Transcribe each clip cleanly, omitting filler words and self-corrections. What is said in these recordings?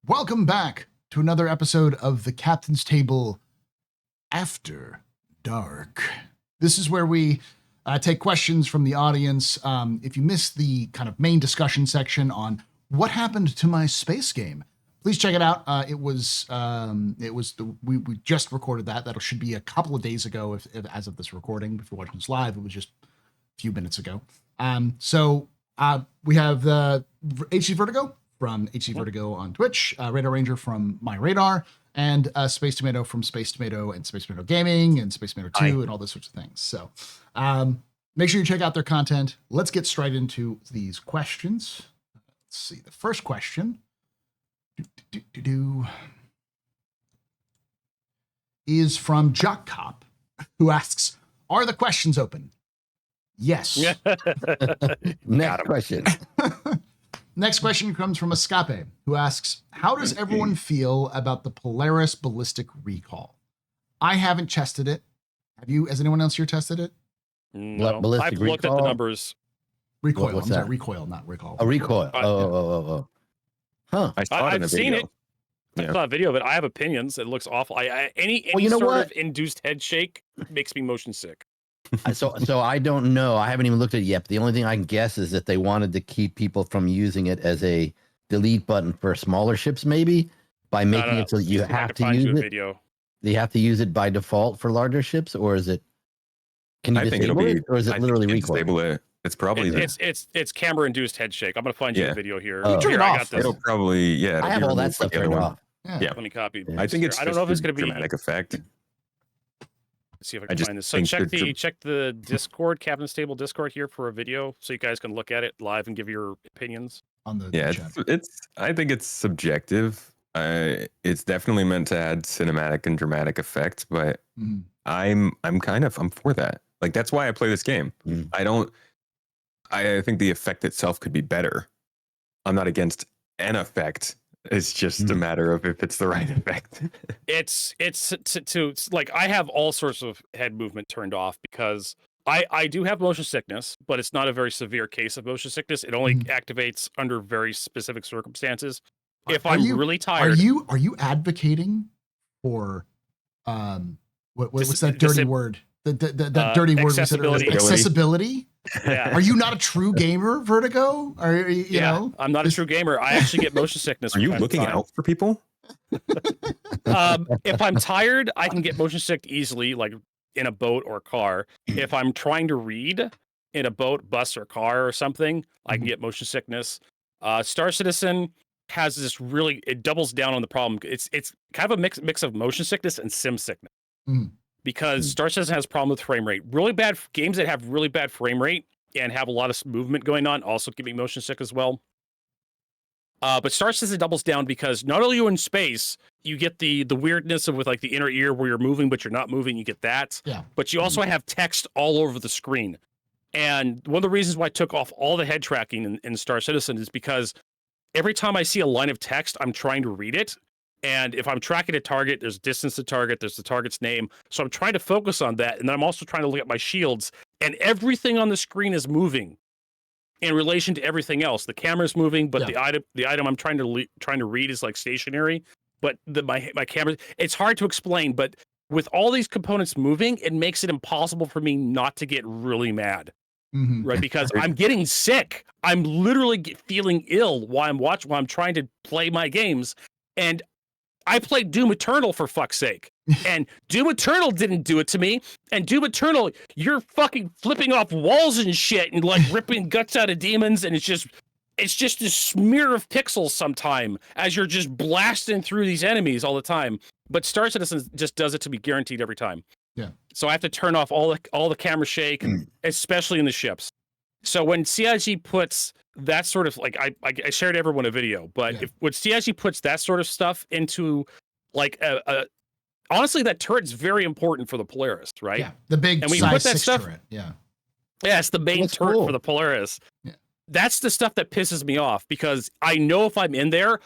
Welcome back to another episode of the Captain's Table After Dark. This is where we take questions from the audience. If you missed the kind of main discussion section on what happened to my space game, please check it out. We just recorded that. That should be a couple of days ago, if as of this recording. If you're watching this live, it was just a few minutes ago. We have HC Vertigo from HC Vertigo on Twitch, Radar Ranger from My Radar, and Space Tomato from Space Tomato and Space Tomato Gaming and Space Tomato 2 and all those sorts of things. So make sure you check out their content. Let's get straight into these questions. Let's see. The first question is from Jock Cop, who asks, are the questions open? Yes. Next question. Next question comes from Escape, who asks, how does everyone feel about the Polaris ballistic recall? I haven't tested it. Has anyone else here tested it? No, Ballistic I've looked at the numbers. Recoil. What's I'm sorry, that? recoil, not recall. A recoil. Oh. Huh. I've seen it. I saw a video of it. I have opinions. It looks awful. Any Well, you know sort what? of induced head shake makes me motion sick. So I don't know. I haven't even looked at it yet. But the only thing I can guess is that they wanted to keep people from using it as a delete button for smaller ships, maybe by making it so that you have to use it. Video. They have to use it by default for larger ships, or is it? Can you disable it, or is it literally recoil? Disable it. It's probably it's camera induced head shake. I'm gonna find you a video here. Oh. Turn it I off. got this. It'll probably I have all that stuff turned off. Yeah. Let me copy. I think it's I don't know if it's gonna be. dramatic effect. Let's see if I can find this. So check the Discord, Captain's Table Discord here for a video, so you guys can look at it live and give your opinions. On the Yeah, chat. it's. I think it's subjective. It's definitely meant to add cinematic and dramatic effects, but Mhm. I'm for that. Like that's why I play this game. I think the effect itself could be better. I'm not against an effect. It's just a matter of if it's the right effect. It's to like I have all sorts of head movement turned off because I do have motion sickness, but it's not a very severe case of motion sickness. It only activates under very specific circumstances. If I'm really tired, are you advocating for what's that dirty word? That dirty word was accessibility? Yeah. Are you not a true gamer, Vertigo? Are you know? I'm not a true gamer. I actually get motion sickness. Are you looking out for people? If I'm tired, I can get motion sick easily, like in a boat or car. If I'm trying to read in a boat, bus, or car or something, I can get motion sickness. Star Citizen has this it doubles down on the problem. It's kind of a mix of motion sickness and sim sickness. Because Star Citizen has a problem with frame rate. Really bad games that have really bad frame rate and have a lot of movement going on also give me motion sick as well. But Star Citizen doubles down because not only are you in space, you get the weirdness of with like the inner ear where you're moving but you're not moving. You get that. Yeah. But you also have text all over the screen. And one of the reasons why I took off all the head tracking in Star Citizen is because every time I see a line of text, I'm trying to read it. And if I'm tracking a target, there's distance to target, there's the target's name. So I'm trying to focus on that. And then I'm also trying to look at my shields. And everything on the screen is moving in relation to everything else. The camera's moving, but the item I'm trying to read is like stationary. But my camera, it's hard to explain. But with all these components moving, it makes it impossible for me not to get really mad. Right, because I'm getting sick. I'm literally feeling ill while I'm trying to play my games. And I played Doom Eternal for fuck's sake. And Doom Eternal didn't do it to me. And Doom Eternal, you're fucking flipping off walls and shit and like ripping guts out of demons. And it's just a smear of pixels sometime as you're just blasting through these enemies all the time. But Star Citizen just does it to be guaranteed every time. Yeah. So I have to turn off all the camera shake, especially in the ships. So when CIG puts that sort of like I shared everyone a video, but when CIG puts that sort of stuff into like honestly, that turret's very important for the Polaris, right? Yeah, the big and we size put that 6 stuff. Turret. Yeah, it's the main turret for the Polaris. Yeah. That's the stuff that pisses me off because I know if I'm in there,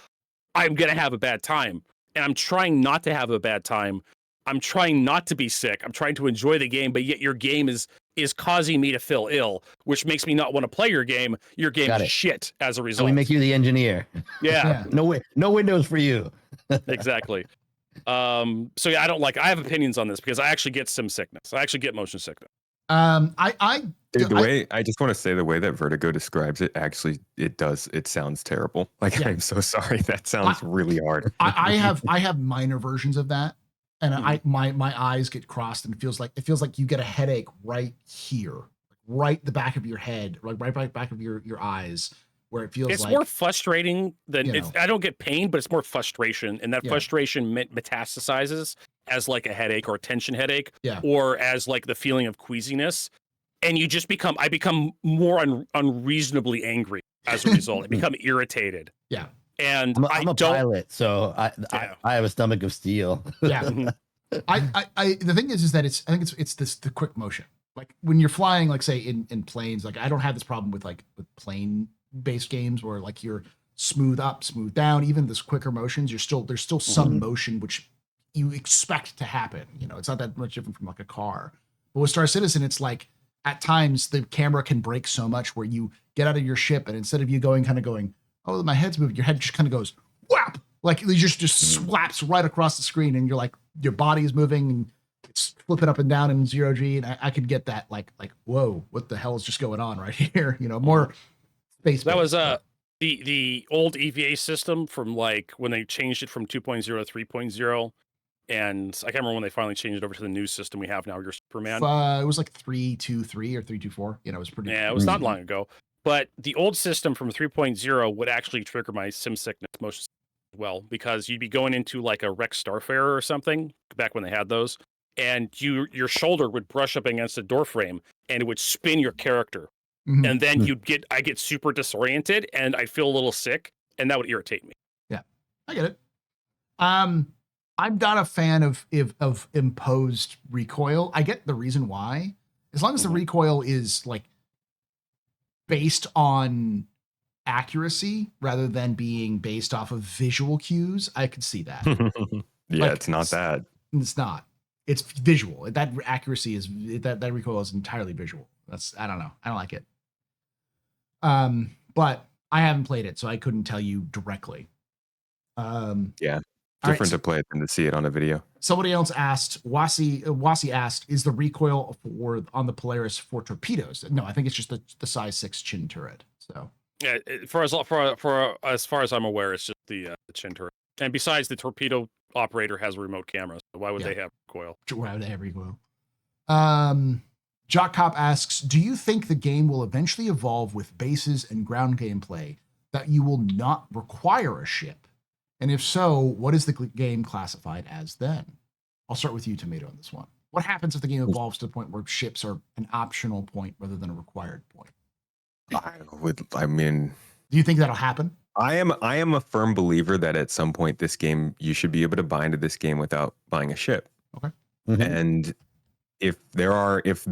I'm gonna have a bad time, and I'm trying not to have a bad time. I'm trying not to be sick. I'm trying to enjoy the game, but yet your game is is causing me to feel ill, which makes me not want to play your game. Your game Got is it. shit as a So result. we make you the engineer. Yeah, No Windows for you. exactly. So yeah, I have opinions on this because I actually get sim sickness. I actually get motion sickness. Dude, I just want to say the way that Vertigo describes it, actually, it sounds terrible. Like, Yeah. I'm so sorry. That sounds really hard. I have minor versions of that, and my eyes get crossed, and it feels like you get a headache right here, right the back of your head, like right back of your eyes, where it feels it's like more frustrating than I don't get pain, but it's more frustration, and that frustration metastasizes as like a headache or a tension headache, or as like the feeling of queasiness, and you just I become more unreasonably angry as a result. I become irritated. Yeah. And I'm a pilot, so I have a stomach of steel. Yeah. The thing is that I think it's the quick motion. Like when you're flying, like say in planes, like I don't have this problem with plane based games where like you're smooth up, smooth down, even this quicker motions, there's still some motion which you expect to happen. You know, it's not that much different from like a car. But with Star Citizen, it's like at times the camera can break so much where you get out of your ship and instead of you going, oh, my head's moving, your head just kind of goes whap, like it just slaps right across the screen, and you're like your body is moving and it's flipping up and down in 0G, and I could get that like whoa, what the hell is just going on right here? You know, more space. That was the old EVA system from like when they changed it from 2.0 to 3.0. And I can't remember when they finally changed it over to the new system we have now. Your Superman. It was like 3.2.3 or 3.2.4. You know, it was pretty. Yeah, it was not long ago. But the old system from 3.0 would actually trigger my sim sickness motion as well, because you'd be going into like a wrecked Starfarer or something back when they had those, and your shoulder would brush up against a door frame, and it would spin your character, and then I get super disoriented, and I'd feel a little sick, and that would irritate me. Yeah, I get it. I'm not a fan of imposed recoil. I get the reason why. As long as the recoil is like based on accuracy rather than being based off of visual cues, I could see that. Yeah, like, it's not that. It's not. It's visual. That accuracy is that recoil is entirely visual. I don't know. I don't like it. But I haven't played it, so I couldn't tell you directly. Yeah. Different to play it than to see it on a video. Somebody else asked, Wasi asked, is the recoil on the Polaris for torpedoes? No, I think it's just the size 6 chin turret. So yeah, for as far as I'm aware, it's just the chin turret. And besides, the torpedo operator has a remote camera, so why would they have recoil? Why would they have recoil? Jock Cop asks, do you think the game will eventually evolve with bases and ground gameplay that you will not require a ship? And if so, what is the game classified as then? I'll start with you, Tomato, on this one. What happens if the game evolves to the point where ships are an optional point rather than a required point? Do you think that'll happen? I am a firm believer that at some point this game, you should be able to buy into this game without buying a ship. Okay. And if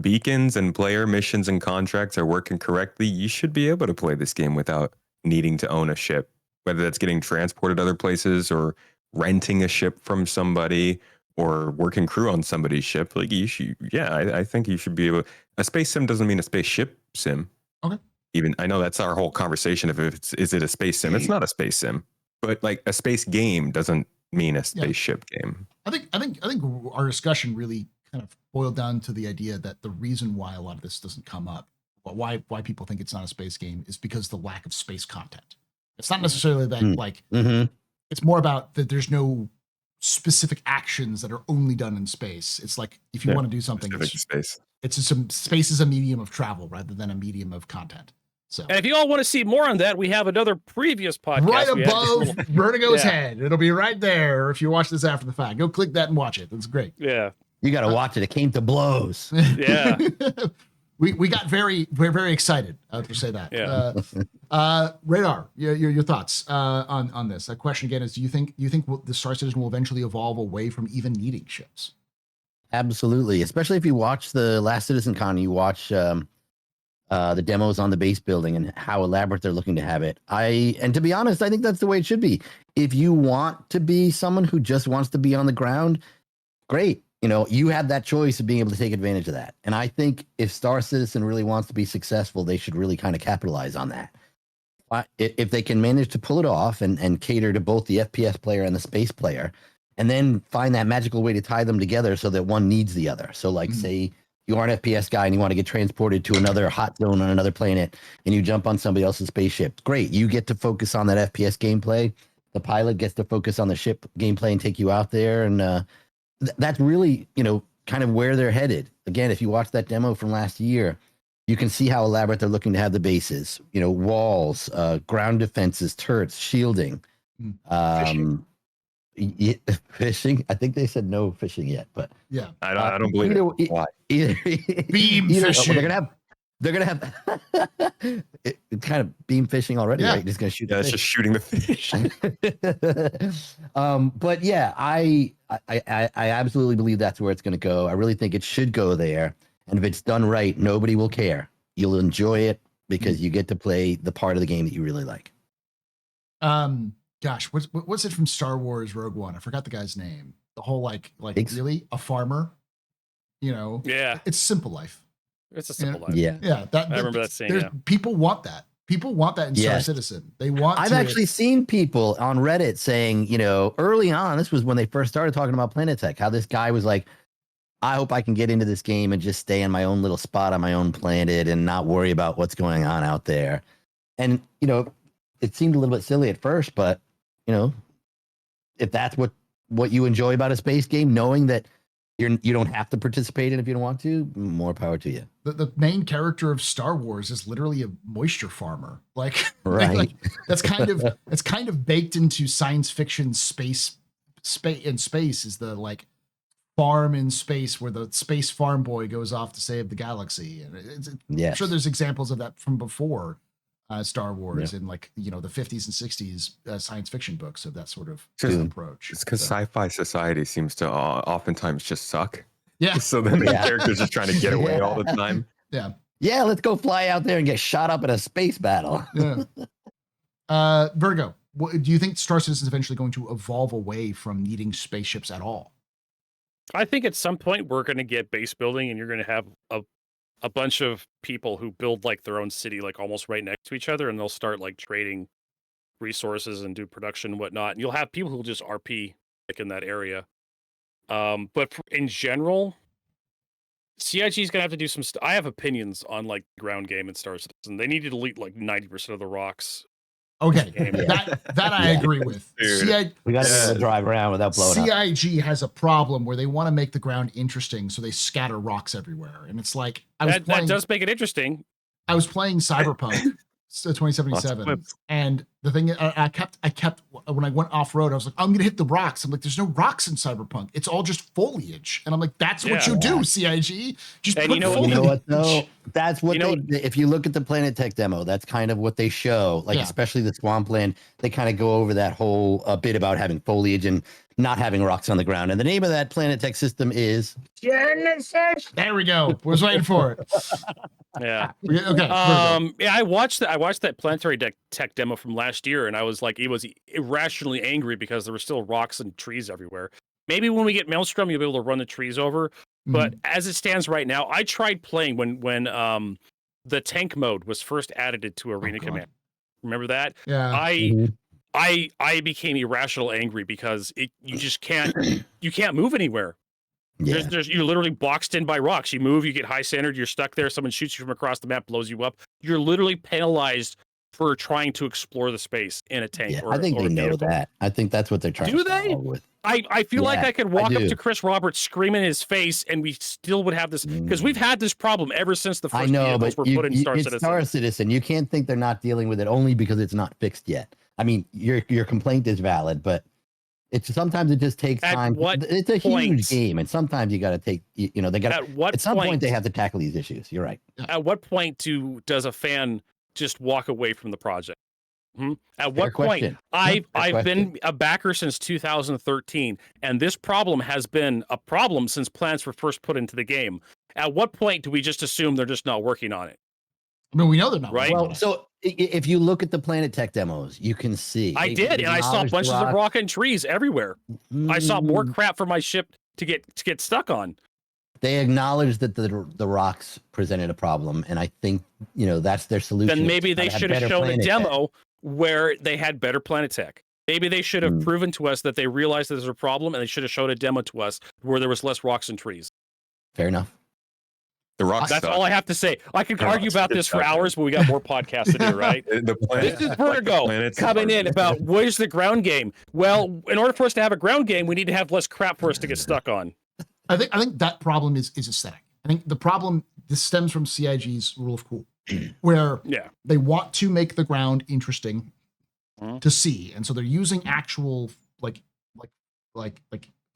beacons and player missions and contracts are working correctly, you should be able to play this game without needing to own a ship. Whether that's getting transported other places or renting a ship from somebody or working crew on somebody's ship, like I think you should be able. A space sim doesn't mean a spaceship sim. Okay. Even I know that's our whole conversation. Is it a space sim? It's not a space sim, but like a space game doesn't mean a spaceship game. I think our discussion really kind of boiled down to the idea that the reason why a lot of this doesn't come up, why people think it's not a space game, is because the lack of space content. It's not necessarily that it's more about that there's no specific actions that are only done in space. It's like if you want to do something, space is a medium of travel rather than a medium of content. So, and if you all want to see more on that, we have another previous podcast right above Vertigo's head. It'll be right there. If you watch this after the fact, go click that and watch it. That's great. Yeah, you got to watch it. It came to blows. Yeah. We got very excited to say that. Yeah. Radar, your thoughts on this? That question again is: Do you think the Star Citizen will eventually evolve away from even needing ships? Absolutely, especially if you watch the last Citizen Con, you watch the demos on the base building and how elaborate they're looking to have it. And to be honest, I think that's the way it should be. If you want to be someone who just wants to be on the ground, great. you have that choice of being able to take advantage of that. And I think if Star Citizen really wants to be successful, they should really kind of capitalize on that. If they can manage to pull it off and cater to both the FPS player and the space player, and then find that magical way to tie them together so that one needs the other. So like, say you are an FPS guy and you want to get transported to another hot zone on another planet and you jump on somebody else's spaceship. Great. You get to focus on that FPS gameplay. The pilot gets to focus on the ship gameplay and take you out there. And that's really, kind of where they're headed. Again, if you watch that demo from last year, you can see how elaborate they're looking to have the bases, walls, ground defenses, turrets, shielding, fishing. I think they said no fishing yet, but yeah, I don't believe it. Why? Beam fishing. They're gonna have it's kind of beam fishing already, right? Just gonna shoot. Yeah, it's just shooting the fish. But yeah, I absolutely believe that's where it's gonna go. I really think it should go there. And if it's done right, nobody will care. You'll enjoy it because you get to play the part of the game that you really like. Gosh, what's it from Star Wars Rogue One? I forgot the guy's name. The whole like really a farmer, Yeah, it's simple life. It's a simple life. Yeah. Yeah. I remember that scene. Yeah. People want that. People want that in Star Citizen. They want. I've actually seen people on Reddit saying, early on, this was when they first started talking about Planet Tech, how this guy was like, I hope I can get into this game and just stay in my own little spot on my own planet and not worry about what's going on out there. And, it seemed a little bit silly at first, but, if that's what you enjoy about a space game, knowing that you don't have to participate in it if you don't want to, more power to you. The main character of Star Wars is literally a moisture farmer. Like, right. Like that's kind of baked into science fiction space in space is the like farm in space where the space farm boy goes off to save the galaxy. And I'm sure there's examples of that from before Star Wars in like, the 50s and 60s science fiction books of that sort of approach. It's because sci-fi society seems to oftentimes just suck. Yeah. So then the character's just trying to get away all the time. Yeah. Yeah, let's go fly out there and get shot up in a space battle. Yeah. Virgo, do you think Star Citizen is eventually going to evolve away from needing spaceships at all? I think at some point we're going to get base building and you're going to have a bunch of people who build like their own city, like almost right next to each other, and they'll start like trading resources and do production and whatnot. And you'll have people who will just RP like in that area. But in general, CIG is going to have to do some I have opinions on like ground game and Star Citizen. They need to delete like 90% of the rocks. Okay, that I agree with. We got to drive around without blowing up. CIG has a problem where they want to make the ground interesting, so they scatter rocks everywhere, and it's like that does make it interesting. I was playing Cyberpunk 2077, and the thing I kept when I went off road, I was like, I'm gonna hit the rocks. I'm like, there's no rocks in Cyberpunk. It's all just foliage, and I'm like, that's what you do, CIG. Just and put foliage. You know what though? That's what if you look at the Planet Tech demo, that's kind of what they show. Like especially the swampland, they kind of go over that whole bit about having foliage and not having rocks on the ground. And the name of that Planet Tech system is Genesis. There we go. Was waiting for it. Yeah. Okay. Yeah, I watched that planetary tech demo from last year, and I was like, it was irrationally angry because there were still rocks and trees everywhere. Maybe when we get Maelstrom, you'll be able to run the trees over. But as it stands right now, I tried playing when the tank mode was first added to Arena Command. Remember that? Yeah. I became irrational angry because you just can't move anywhere. Yeah. You're literally boxed in by rocks. You move, you get high centered, you're stuck there. Someone shoots you from across the map, blows you up. You're literally penalized for trying to explore the space in a tank. Yeah, I think they know that. I think that's what they're trying to follow with. I feel like I could walk up to Chris Roberts, scream in his face, and we still would have this because we've had this problem ever since the first vehicles were put in Star Citizen. Star Citizen. You can't think they're not dealing with it only because it's not fixed yet. I mean, your complaint is valid, but sometimes it just takes time. It's a huge game, and sometimes you got to take. They got at some point they have to tackle these issues. You're right. At what point does a fan just walk away from the project? At what point? I've been a backer since 2013, and this problem has been a problem since plans were first put into the game. At what point do we just assume they're just not working on it? I mean, we know they're not right. Well, so if you look at the Planet Tech demos, you can see. I did, and I saw bunches of rock and trees everywhere. I saw more crap for my ship to get stuck on. They acknowledge that the rocks presented a problem, and I think that's their solution. Then maybe they should have shown a demo where they had better planet tech. Maybe they should have proven to us that they realized that there's a problem, and they should have showed a demo to us where there was less rocks and trees. Fair enough. The rocks. That's suck. all I have to say. I could argue about this for hours, but we got more podcasts to do, right? This is Vertigo coming in about where's the ground game. Well, in order for us to have a ground game, we need to have less crap for us to get stuck on. I think that problem is aesthetic. I think the problem, this stems from CIG's rule of cool, where they want to make the ground interesting to see, and so they're using actual like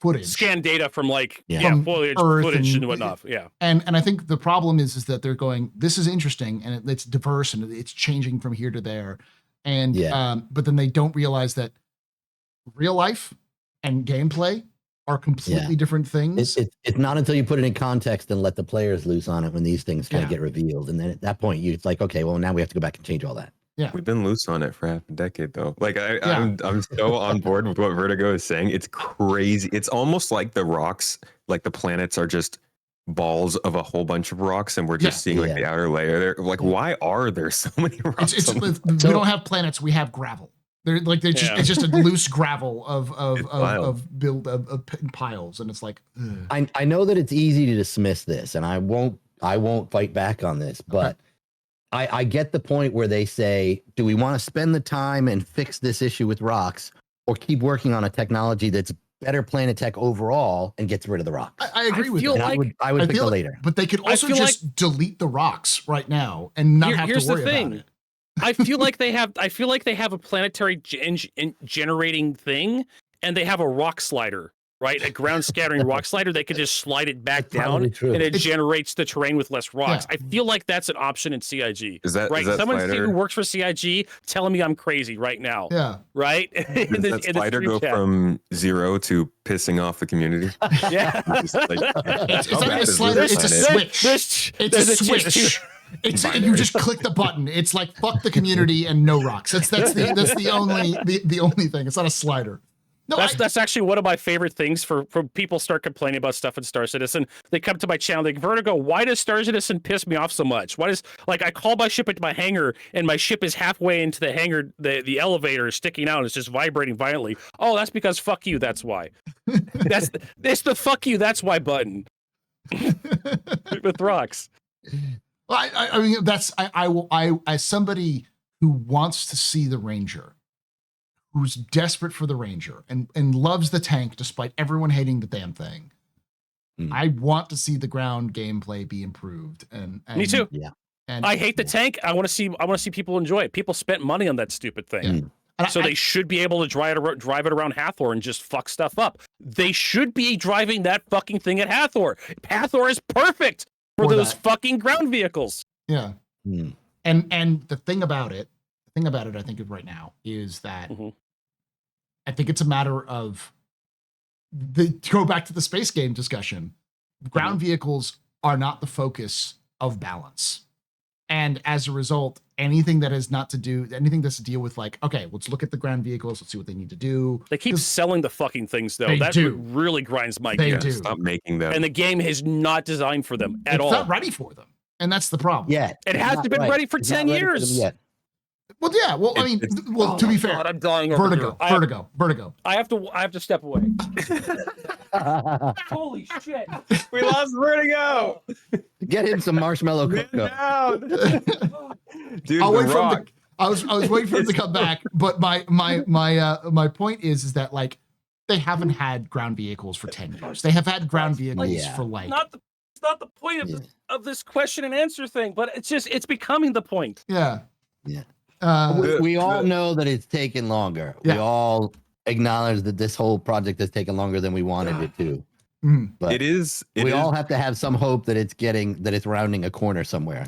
footage, scan data from from footage and whatnot. Yeah, and I think the problem is that they're going, this is interesting and it's diverse and it's changing from here to there, and but then they don't realize that real life and gameplay are completely different things. It's not until you put it in context and let the players loose on it when these things kind of get revealed. And then at that point, it's like, okay, well, now we have to go back and change all that. Yeah, we've been loose on it for half a decade, though. Like I'm so on board with what Vertigo is saying. It's crazy. It's almost like the rocks, like the planets are just balls of a whole bunch of rocks, and we're just seeing the outer layer. There, like, why are there so many rocks? We don't have planets. We have gravel. It's just a loose gravel of piles, and it's like I know that it's easy to dismiss this, and I won't fight back on this, but I get the point where they say, do we want to spend the time and fix this issue with rocks, or keep working on a technology that's better planet tech overall and gets rid of the rocks? I agree with you. I would pick the later. But they could also just delete the rocks right now and not have to worry about it. I feel like they have a planetary generating thing, and they have a rock slider, right? A ground scattering rock slider. They could just slide it back down, and it generates the terrain with less rocks. I feel like that's an option in CIG. Is that right? Is that Someone slider, who works for CIG telling me I'm crazy right now. Yeah. Right? Does that slider go from 0 to pissing off the community? Yeah. It's not a slider. It's a switch. It's a switch. You just click the button. It's like fuck the community and no rocks. That's the only thing. It's not a slider. No, that's actually one of my favorite things for people start complaining about stuff in Star Citizen. They come to my channel, like, Vertigo, why does Star Citizen piss me off so much? Why does, I call my ship into my hangar and my ship is halfway into the hangar, the elevator is sticking out and it's just vibrating violently. Oh, that's because fuck you, that's why. It's the fuck you, that's why button. With rocks. I mean, I as somebody who wants to see the Ranger, who's desperate for the Ranger and loves the tank despite everyone hating the damn thing. I want to see the ground gameplay be improved. And me too. Yeah. And I hate the tank. I want to see people enjoy it. People spent money on that stupid thing. So they should be able to drive it around Hathor and just fuck stuff up. They should be driving that fucking thing at Hathor. Hathor is perfect for those fucking ground vehicles. Yeah. And the thing about it, I think of right now is that I think it's a matter of to go back to the space game discussion. Ground vehicles are not the focus of balance. And as a result, anything that's to deal with okay, let's look at the ground vehicles, let's see what they need to do. They keep selling the fucking things though. That really grinds my gears. Stop making them. And the game is not designed for them at all. It's not ready for them. And that's the problem. Yeah. It hasn't been ready for 10 years. Well, yeah. Well, I mean, to be fair, God, I'm dying. Vertigo. I have to step away. Holy shit! We lost Vertigo. Get him some marshmallow cocoa. Dude, I'll wait for him. I was waiting for him to come back, but my point is that they haven't had ground vehicles for 10 years. They have had ground vehicles for It's not the point of this question and answer thing, but it's becoming the point. Yeah. Yeah. We all know that it's taken longer. Yeah. We all acknowledge that this whole project has taken longer than we wanted it to. But we all have to have some hope that it's rounding a corner somewhere.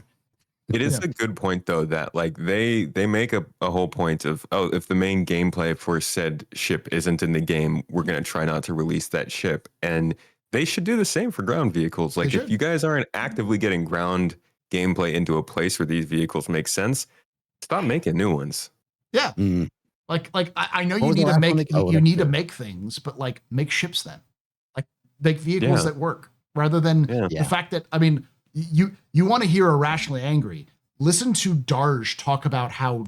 It is a good point though that they make a whole point of, oh, if the main gameplay for said ship isn't in the game, we're gonna try not to release that ship. And they should do the same for ground vehicles. If you guys aren't actively getting ground gameplay into a place where these vehicles make sense, stop making new ones. Yeah. I know you need to make things, but make ships then. like vehicles that work, rather than the fact that, I mean, you want to hear irrationally angry. Listen to Darj talk about how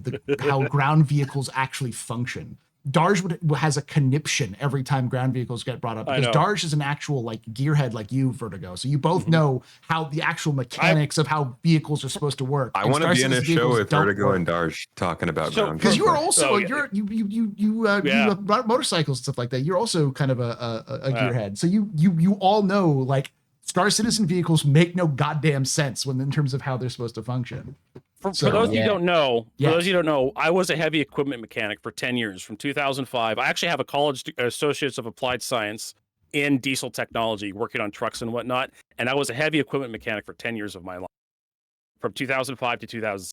ground vehicles actually function. Darj has a conniption every time ground vehicles get brought up, because Darj is an actual like gearhead like you, Vertigo. So you both know how the actual mechanics of how vehicles are supposed to work. I want to be in a show with Vertigo and Darj talking about ground. Because you are also you ride motorcycles and stuff like that. You're also kind of a gearhead. So you all know, like, Star Citizen vehicles make no goddamn sense in terms of how they're supposed to function. For those of you who don't know, I was a heavy equipment mechanic for 10 years, from 2005. I actually have a college associates of applied science in diesel technology, working on trucks and whatnot. And I was a heavy equipment mechanic for 10 years of my life, from 2005 to 2000.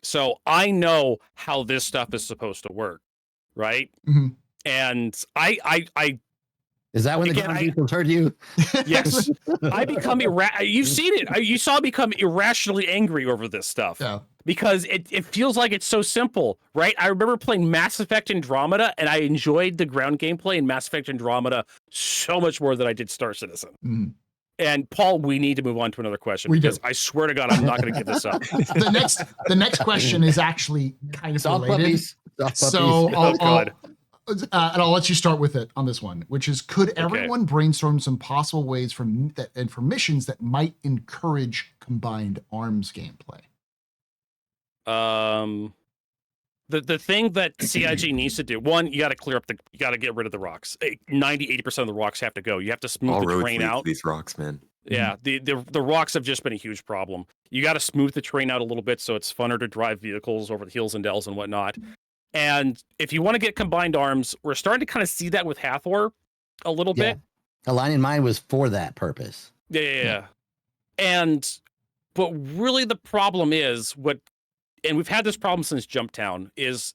So I know how this stuff is supposed to work, right? Mm-hmm. And I is that when the ground vehicles hurt you? Yes. I become you've seen it. You saw me become irrationally angry over this stuff. Yeah. Because it feels like it's so simple, right? I remember playing Mass Effect Andromeda, and I enjoyed the ground gameplay in Mass Effect Andromeda so much more than I did Star Citizen. Mm. And Paul, we need to move on to another question, because I swear to God, I'm not going to give this up. The next question is actually kind of related. So and I'll let you start with it on this one, which is, could everyone brainstorm some possible ways for missions that might encourage combined arms gameplay? The thing that CIG needs to do, one, you got to get rid of the rocks. 90-80% of the rocks have to go. You have to smooth the terrain out. These rocks, man. Yeah, the rocks have just been a huge problem. You got to smooth the terrain out a little bit so it's funner to drive vehicles over the hills and dells and whatnot. And if you want to get combined arms, we're starting to kind of see that with Hathor a little bit. A Line in Mind was for that purpose. Yeah. But really the problem is and we've had this problem since Jumptown, is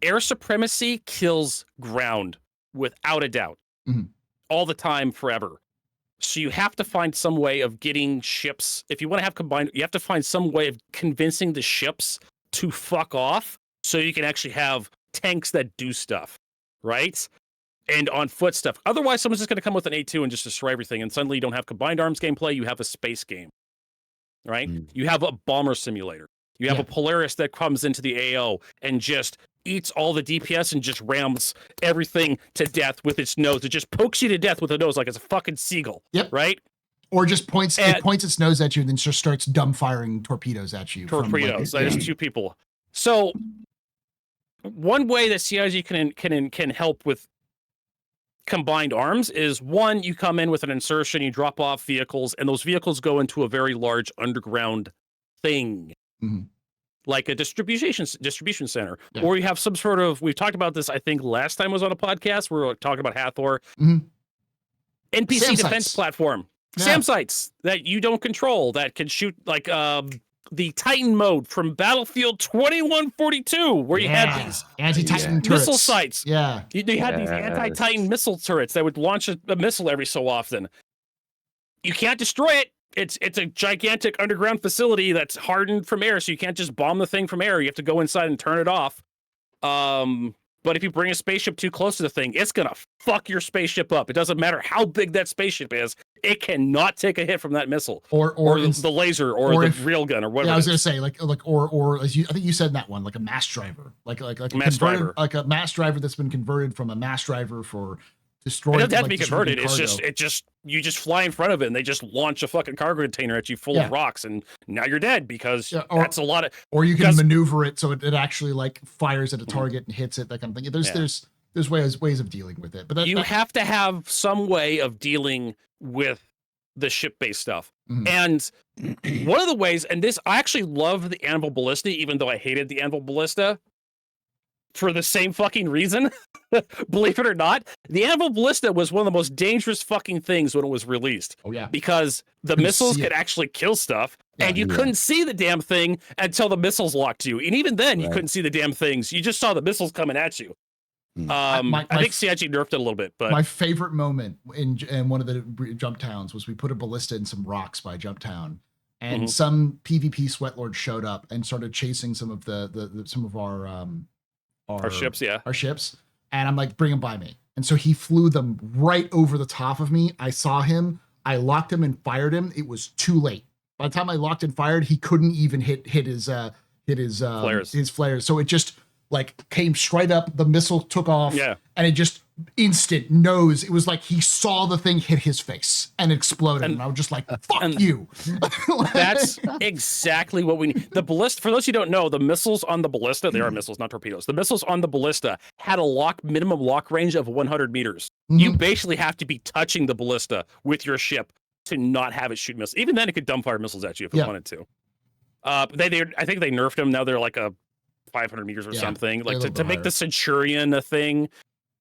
air supremacy kills ground without a doubt. Mm-hmm. All the time, forever. So you have to find some way of getting ships. If you want to have combined, you have to find some way of convincing the ships to fuck off, so you can actually have tanks that do stuff, right? And on foot stuff. Otherwise, someone's just going to come with an A2 and just destroy everything, and suddenly you don't have combined arms gameplay, you have a space game, right? You have a bomber simulator. You have a Polaris that comes into the AO and just eats all the DPS and just rams everything to death with its nose. It just pokes you to death with a nose like it's a fucking seagull, right? Or just points its nose at you and then just starts dumb firing torpedoes at you. Torpedoes. There's two people. So one way that CIG can help with combined arms is, one, you come in with an insertion, you drop off vehicles, and those vehicles go into a very large underground thing, like a distribution center, or you have some sort of, we've talked about this, I think last time I was on a podcast, we were talking about Hathor, NPC defense platform, SAM sites that you don't control, that can shoot, like the Titan mode from Battlefield 2142, where you had these anti-Titan missile sites. You had these anti-Titan missile turrets that would launch a missile every so often. You can't destroy it. It's a gigantic underground facility that's hardened from air, so you can't just bomb the thing from air. You have to go inside and turn it off. But if you bring a spaceship too close to the thing, it's gonna fuck your spaceship up. It doesn't matter how big that spaceship is; it cannot take a hit from that missile, or the laser, or the railgun, or whatever. Yeah, I was gonna say, or as I think you said in that one, like a mass driver, like a mass driver, like a mass driver that's been converted from a mass driver for destroying. It doesn't have to be converted. It's you just fly in front of it, and they just launch a fucking cargo container at you full of rocks, and now you're dead, because that's a lot of. Or you can maneuver it so it actually like fires at a target and hits it, that kind of thing. There's ways of dealing with it, but you have to have some way of dealing with the ship-based stuff. And one of the ways, and this, I actually love the Anvil Ballista, even though I hated the Anvil Ballista for the same fucking reason. Believe it or not, the Anvil Ballista was one of the most dangerous fucking things when it was released. Oh yeah, because the missiles could actually kill stuff, and you couldn't see the damn thing until the missiles locked you. And even then, you couldn't see the damn things. You just saw the missiles coming at you. I think CIG nerfed it a little bit, but my favorite moment in one of the jump towns was we put a ballista in some rocks by jump town, and some PvP sweatlord showed up and started chasing some of some of our ships. Our ships. And I'm like, bring him by me. And so he flew them right over the top of me. I saw him. I locked him and fired him. It was too late. By the time I locked and fired, he couldn't even hit his flares. So it just like came straight up. The missile took off. Yeah. And it just instant nose. It was like he saw the thing hit his face and exploded. And I was just like, fuck you. That's exactly what we need. The ballista, for those who don't know, the missiles on the ballista, they are missiles, not torpedoes. The missiles on the ballista had a minimum lock range of 100 meters. Mm-hmm. You basically have to be touching the ballista with your ship to not have it shoot missiles. Even then, it could dumbfire missiles at you if it wanted to. I think they nerfed them. Now they're like a 500 meters or something, like to make the Centurion a thing.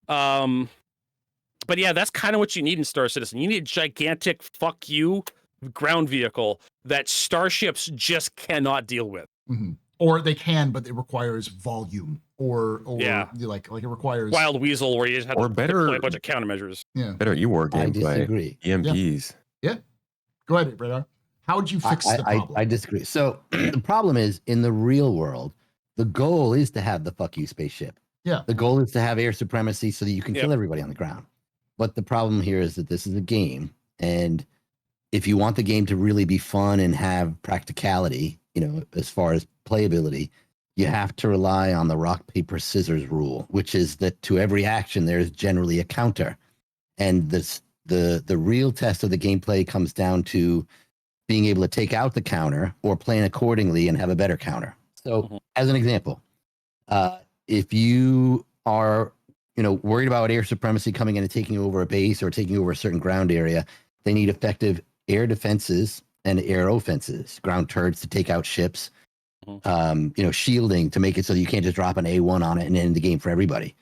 But yeah, that's kind of what you need in Star Citizen. You need a gigantic fuck you ground vehicle that starships just cannot deal with. Mm-hmm. Or they can, but it requires volume. Or like it requires Wild Weasel, where you just have to deploy a bunch of countermeasures. Yeah, better E-War gameplay. I disagree. EMPs. Yeah. Go ahead, Radar. How would you fix the problem? I disagree. So the problem is, in the real world, the goal is to have the fuck you spaceship. Yeah. The goal is to have air supremacy so that you can kill everybody on the ground. But the problem here is that this is a game, and if you want the game to really be fun and have practicality, as far as playability, you have to rely on the rock, paper, scissors rule, which is that to every action there is generally a counter. And the real test of the gameplay comes down to being able to take out the counter or plan accordingly and have a better counter. So as an example, if you are worried about air supremacy coming in and taking over a base or taking over a certain ground area, they need effective air defenses and air offenses, ground turrets to take out ships, shielding to make it so that you can't just drop an A1 on it and end the game for everybody.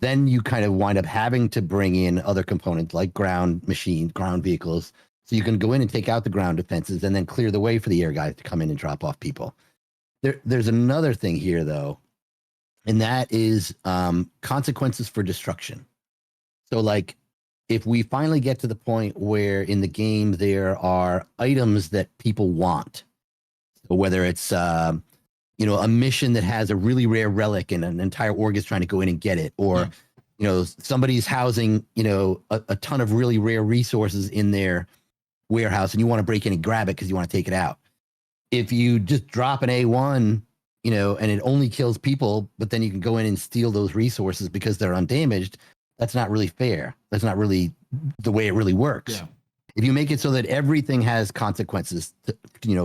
Then you kind of wind up having to bring in other components like ground vehicles, so you can go in and take out the ground defenses and then clear the way for the air guys to come in and drop off people. There's another thing here, though, and that is consequences for destruction. So, like, if we finally get to the point where in the game there are items that people want, so whether it's a mission that has a really rare relic and an entire org is trying to go in and get it, or somebody's housing a ton of really rare resources in their warehouse and you want to break in and grab it because you want to take it out. If you just drop an A1, and it only kills people, but then you can go in and steal those resources because they're undamaged, that's not really fair. That's not really the way it really works. Yeah. If you make it so that everything has consequences,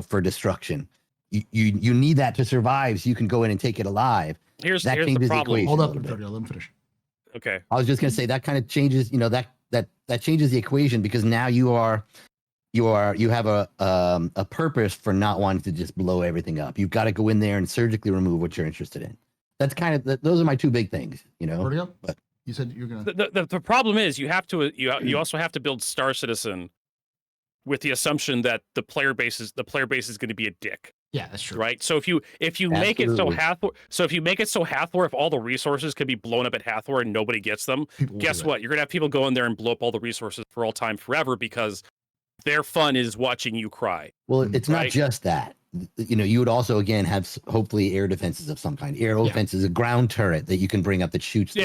for destruction, you need that to survive so you can go in and take it alive. Here's the problem. Hold up, let him finish. Okay. I was just going to say that kind of changes, that changes the equation, because now you have a purpose for not wanting to just blow everything up. You've got to go in there and surgically remove what you're interested in. That's kind of those are my two big things, Vertigo? But you said you're gonna. The problem is you also have to build Star Citizen with the assumption that the player base is going to be a dick. Yeah, that's true. Right. So if you make it so Hathor, if all the resources can be blown up at Hathor and nobody gets them, guess what? You're gonna have people go in there and blow up all the resources for all time forever, because their fun is watching you cry. Well, it's not just that. You would also, again, have hopefully air defenses of some kind. Air offenses, a ground turret that you can bring up that shoots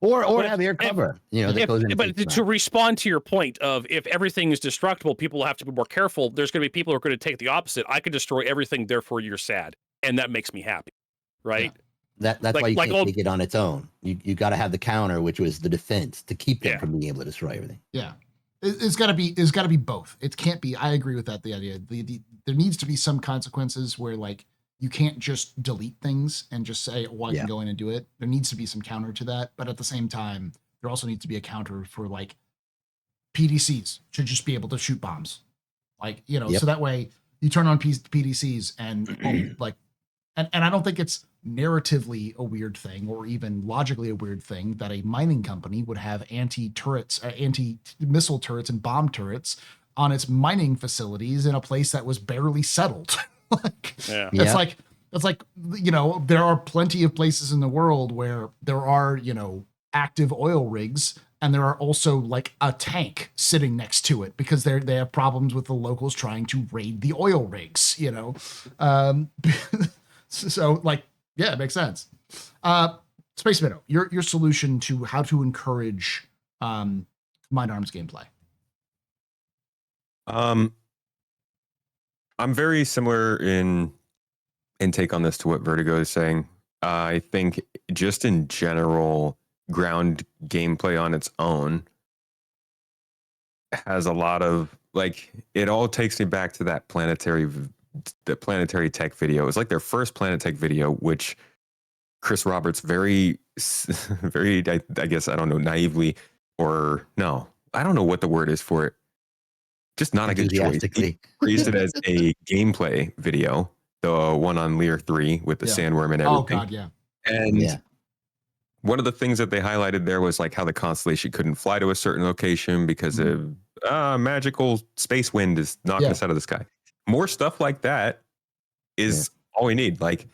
or have air cover. That goes in. But to respond to your point of, if everything is destructible, people will have to be more careful. There's going to be people who are going to take the opposite. I could destroy everything, therefore you're sad, and that makes me happy, right? Yeah. That's why you can't take it on its own. You got to have the counter, which was the defense, to keep them from being able to destroy everything. Yeah. It's got to be both. It can't be. I agree with that. The idea, there needs to be some consequences where, like, you can't just delete things and just say, "Oh, I can go in and do it." There needs to be some counter to that, but at the same time, there also needs to be a counter for, like, PDCs should just be able to shoot bombs, like, so that way you turn on PDCs and and I don't think it's narratively a weird thing or even logically a weird thing that a mining company would have anti-missile turrets and bomb turrets on its mining facilities in a place that was barely settled. It's like there are plenty of places in the world where there are, active oil rigs, and there are also, like, a tank sitting next to it because they have problems with the locals trying to raid the oil rigs, So, like, yeah, it makes sense. So Space Minnow, your solution to how to encourage combined arms gameplay. I'm very similar in take on this to what Vertigo is saying. I think just in general, ground gameplay on its own has a lot of like, it all takes me back to that the planetary tech video. It was like their first Planet Tech video, which Chris Roberts very I guess, I don't know, naively, or no, I don't know what the word is for it. Just not a good choice. He praised it as a gameplay video, the one on Lear 3 with the sandworm and everything. Oh God, yeah. And one of the things that they highlighted there was like how the constellation couldn't fly to a certain location because of magical space wind is knocking us out of the sky. More stuff like that is all we need. Like,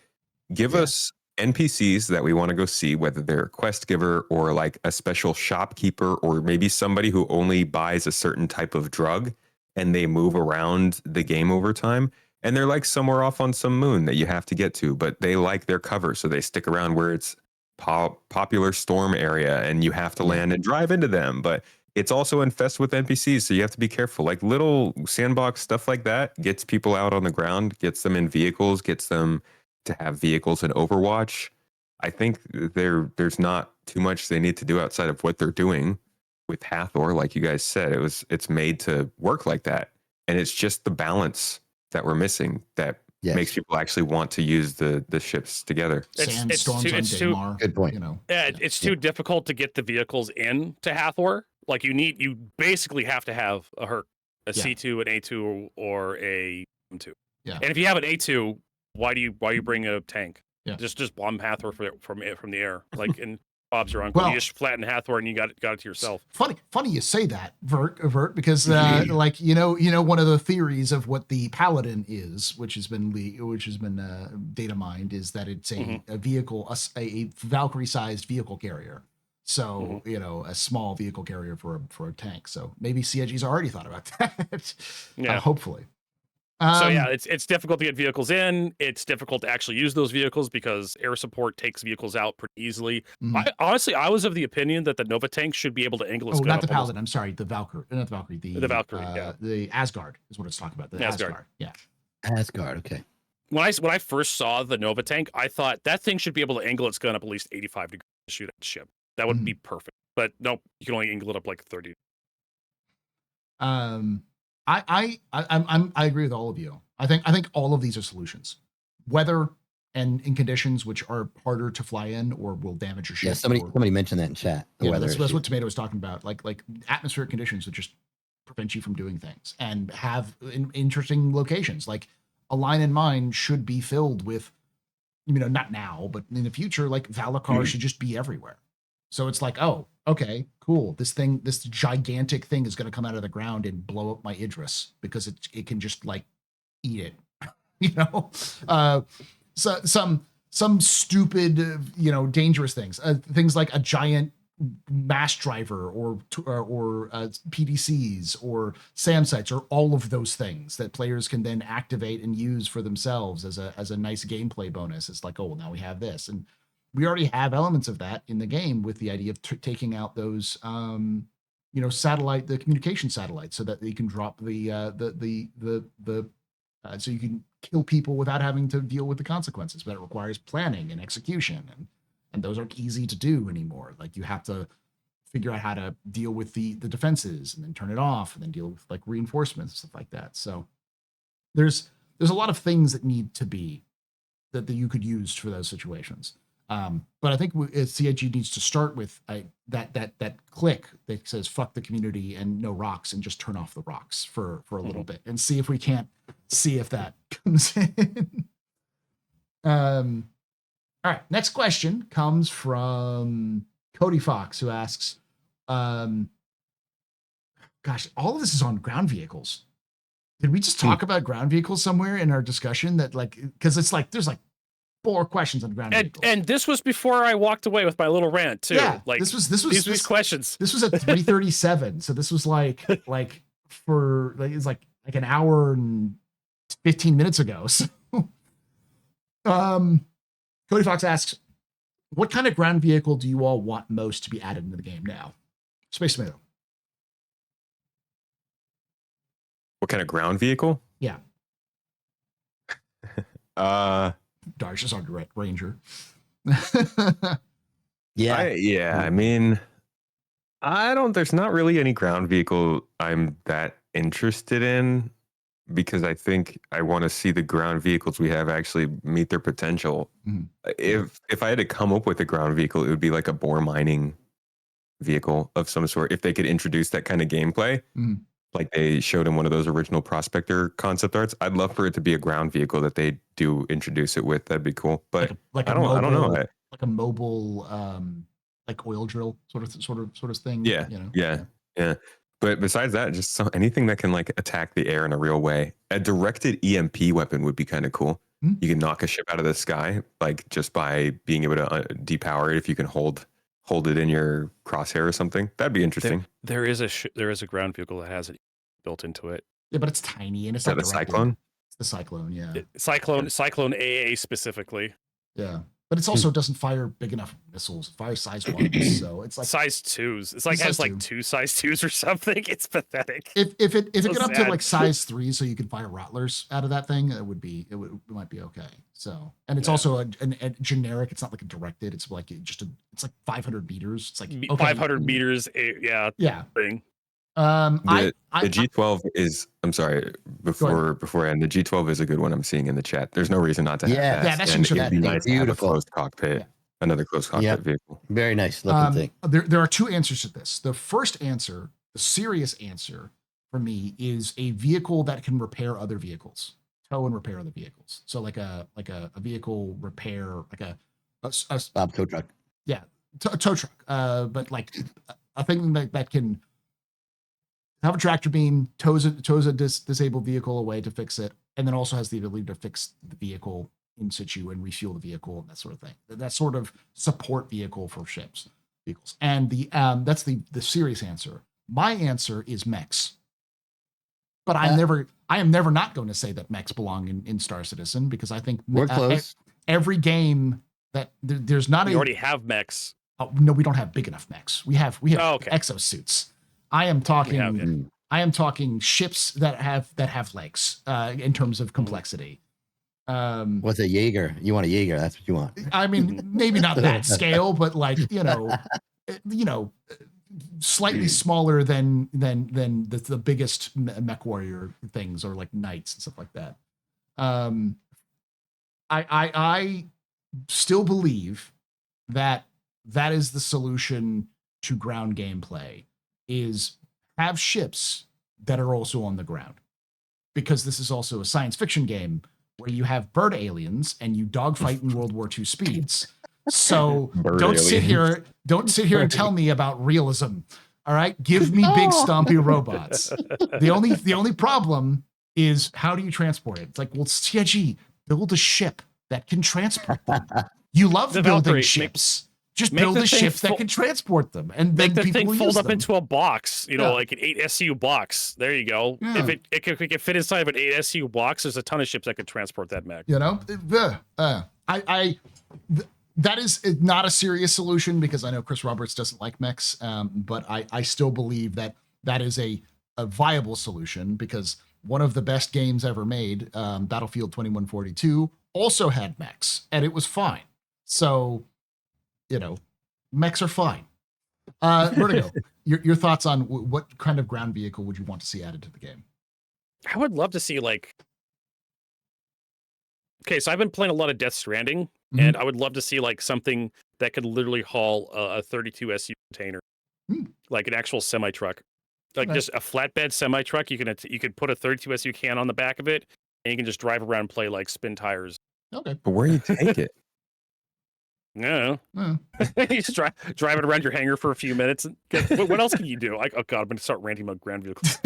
give us NPCs that we want to go see, whether they're a quest giver or like a special shopkeeper, or maybe somebody who only buys a certain type of drug and they move around the game over time. And they're like somewhere off on some moon that you have to get to, but they like their cover. So they stick around where it's popular storm area and you have to land and drive into them. But it's also infested with NPCs. So you have to be careful. Like little sandbox stuff like that gets people out on the ground, gets them in vehicles, gets them to have vehicles in Overwatch. I think there's not too much they need to do outside of what they're doing with Hathor. Like you guys said, it's made to work like that. And it's just the balance that we're missing that makes people actually want to use the ships together. Sandstorms on Daymar. Good point. You know, it's too difficult to get the vehicles in to Hathor. Like you basically have to have a C2, an A2, or a M2. Yeah. And if you have an A2, why do you bring a tank? Yeah. Just bomb Hathor from the air. Like in Bob's your uncle. Well, you just flatten Hathor and you got it to yourself. Funny you say that, Vert, because like you know one of the theories of what the Paladin is, which has been data mined, is that it's a vehicle, a Valkyrie-sized vehicle carrier. So a small vehicle carrier for a tank. So maybe CIG's already thought about that. Hopefully. So it's difficult to get vehicles in. It's difficult to actually use those vehicles because air support takes vehicles out pretty easily. I was of the opinion that the Nova tank should be able to angle its gun. Not the Paladin. I'm sorry, the Valkyrie, not the Valkyrie. The Valkyrie. The Asgard is what it's talking about. The Asgard. Yeah. Asgard. Okay. When I first saw the Nova tank, I thought that thing should be able to angle its gun up at least 85 degrees to shoot at the ship. That would be perfect. But nope, you can only angle it up like 30. I agree with all of you. I think all of these are solutions. Weather and in conditions which are harder to fly in or will damage your ship. Yeah, somebody mentioned that in chat. That's what Tomato was talking about. Like atmospheric conditions that just prevent you from doing things and have interesting locations. Like a line in mine should be filled with, not now, but in the future, like Valakar should just be everywhere. So it's like, oh, okay, cool. This gigantic thing is going to come out of the ground and blow up my Idris because it can just like eat it, So some stupid, dangerous things, things like a giant mass driver or PDCs or SAM sites, or all of those things that players can then activate and use for themselves as a nice gameplay bonus. It's like, oh, well, now we have this. And we already have elements of that in the game with the idea of taking out those, the communication satellites, so that they can drop so you can kill people without having to deal with the consequences. But it requires planning and execution, and those aren't easy to do anymore. Like you have to figure out how to deal with the defenses and then turn it off and then deal with like reinforcements and stuff like that. So there's a lot of things that need to be that you could use for those situations. But I think CIG needs to start with that click that says "fuck the community" and no rocks, and just turn off the rocks for a little bit and see if we can't see if that comes in. All right, next question comes from Cody Fox, who asks, "Gosh, all of this is on ground vehicles. Did we just talk about ground vehicles somewhere in our discussion? That because it's like there's like 4 questions on ground vehicles. And this was before I walked away with my little rant too. Yeah, like this was these questions. This was at 3:37, so this was like for it's like an hour and 15 minutes ago. So, Cody Fox asks, What kind of ground vehicle do you all want most to be added into the game now? Space Tomato. What kind of ground vehicle? Yeah. Darsh is our direct ranger. Yeah. I mean, there's not really any ground vehicle I'm that interested in, because I think I want to see the ground vehicles we have actually meet their potential. Mhm. If I had to come up with a ground vehicle, it would be like a bore mining vehicle of some sort. If they could introduce that kind of gameplay, Mhm. like they showed in one of those original Prospector concept arts, I'd love for it to be a ground vehicle that they do introduce it with. That'd be cool. But like I don't know. like a mobile like oil drill sort of thing. Yeah, You know? yeah. But besides that, just anything that can like attack the air in a real way. A directed EMP weapon would be kind of cool. Hmm. You can knock a ship out of the sky, like just by being able to depower it. If you can hold it in your crosshair or something, that'd be interesting. There is a ground vehicle that has it built into it. Yeah, but it's tiny and it's Is that not the directed. Cyclone? It's the Cyclone, yeah. Cyclone AA specifically. Yeah. But it's also doesn't fire big enough missiles. It fires size 1s, so it's like size 2s. It's like has like 2 size 2s or something. It's pathetic. If it So got up to sad. like size 3, so you could fire Rattlers out of that thing, it might be okay. So, and it's also a generic. It's not like a directed. It's like it's like 500 meters. It's like okay, 500 meters. Yeah. Thing. The G12 is. I'm sorry. Before I end, the G12 is a good one. I'm seeing in the chat. There's no reason not to have that. Yeah, that And should it'd be be nice to have a beautiful. closed cockpit. Yeah. Another closed cockpit vehicle. Very nice looking thing. There are 2 answers to this. The first answer, the serious answer for me, is a vehicle that can repair other vehicles, tow and repair other vehicles. So like a vehicle repair, like a Bob tow truck. Yeah, a tow truck. But like a thing that can have a tractor beam, tows a disabled vehicle away to fix it, and then also has the ability to fix the vehicle in situ and refuel the vehicle and that sort of thing. That sort of support vehicle for vehicles. And that's the serious answer. My answer is mechs. But I am never not going to say that mechs belong in Star Citizen, because I think We're close. Every game that there's not We already have mechs. Oh, no, we don't have big enough mechs. We have okay. exosuits. I am talking ships that have legs in terms of complexity. What's a Jaeger? You want a Jaeger? That's what you want. I mean, maybe not that scale, but like slightly smaller than the biggest mech warrior things, or like knights and stuff like that. I still believe that is the solution to ground gameplay, is have ships that are also on the ground, because this is also a science fiction game where you have bird aliens and you dogfight in World War II speeds. So don't sit here and tell me about realism. All right, give me big stompy robots. The only problem is, how do you transport it? It's like, well, CIG, build a ship that can transport them. You love building ships. Just build a ship that can transport them, and make then the people thing will fold use up them. into a box, like an 8 SU box. There you go. Yeah. If it can fit inside of an 8 SU box, there's a ton of ships that could transport that mech. That is not a serious solution, because I know Chris Roberts doesn't like mechs, but I still believe that is a viable solution, because one of the best games ever made, Battlefield 2142, also had mechs, and it was fine. So, mechs are fine. Vertigo, your thoughts on what kind of ground vehicle would you want to see added to the game? I would love to see okay, so I've been playing a lot of Death Stranding, and I would love to see like something that could literally haul a 32 SU container, like an actual semi truck, like just a flatbed semi truck. You could put a 32 SU can on the back of it, and you can just drive around and play like spin tires. Okay, but where do you take it? No, you just drive it around your hangar for a few minutes. And what else can you do? Like, oh god, I'm gonna start ranting about ground vehicles.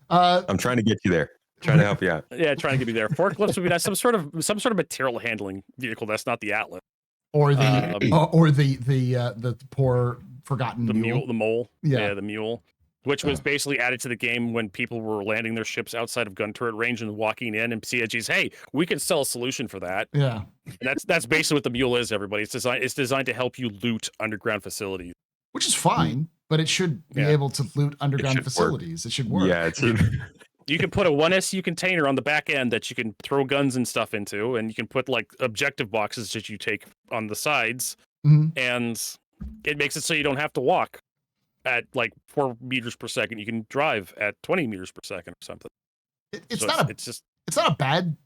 I'm trying to get you there. Trying to help you out. Yeah, trying to get me there. Forklifts would be nice. Some sort of material handling vehicle that's not the Atlas or the poor forgotten the mule. the mole. Yeah, the mule. which was basically added to the game when people were landing their ships outside of gun turret range and walking in, and CIG's, hey, we can sell a solution for that. Yeah. And that's basically what the mule is, everybody. It's designed to help you loot underground facilities. Which is fine, but it should be able to loot underground facilities. It should work. Yeah, it should. You can put a 1SU container on the back end that you can throw guns and stuff into, and you can put like objective boxes that you take on the sides, and it makes it so you don't have to walk at like 4 meters per second. You can drive at 20 meters per second or something. It's not a bad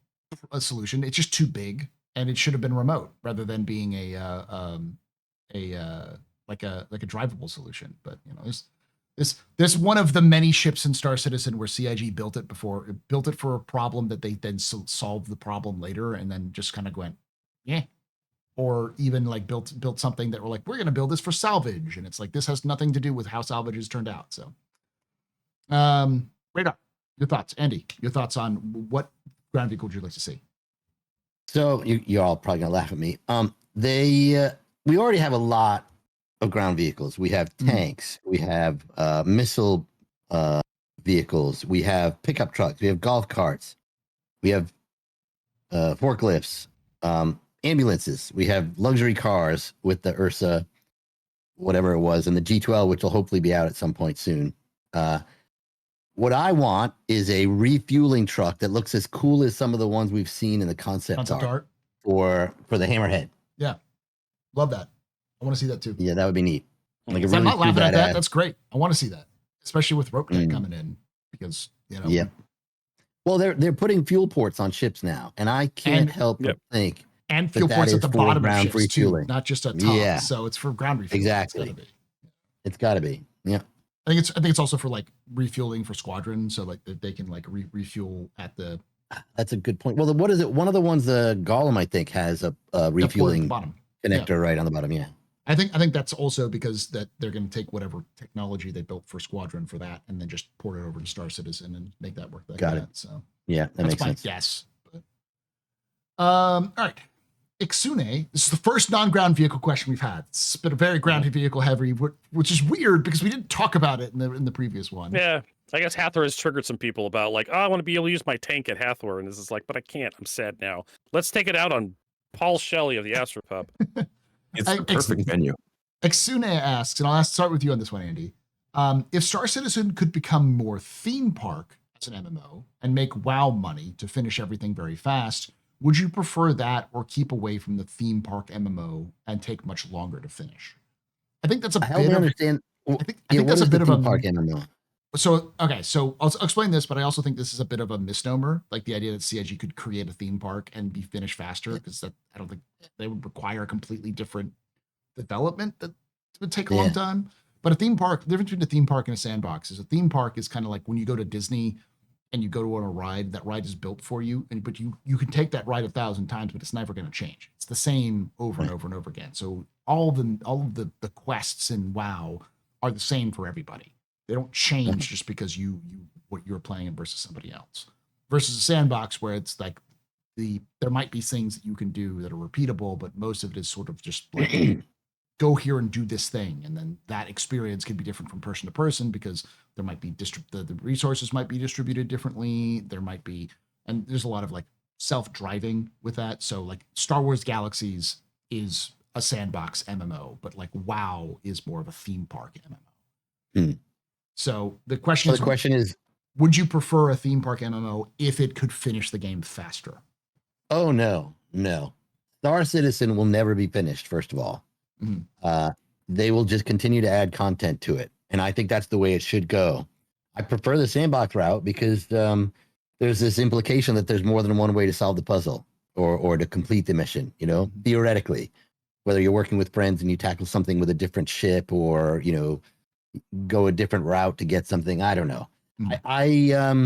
solution. It's just too big, and it should have been remote rather than being a drivable solution. But you know, this one of the many ships in Star Citizen where CIG built it for a problem that they then solved the problem later, and then just kind of went, yeah. Or even like built something that were like, we're going to build this for salvage, and it's like this has nothing to do with how salvages turned out. So, Radar, your thoughts, Andy? Your thoughts on what ground vehicle would you like to see? So you're all probably gonna laugh at me. We already have a lot of ground vehicles. We have tanks. We have missile vehicles. We have pickup trucks. We have golf carts. We have forklifts. Ambulances. We have luxury cars with the Ursa, whatever it was, and the G12, which will hopefully be out at some point soon. What I want is a refueling truck that looks as cool as some of the ones we've seen in the concept art for the Hammerhead. Yeah, love that. I want to see that too. Yeah, that would be neat. Like, I'm not laughing at that. That's great. I want to see that, especially with Ropenet coming in, because you know. Yeah. Well, they're putting fuel ports on ships now, and I can't help but think. And fuel ports at the bottom of ships refueling. Too, not just at top. Yeah. So it's for ground refueling. Exactly. It's got to be. Yeah. I think it's also for like refueling for squadron, so like they can like refuel at the. That's a good point. Well, what is it? One of the ones, the Golem, I think, has a refueling connector right on the bottom. Yeah. I think that's also because that they're going to take whatever technology they built for squadron for that, and then just port it over to Star Citizen and make that work. Got it. So yeah, that makes sense. Yes. But, all right. Ixune, this is the first non-ground vehicle question we've had. It's been a very ground vehicle heavy, which is weird because we didn't talk about it in the previous one. Yeah, I guess Hathor has triggered some people about like, oh, I want to be able to use my tank at Hathor, and this is like, but I can't. I'm sad now. Let's take it out on Paul Shelley of the Astropub. It's the perfect venue. Ixune asks, and I'll start with you on this one, Andy. If Star Citizen could become more theme park as an MMO and make WoW money to finish everything very fast, would you prefer that or keep away from the theme park MMO and take much longer to finish? I think that's a bit of. I think that's a bit of a park MMO. So okay, so I'll explain this, but I also think this is a bit of a misnomer. Like the idea that CIG could create a theme park and be finished faster, because I don't think they would require a completely different development that would take a long time. But a theme park, the difference between a theme park and a sandbox is a theme park is kind of like when you go to Disney and you go to on a ride, that ride is built for you, but you can take that ride 1,000 times, but it's never going to change. It's the same over and over and over again. So all of the quests in WoW are the same for everybody. They don't change just because what you're playing versus somebody else. Versus a sandbox where it's like there might be things that you can do that are repeatable, but most of it is sort of just like go here and do this thing, and then that experience can be different from person to person because there might be the resources might be distributed differently. There might be, and there's a lot of like self-driving with that. So like Star Wars Galaxies is a sandbox MMO, but like WoW is more of a theme park MMO. So the question is, would you prefer a theme park MMO if it could finish the game faster? Oh no. Star Citizen will never be finished, first of all. They will just continue to add content to it. And I think that's the way it should go. I prefer the sandbox route because there's this implication that there's more than one way to solve the puzzle or to complete the mission, theoretically, whether you're working with friends and you tackle something with a different ship or, go a different route to get something. I don't know. I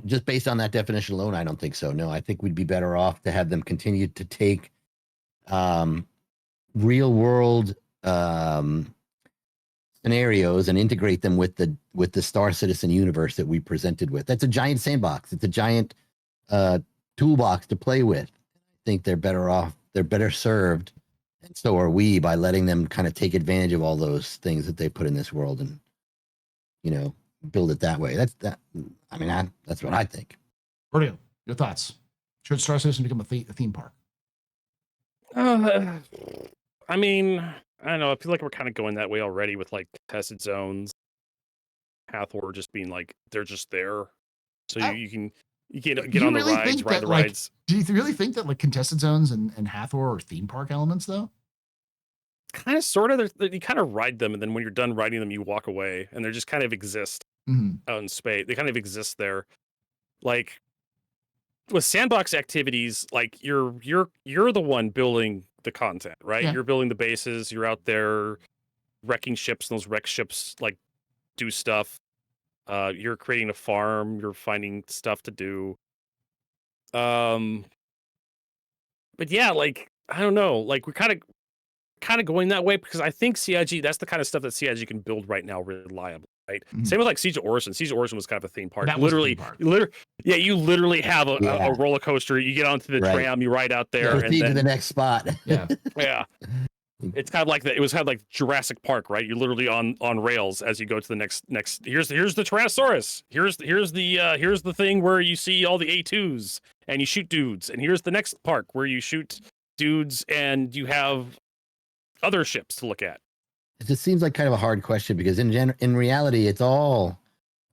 just based on that definition alone, I don't think so. No, I think we'd be better off to have them continue to take real world scenarios and integrate them with the Star Citizen universe that we presented with. That's a giant sandbox. It's a giant toolbox to play with. I think they're better off. They're better served, and so are we, by letting them kind of take advantage of all those things that they put in this world and build it that way. That's what I think. Vertigo, your thoughts? Should Star Citizen become a theme park? I mean, I don't know. I feel like we're kind of going that way already with like contested zones, Hathor just being like they're just there, so you can get you on the really rides, think ride that, the like, rides. Do you really think that like contested zones and Hathor are theme park elements though? Kind of, sort of. You kind of ride them, and then when you're done riding them, you walk away, and they just kind of exist out in space. They kind of exist there, like with sandbox activities. Like you're the one building the content, right? Yeah. You're building the bases. You're out there wrecking ships, and those wreck ships like do stuff. You're creating a farm. You're finding stuff to do. But yeah, like I don't know. Like we're kind of going that way because I think CIG, that's the kind of stuff that CIG can build right now reliably, right? Same with like Siege of Orison. Siege of Orison was kind of a theme park. That was a theme park. You literally have a roller coaster. You get onto the tram, you ride out there, and proceed then to the next spot. Yeah. yeah. It's kind of like that. It was kind of like Jurassic Park, right? You're literally on rails as you go to the next. Here's the Tyrannosaurus. Here's the thing where you see all the A2s and you shoot dudes. And here's the next park where you shoot dudes and you have other ships to look at. It just seems like kind of a hard question because in reality, it's all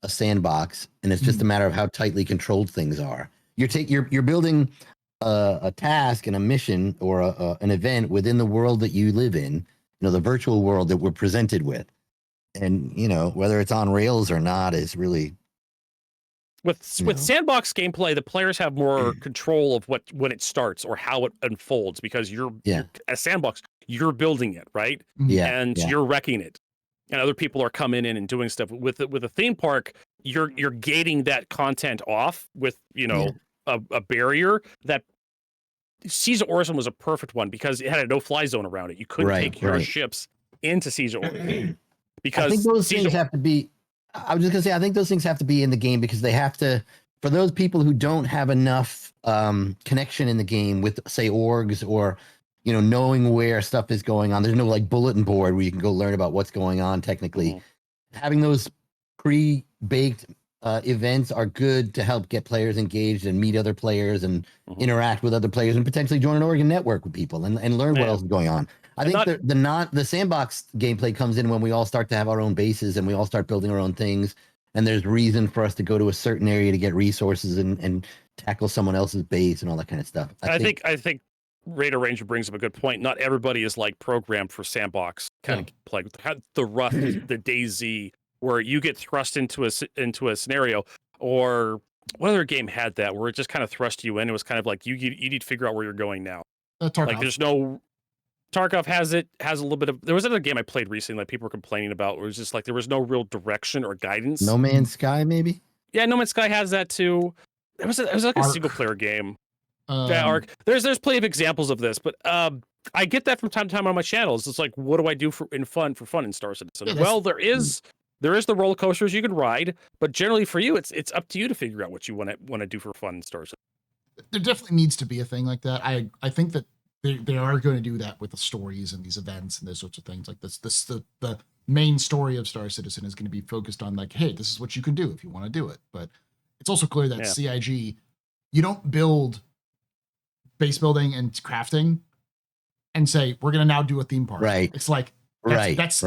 a sandbox, and it's just a matter of how tightly controlled things are. You're building a task and a mission or an event within the world that you live in, the virtual world that we're presented with, and whether it's on rails or not is really with sandbox gameplay. The players have more control of when it starts or how it unfolds because you're a sandbox. You're building it, right? And you're wrecking it, and other people are coming in and doing stuff. With a theme park, you're gating that content off with a barrier. That Siege of Orison was a perfect one because it had a no-fly zone around it. You couldn't take your ships into Siege of Orison because I think those things have to be. I was just gonna say, I think those things have to be in the game because they have to. For those people who don't have enough connection in the game with, say, orgs or knowing where stuff is going on. There's no like bulletin board where you can go learn about what's going on technically. Having those pre-baked events are good to help get players engaged and meet other players and interact with other players and potentially join an Oregon network with people and learn what else is going on. I think the sandbox gameplay comes in when we all start to have our own bases and we all start building our own things. And there's reason for us to go to a certain area to get resources and tackle someone else's base and all that kind of stuff. I think Raider Ranger brings up a good point. Not everybody is like programmed for sandbox kind of play. The Rust, the DayZ, where you get thrust into a scenario, or what other game had that where it just kind of thrust you in? It was kind of like you need to figure out where you're going now. Tarkov. Like there's no Tarkov has a little bit of. There was another game I played recently that people were complaining about where it was just like there was no real direction or guidance. No Man's Sky, maybe. Yeah, No Man's Sky has that too. It was like a single player game. Arc. There's plenty of examples of this, but I get that from time to time on my channels. It's like, what do I do for fun in Star Citizen? Yeah, well, there is the roller coasters you can ride, but generally for you, it's up to you to figure out what you want to do for fun in Star Citizen. There definitely needs to be a thing like that. I think that they are going to do that with the stories and these events and those sorts of things. Like the main story of Star Citizen is going to be focused on like, hey, this is what you can do if you want to do it. But it's also clear that CIG, you don't build base building and crafting and say we're going to now do a theme park. Right. It's like that is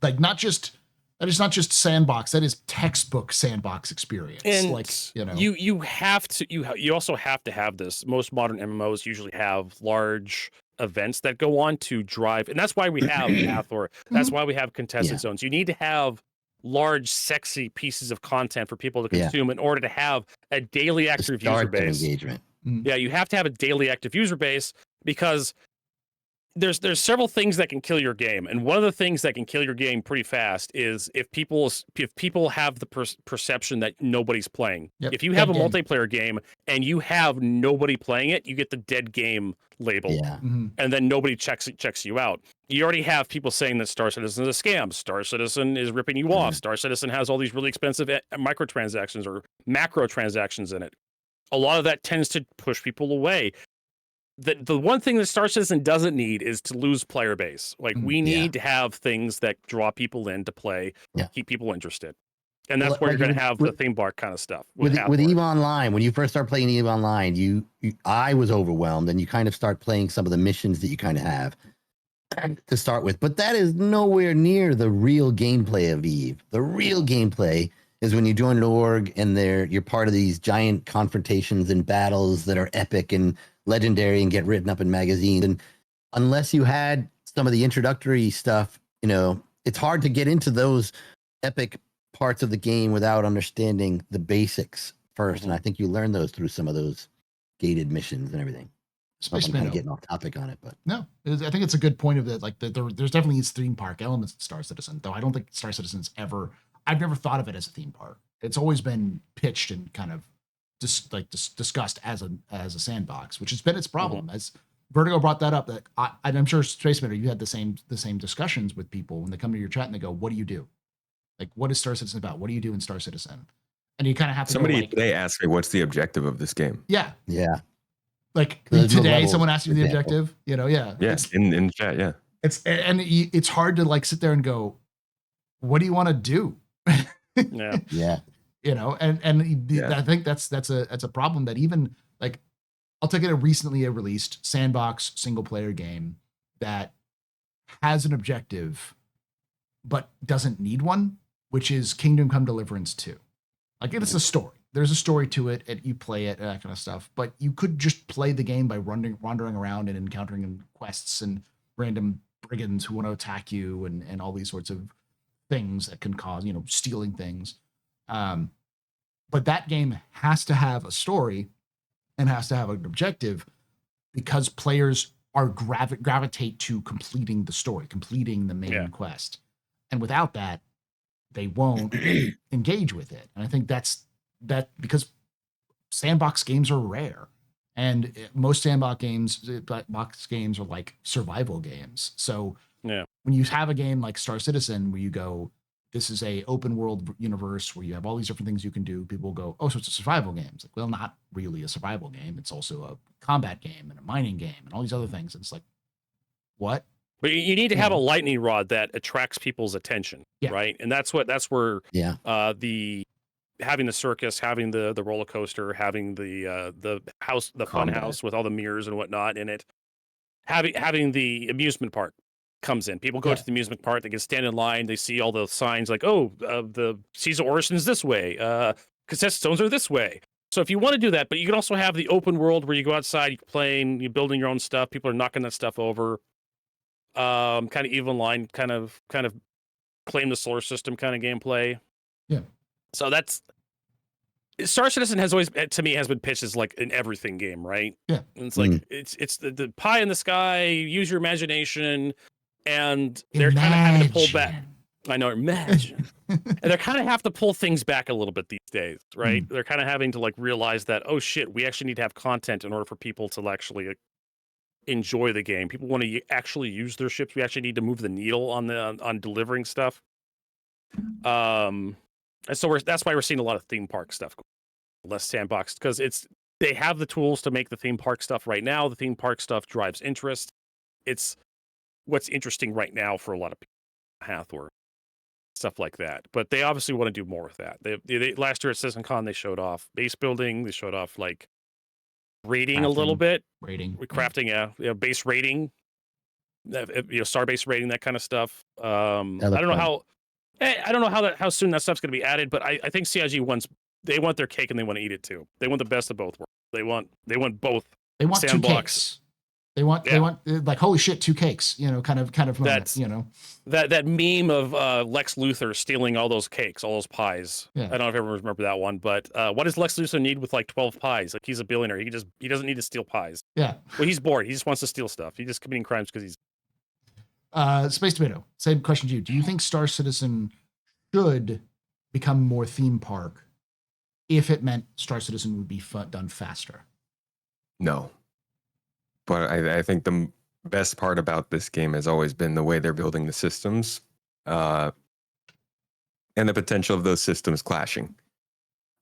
like that is not just sandbox. That is textbook sandbox experience. And like you have to you also have to have this. Most modern MMOs usually have large events that go on to drive, and that's why we have Hathor. That's why we have contested zones. You need to have large, sexy pieces of content for people to consume in order to have a daily active user base. Engagement. Yeah, you have to have a daily active user base because there's several things that can kill your game, and one of the things that can kill your game pretty fast is if people have the perception that nobody's playing. Yep. If you have a multiplayer game and you have nobody playing it, you get the dead game label, and then nobody checks you out. You already have people saying that Star Citizen is a scam. Star Citizen is ripping you off. Star Citizen has all these really expensive microtransactions or macro transactions in it. A lot of that tends to push people away. the one thing that Star Citizen doesn't need is to lose player base. Like we need to have things that draw people in to play, keep people interested. And that's where you're going to have the theme park kind of stuff. With EVE Online, when you first start playing EVE Online, I was overwhelmed, and you kind of start playing some of the missions that you kind of have to start with. But that is nowhere near the real gameplay of EVE. The real gameplay is when you join an org and you're part of these giant confrontations and battles that are epic and legendary and get written up in magazines. And unless you had some of the introductory stuff, it's hard to get into those epic parts of the game without understanding the basics first. And I think you learn those through some of those gated missions and everything. I'm kind of getting off topic on it, but no, I think it's a good point of that. Like there's definitely these theme park elements in Star Citizen, though I don't think Star Citizen's I've never thought of it as a theme park. It's always been pitched and kind of discussed as a sandbox, which has been its problem. As Vertigo brought that up, that I'm sure Space Mariner, you had the same discussions with people when they come to your chat and they go, "What do you do? Like, what is Star Citizen about? What do you do in Star Citizen?" And you kind of have to. Somebody today asked me, "What's the objective of this game?" Yeah. Like There's today, someone asked you the objective. Yeah, in the chat, yeah. It's hard to like sit there and go, "What do you want to do?" Yeah. I think that's a problem that even like I'll take it a recently released sandbox single player game that has an objective but doesn't need one, which is Kingdom Come Deliverance 2. Like it's a story. There's a story to it, and you play it and that kind of stuff. But you could just play the game by wandering around and encountering quests and random brigands who want to attack you and all these sorts of things that can cause, stealing things. But that game has to have a story and has to have an objective because players are gravitate to completing the story, completing the main quest. And without that, they won't engage with it. And I think that's because sandbox games are rare. And most sandbox games are like survival games. So when you have a game like Star Citizen where you go, this is a open world universe where you have all these different things you can do, people go, oh, so it's a survival game. It's like, well, not really a survival game. It's also a combat game and a mining game and all these other things. And it's like, what? But you need to have a lightning rod that attracts people's attention, right? And that's where the having the circus, having the roller coaster, having the house, the fun house with all the mirrors and whatnot in it, having the amusement park comes in. People go to the amusement park, they can stand in line, they see all the signs like, oh, the Caesar Orison is this way, cassette stones are this way. So if you want to do that, but you can also have the open world where you go outside, you're playing, you're building your own stuff, people are knocking that stuff over. Kind of EVE Online, kind of claim the solar system kind of gameplay. Yeah. So that's Star Citizen has always, to me, has been pitched as like an everything game, right? Yeah. And it's like it's the pie in the sky. Use your imagination, and they're kind of having to pull back. I know, imagine, and they're kind of have to pull things back a little bit these days, right? They're kind of having to like realize that, oh shit, we actually need to have content in order for people to actually enjoy the game. People want to actually use their ships. We actually need to move the needle on delivering stuff. And so that's why we're seeing a lot of theme park stuff, less sandbox, because they have the tools to make the theme park stuff right now. The theme park stuff drives interest. It's what's interesting right now for a lot of people, Hathor, stuff like that. But they obviously want to do more with that. They last year at CitizenCon they showed off base building. They showed off like rating a little bit, crafting base rating, star base rating, that kind of stuff. I don't know how soon that stuff's going to be added, but I think CIG want their cake and they want to eat it too. They want the best of both worlds. They want both. They want two cakes. They want like, holy shit, two cakes, kind of moments, that meme of Lex Luthor stealing all those cakes, all those pies. I don't know if everyone remember that one, but what does Lex Luthor need with like 12 pies? Like, he's a billionaire. He doesn't need to steal pies. Yeah. Well, he's bored. He just wants to steal stuff. He's just committing crimes because he's Space Tomato, same question to you. Do you think Star Citizen should become more theme park if it meant Star Citizen would be done faster? No. But I think the best part about this game has always been the way they're building the systems, and the potential of those systems clashing.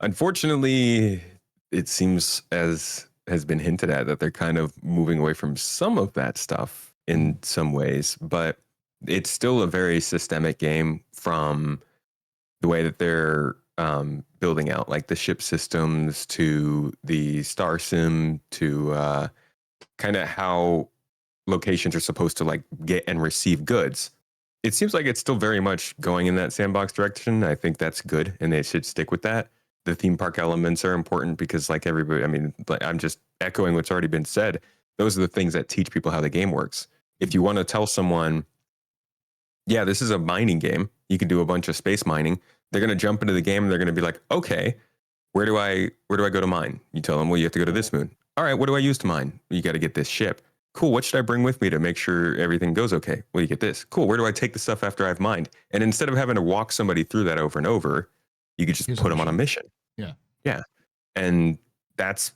Unfortunately, it seems as has been hinted at, that they're kind of moving away from some of that stuff in some ways, but it's still a very systemic game from the way that they're building out like the ship systems to the star sim to kind of how locations are supposed to like get and receive goods. It seems like it's still very much going in that sandbox direction. I think that's good, and they should stick with that. The theme park elements are important because, like everybody, I mean, like, I'm just echoing what's already been said. Those are the things that teach people how the game works. If you want to tell someone, yeah, this is a mining game, you can do a bunch of space mining, they're going to jump into the game and they're going to be like, okay, where do I go to mine? You tell them, well, you have to go to this moon. All right, what do I use to mine? You got to get this ship. Cool. What should I bring with me to make sure everything goes okay? Well, you get this. Cool. Where do I take the stuff after I've mined? And instead of having to walk somebody through that over and over, you could just put them on a mission. Yeah. Yeah. And that's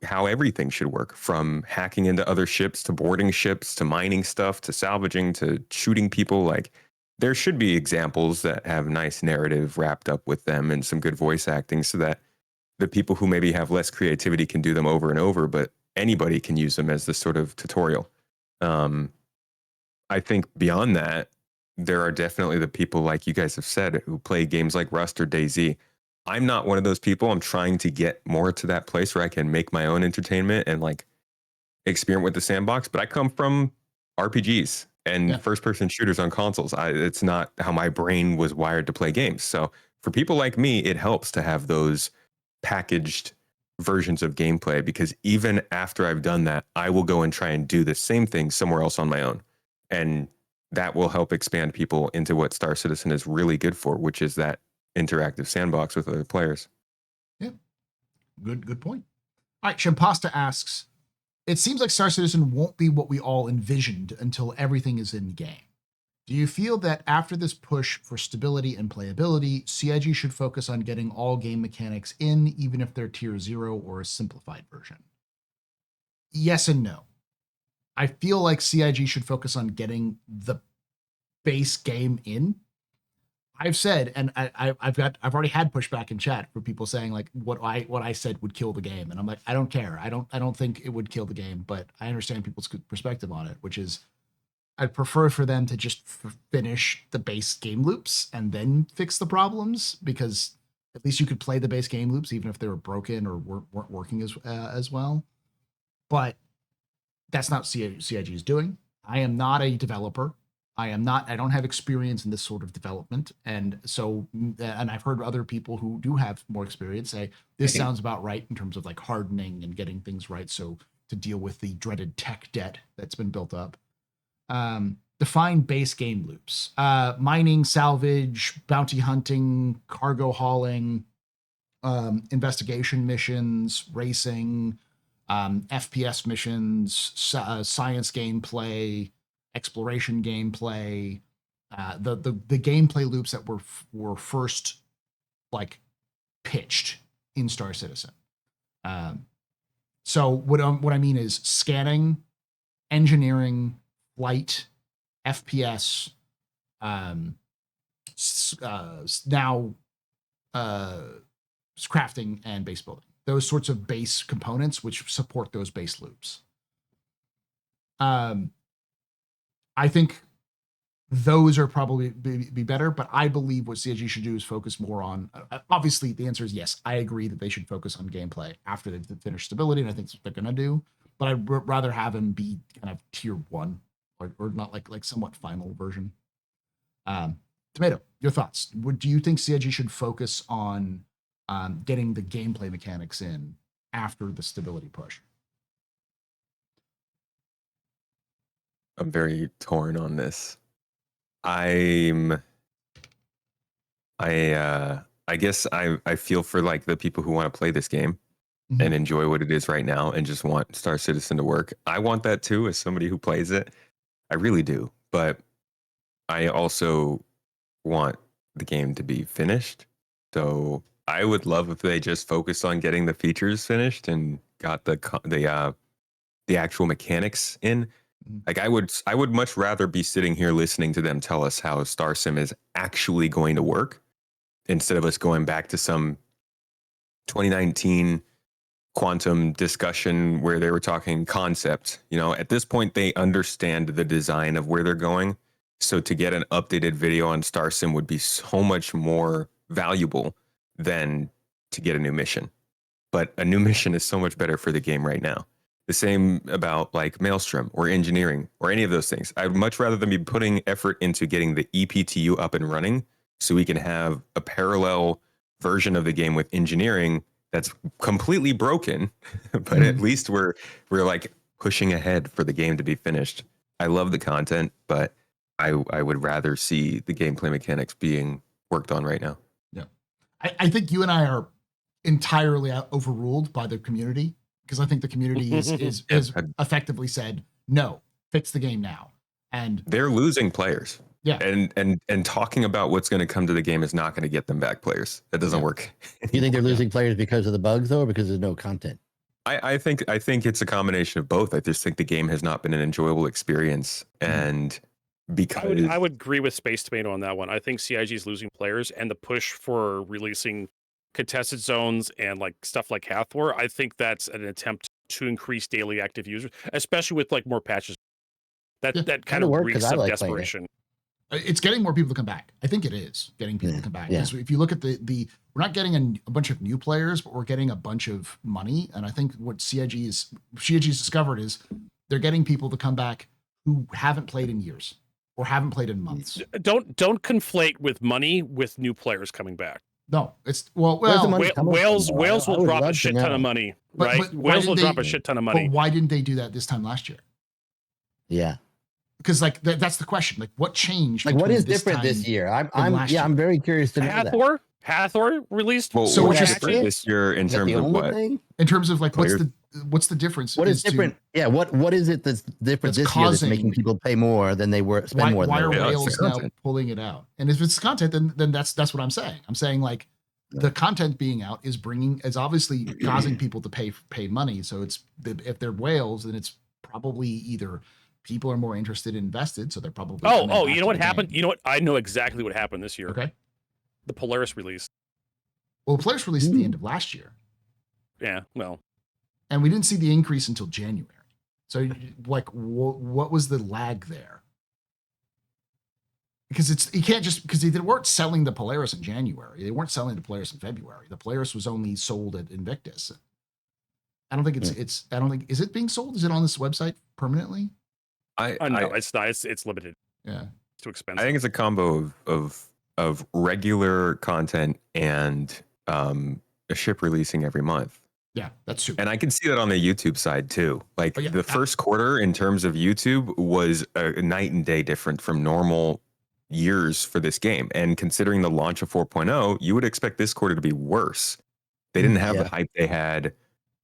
how everything should work, from hacking into other ships to boarding ships to mining stuff to salvaging to shooting people. Like, there should be examples that have nice narrative wrapped up with them and some good voice acting so that the people who maybe have less creativity can do them over and over, but anybody can use them as this sort of tutorial. I think beyond that, there are definitely the people, like you guys have said, who play games like Rust or DayZ. I'm not one of those people. I'm trying to get more to that place where I can make my own entertainment and like experiment with the sandbox. But I come from RPGs and first-person shooters on consoles. It's not how my brain was wired to play games. So for people like me, it helps to have those packaged versions of gameplay, because even after I've done that, I will go and try and do the same thing somewhere else on my own. And that will help expand people into what Star Citizen is really good for, which is that interactive sandbox with other players. Yeah. Good point. All right. Shampasta asks, it seems like Star Citizen won't be what we all envisioned until everything is in game. Do you feel that after this push for stability and playability, CIG should focus on getting all game mechanics in, even if they're tier 0 or a simplified version? Yes and no. I feel like CIG should focus on getting the base game in. I've said, and I've already had pushback in chat for people saying like what I said would kill the game, and I'm like, I don't care. I don't think it would kill the game, but I understand people's perspective on it, which is I'd prefer for them to just finish the base game loops and then fix the problems, because at least you could play the base game loops even if they were broken or weren't working as well. But that's not what CIG is doing. I am not a developer. I don't have experience in this sort of development. And so, and I've heard other people who do have more experience say, this sounds about right in terms of like hardening and getting things right. So to deal with the dreaded tech debt that's been built up. Define base game loops: mining, salvage, bounty hunting, cargo hauling, investigation missions, racing, FPS missions, science gameplay, exploration gameplay, the gameplay loops that were first like pitched in Star Citizen. So what I mean is scanning, engineering, flight, FPS, now crafting and base building. Those sorts of base components which support those base loops. I think those are probably be better, but I believe what CIG should do is focus more on, obviously the answer is yes, I agree that they should focus on gameplay after they've finished stability, and I think that's what they're going to do, but I'd rather have them be kind of tier 1 or not like somewhat final version. Tomato, your thoughts. Do you think CIG should focus on getting the gameplay mechanics in after the stability push? I'm very torn on this. I guess I feel for like the people who want to play this game and enjoy what it is right now and just want Star Citizen to work. I want that too, as somebody who plays it. I really do. But I also want the game to be finished. So I would love if they just focused on getting the features finished and got the actual mechanics in. Like I would much rather be sitting here listening to them tell us how Star Sim is actually going to work, instead of us going back to some 2019 quantum discussion where they were talking concept. You know, at this point, they understand the design of where they're going. So to get an updated video on Star Sim would be so much more valuable than to get a new mission. But a new mission is so much better for the game right now. The same about like Maelstrom or engineering or any of those things. I'd much rather than be putting effort into getting the EPTU up and running so we can have a parallel version of the game with engineering that's completely broken, but at least we're like pushing ahead for the game to be finished. I love the content, but I would rather see the gameplay mechanics being worked on right now. Yeah. I think you and I are entirely overruled by the community, because I think the community is effectively said, no, fix the game now. And they're losing players. Yeah. And talking about what's going to come to the game is not going to get them back players. That doesn't work. You think they're losing players because of the bugs though, or because there's no content? I think it's a combination of both. I just think the game has not been an enjoyable experience, and because I would agree with Space Tomato on that one. I think CIG is losing players, and the push for releasing contested zones and like stuff like Hathor, I think that's an attempt to increase daily active users, especially with like more patches. That kind of reeks of desperation. It's getting more people to come back. I think it is getting people to come back. Because if you look at the we're not getting a bunch of new players, but we're getting a bunch of money. And I think what CIG's discovered is they're getting people to come back who haven't played in years or haven't played in months. Don't conflate with money with new players coming back. No, it's Wales will drop a shit ton of money, right? But Wales will drop a shit ton of money. But why didn't they do that this time last year? Yeah. Because like that's the question. Like, what changed? Like, what is different this year? I'm very curious to know. Hathor released. Well, so what's different this year in terms of what? In terms of like, what's the difference? What is different? What is it that's different this year that's making people pay more than they were spend more? Why are Wales now pulling it out? And if it's content, then that's what I'm saying. I'm saying like the content being out is obviously causing people to pay money. So if they're whales, then it's probably either people are more interested and invested, so they're probably you know what happened? You know what? I know exactly what happened this year. Okay. The Polaris release. Well, the Polaris released at the end of last year. Yeah, well. And we didn't see the increase until January. So like what was the lag there? Because you can't just because they weren't selling the Polaris in January. They weren't selling the Polaris in February. The Polaris was only sold at Invictus. I don't think is it being sold? Is it on this website permanently? No, it's not. It's limited. Yeah. It's too expensive. I think it's a combo of regular content and a ship releasing every month. Yeah, that's true. And I can see that on the YouTube side too. Like the first quarter in terms of YouTube was a night and day different from normal years for this game. And considering the launch of 4.0, you would expect this quarter to be worse. They didn't have the hype they had.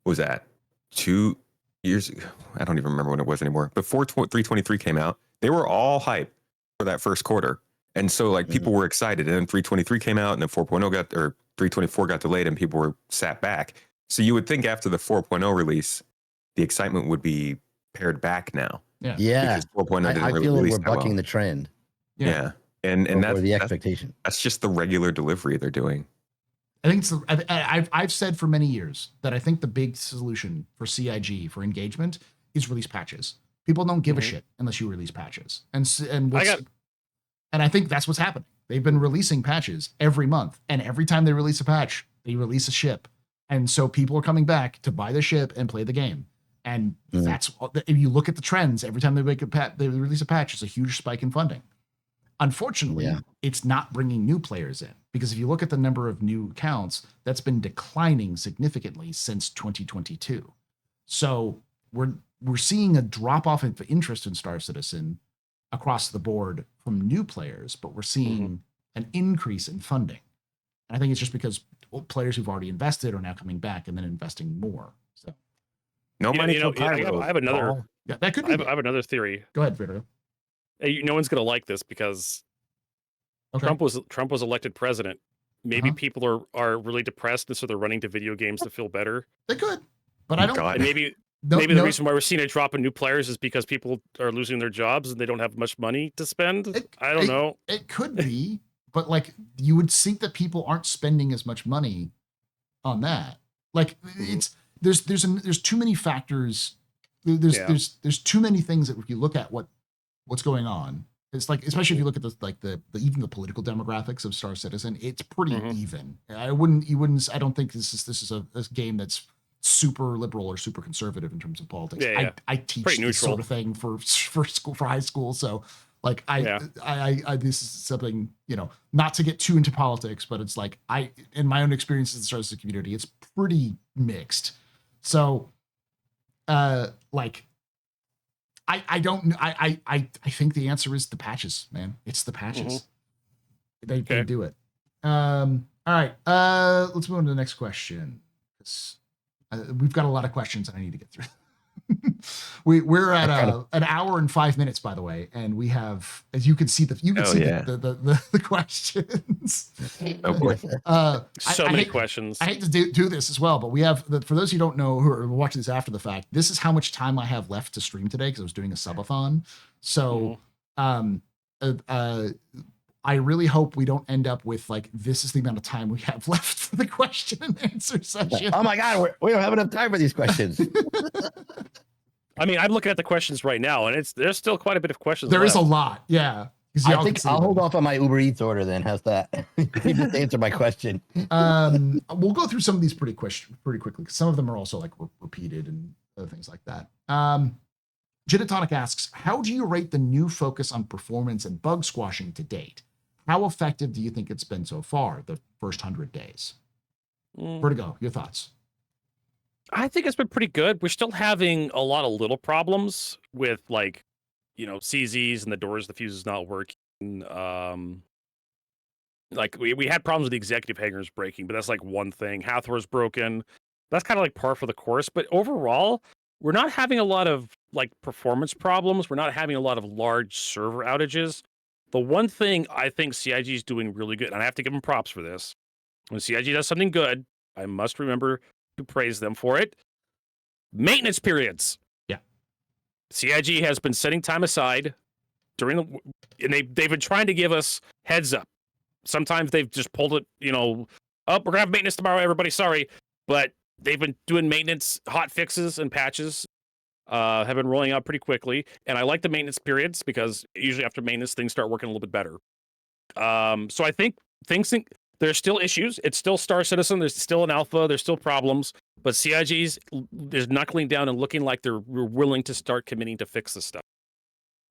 What was that 2 years ago? I don't even remember when it was anymore. Before 323 came out, they were all hype for that first quarter. And so like people were excited, and then 323 came out, and then 324 got delayed, and people were sat back. So you would think after the 4.0 release, the excitement would be pared back now. Yeah. Because 4.0 didn't I really feel like release we're that bucking well. the trend. Yeah. And that's the expectation. That's just the regular delivery they're doing. I think I've said for many years that I think the big solution for CIG for engagement is release patches. People don't give a shit unless you release patches. And I think that's what's happening. They've been releasing patches every month, and every time they release a patch, they release a ship. And so people are coming back to buy the ship and play the game. And that's if you look at the trends, every time they they release a patch, it's a huge spike in funding. Unfortunately, it's not bringing new players in, because if you look at the number of new accounts, that's been declining significantly since 2022. So we're seeing a drop off in interest in Star Citizen across the board from new players, but we're seeing an increase in funding. And I think it's just because players who've already invested are now coming back and then investing more. So no money. I have another. Yeah, that could be. I have another theory. Go ahead, Vito. No one's going to like this because Trump was elected president. Maybe people are really depressed, and so they're running to video games to feel better. They could, but I don't. And maybe the reason why we're seeing a drop in new players is because people are losing their jobs and they don't have much money to spend. I don't know. It could be, but like you would think that people aren't spending as much money on that. Like there's too many factors. There's too many things that if you look at what's going on, it's like, especially if you look at the even the political demographics of Star Citizen, it's pretty even. I don't think this is a game that's super liberal or super conservative in terms of politics. I teach this sort of thing for school, for high school, so like I this is something, not to get too into politics, but it's like in my own experiences in the Star Citizen community, it's pretty mixed. So like I think the answer is the patches, man. It's the patches. They do it. All right. Let's move on to the next question. We've got a lot of questions that I need to get through. We're at an hour and 5 minutes, by the way, and we have, as you can see, the questions. Oh boy. So many questions. I hate to do this as well, but we have for those who don't know who are watching this after the fact, this is how much time I have left to stream today because I was doing a subathon. So I really hope we don't end up with like, this is the amount of time we have left for the question and answer session. Oh my God, we don't have enough time for these questions. I mean, I'm looking at the questions right now, and there's still quite a bit of questions. There is a lot, yeah. I think I'll hold off on my Uber Eats order then. How's that? You just answer my question. We'll go through some of these pretty quickly, because some of them are also like repeated and other things like that. Ginatonic asks, how do you rate the new focus on performance and bug squashing to date? How effective do you think it's been so far, the first 100 days? Vertigo, your thoughts? I think it's been pretty good. We're still having a lot of little problems with like, CZs and the doors, the fuses not working. Like we had problems with the executive hangars breaking, but that's like one thing. Hathor's broken. That's kind of like par for the course. But overall, we're not having a lot of like performance problems. We're not having a lot of large server outages. The one thing I think CIG is doing really good, and I have to give them props for this. When CIG does something good, I must remember to praise them for it. Maintenance periods. Yeah. CIG has been setting time aside and they've been trying to give us heads up. Sometimes they've just pulled it, we're gonna have maintenance tomorrow, everybody, sorry. But they've been doing maintenance, hot fixes and patches. Have been rolling out pretty quickly, and I like the maintenance periods because usually after maintenance things start working a little bit better. So I think there's still issues. It's still Star Citizen. There's still an alpha. There's still problems, but CIG's is knuckling down and looking like they're willing to start committing to fix this stuff.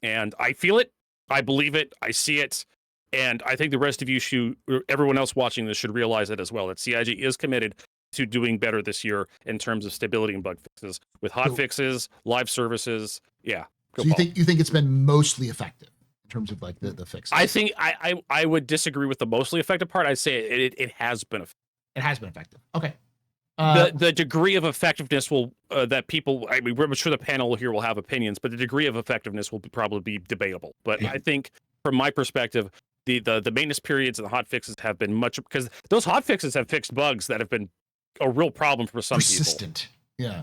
And I feel it. I believe it. I see it. And I think the rest of you everyone else watching this should realize it as well, that CIG is committed to doing better this year in terms of stability and bug fixes with hot fixes, live services. Yeah. So you think it's been mostly effective in terms of like the fixes? I think I would disagree with the mostly effective part. I'd say it has been effective. It has been effective. Okay. The degree of effectiveness will that people, I'm sure the panel here will have opinions, but the degree of effectiveness will probably be debatable. But I think from my perspective, the maintenance periods and the hot fixes have been much, because those hot fixes have fixed bugs that have been a real problem for some people.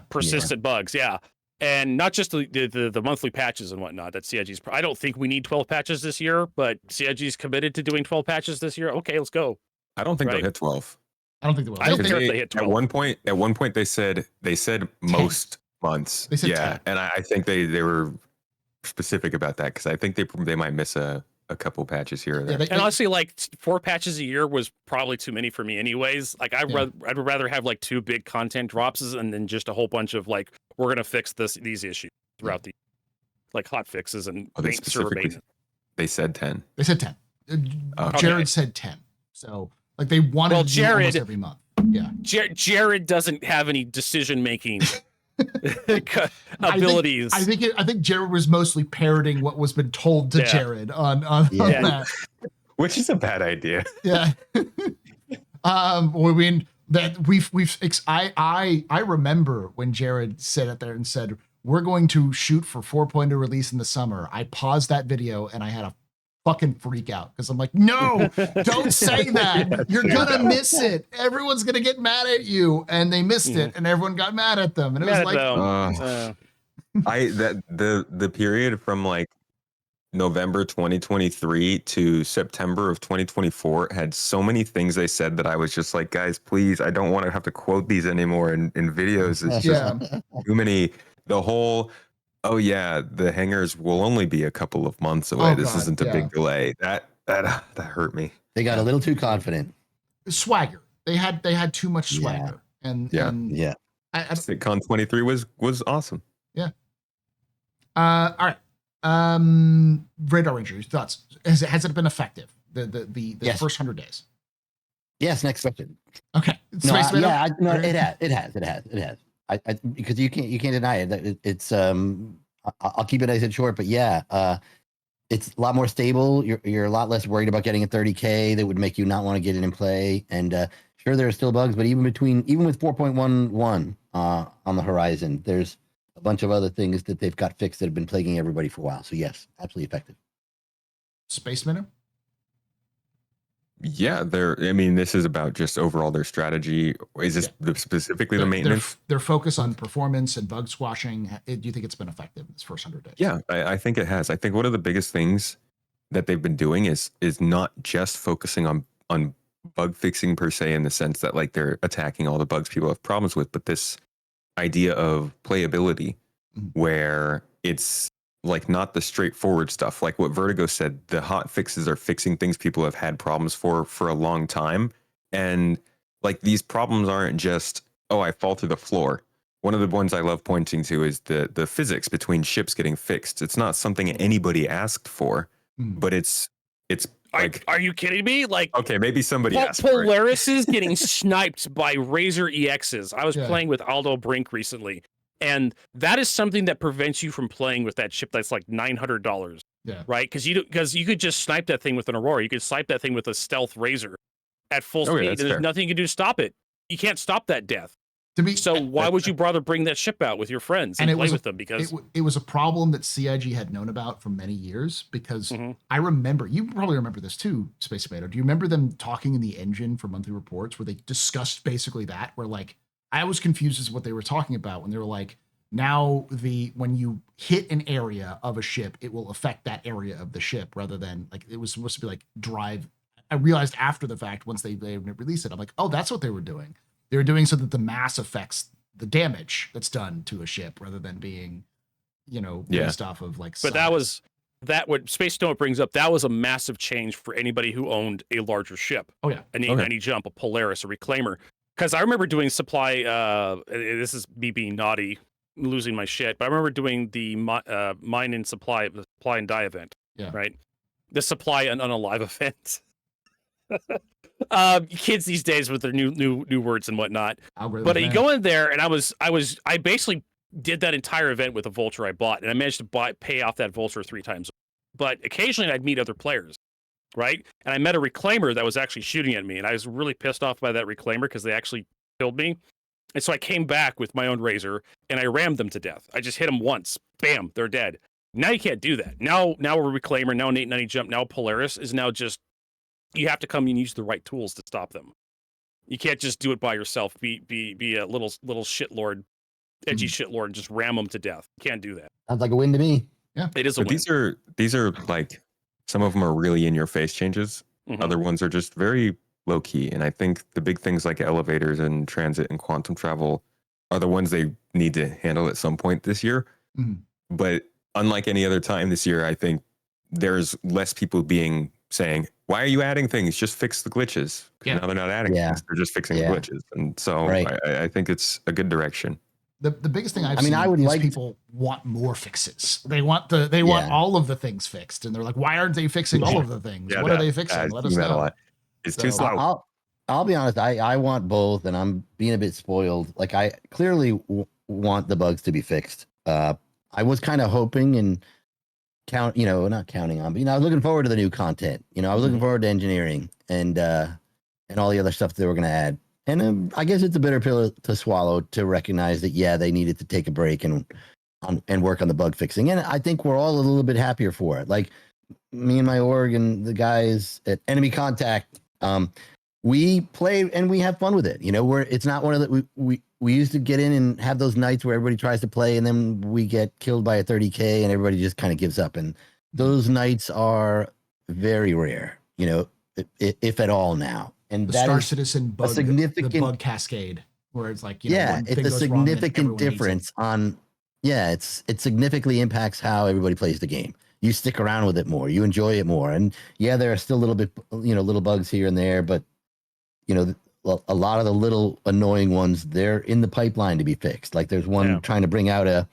Persistent bugs, yeah. And not just the monthly patches and whatnot that CIG's. I don't think we need 12 patches this year, but CIG's committed to doing 12 patches this year. Okay, let's go. I don't think they'll hit 12. I don't think they will. I don't care if they hit 12. At one point they said most months. They said 10. And I think they were specific about that because I think they might miss a couple patches here or there. And honestly, like 4 patches a year was probably too many for me anyways. Like I'd rather have like 2 big content drops and then just a whole bunch of like, we're going to fix these issues throughout the like hot fixes and server maintenance. They said 10. They said 10. Jared said 10. So like they wanted to do almost every month. Yeah. Jared doesn't have any decision making abilities. I think Jared was mostly parroting what was been told to Jared on that, which is a bad idea. Yeah. I mean that I remember when Jared sat up there and said, we're going to shoot for 4.0 release in the summer. I paused that video and I had a fucking freak out because I'm like, no, don't say that. You're gonna miss it. Everyone's gonna get mad at you. And they missed it, and everyone got mad at them. And it was like, the period from like November 2023 to September of 2024 had so many things they said that I was just like, guys, please, I don't want to have to quote these anymore in videos. It's just too many. The whole, oh yeah, the hangers will only be a couple of months away. Oh, This God, isn't a big delay. That hurt me. They got a little too confident. Swagger. They had too much swagger. And SitCon 23 was awesome. Yeah. All right. Radar Ranger, your thoughts? Has it been effective? The Yes. first 100 days. Yes. Next question. Okay. No, it has. I because you can't deny it. It's I'll keep it nice and short, but yeah, it's a lot more stable. You're a lot less worried about getting a 30K that would make you not want to get it in play. And sure, there are still bugs, but even with 4.11 on the horizon, there's a bunch of other things that they've got fixed that have been plaguing everybody for a while. So yes, absolutely effective. Space Minnow? Yeah, this is about just overall their strategy. Is this specifically the maintenance? Their focus on performance and bug squashing. Do you think it's been effective in this first 100 days? Yeah, I think it has. I think one of the biggest things that they've been doing is not just focusing on bug fixing per se, in the sense that like they're attacking all the bugs people have problems with, but this idea of playability where it's like not the straightforward stuff. Like what Vertigo said, the hot fixes are fixing things people have had problems for a long time. And like these problems aren't just, oh, I fall through the floor. One of the ones I love pointing to is the physics between ships getting fixed. It's not something anybody asked for, but it's like, are you kidding me? Like, okay, maybe somebody asked for it. Polaris is getting sniped by Razor EXs. I was playing with Aldo Brink recently, and that is something that prevents you from playing with that ship that's like $900. Yeah. Right? Because you could just snipe that thing with an Aurora. You could snipe that thing with a stealth Razor at full speed, and there's nothing you can do to stop it. You can't stop that death. So why would you bother bring that ship out with your friends and play with them? Because it was a problem that CIG had known about for many years. Because I remember, you probably remember this too, Space Tomato. Do you remember them talking in the engine for monthly reports where they discussed basically that? Where like I was confused as to what they were talking about when they were like, now when you hit an area of a ship, it will affect that area of the ship rather than like it was supposed to be like drive. I realized after the fact once they released it, I'm like, oh, that's what they were doing. They were doing so that the mass affects the damage that's done to a ship rather than being, based off of like. But size. what Space Note brings up, that was a massive change for anybody who owned a larger ship. Oh yeah, any jump, a Polaris, a Reclaimer. Because I remember doing supply. This is me being naughty, losing my shit. But I remember doing the mine and supply and die event. Yeah. Right. The supply and unalive event. Kids these days with their new words and whatnot. But you go in there, and I basically did that entire event with a Vulture I bought, and I managed to pay off that Vulture 3 times. But occasionally I'd meet other players, right? And I met a Reclaimer that was actually shooting at me, and I was really pissed off by that Reclaimer because they actually killed me. And so I came back with my own Razor, and I rammed them to death. I just hit them once, bam, they're dead. Now you can't do that. Now a Reclaimer, now an 890 jump, now Polaris is now just. You have to come and use the right tools to stop them. You can't just do it by yourself. Be a little shitlord, edgy shitlord, and just ram them to death. You can't do that. Sounds like a win to me. Yeah, it is a win. These are like some of them are really in your face changes. Other ones are just very low key. And I think the big things like elevators and transit and quantum travel are the ones they need to handle at some point this year. But unlike any other time this year, I think there's less people saying, why are you adding things? Just fix the glitches. Yeah. Now they're not adding things. They're just fixing the glitches. And so I think it's a good direction. The biggest thing I've seen is people want more fixes. They want all of the things fixed. And they're like, why aren't they fixing all of the things? What are they fixing? Let us know. It's too slow. I'll be honest. I want both, and I'm being a bit spoiled. Like I clearly want the bugs to be fixed. I was kind of hoping and not counting on, but I was looking forward to the new content. I was looking forward to engineering and all the other stuff that they were going to add. And I guess it's a bitter pill to swallow to recognize that they needed to take a break and work on the bug fixing. And I think we're all a little bit happier for it. Like me and my org and the guys at Enemy Contact, we play and we have fun with it. It's not one of the we used to get in and have those nights where everybody tries to play and then we get killed by a 30K and everybody just kind of gives up. And those nights are very rare, if at all now. And The that Star is Citizen a bug, the significant, bug cascade, where it's like, yeah, one it's thing a goes wrong and significant everyone hates it. difference on, yeah, it significantly impacts how everybody plays the game. You stick around with it more, you enjoy it more. And yeah, there are still little bugs here and there, but a lot of the little annoying ones, they're in the pipeline to be fixed. Like there's one trying to bring out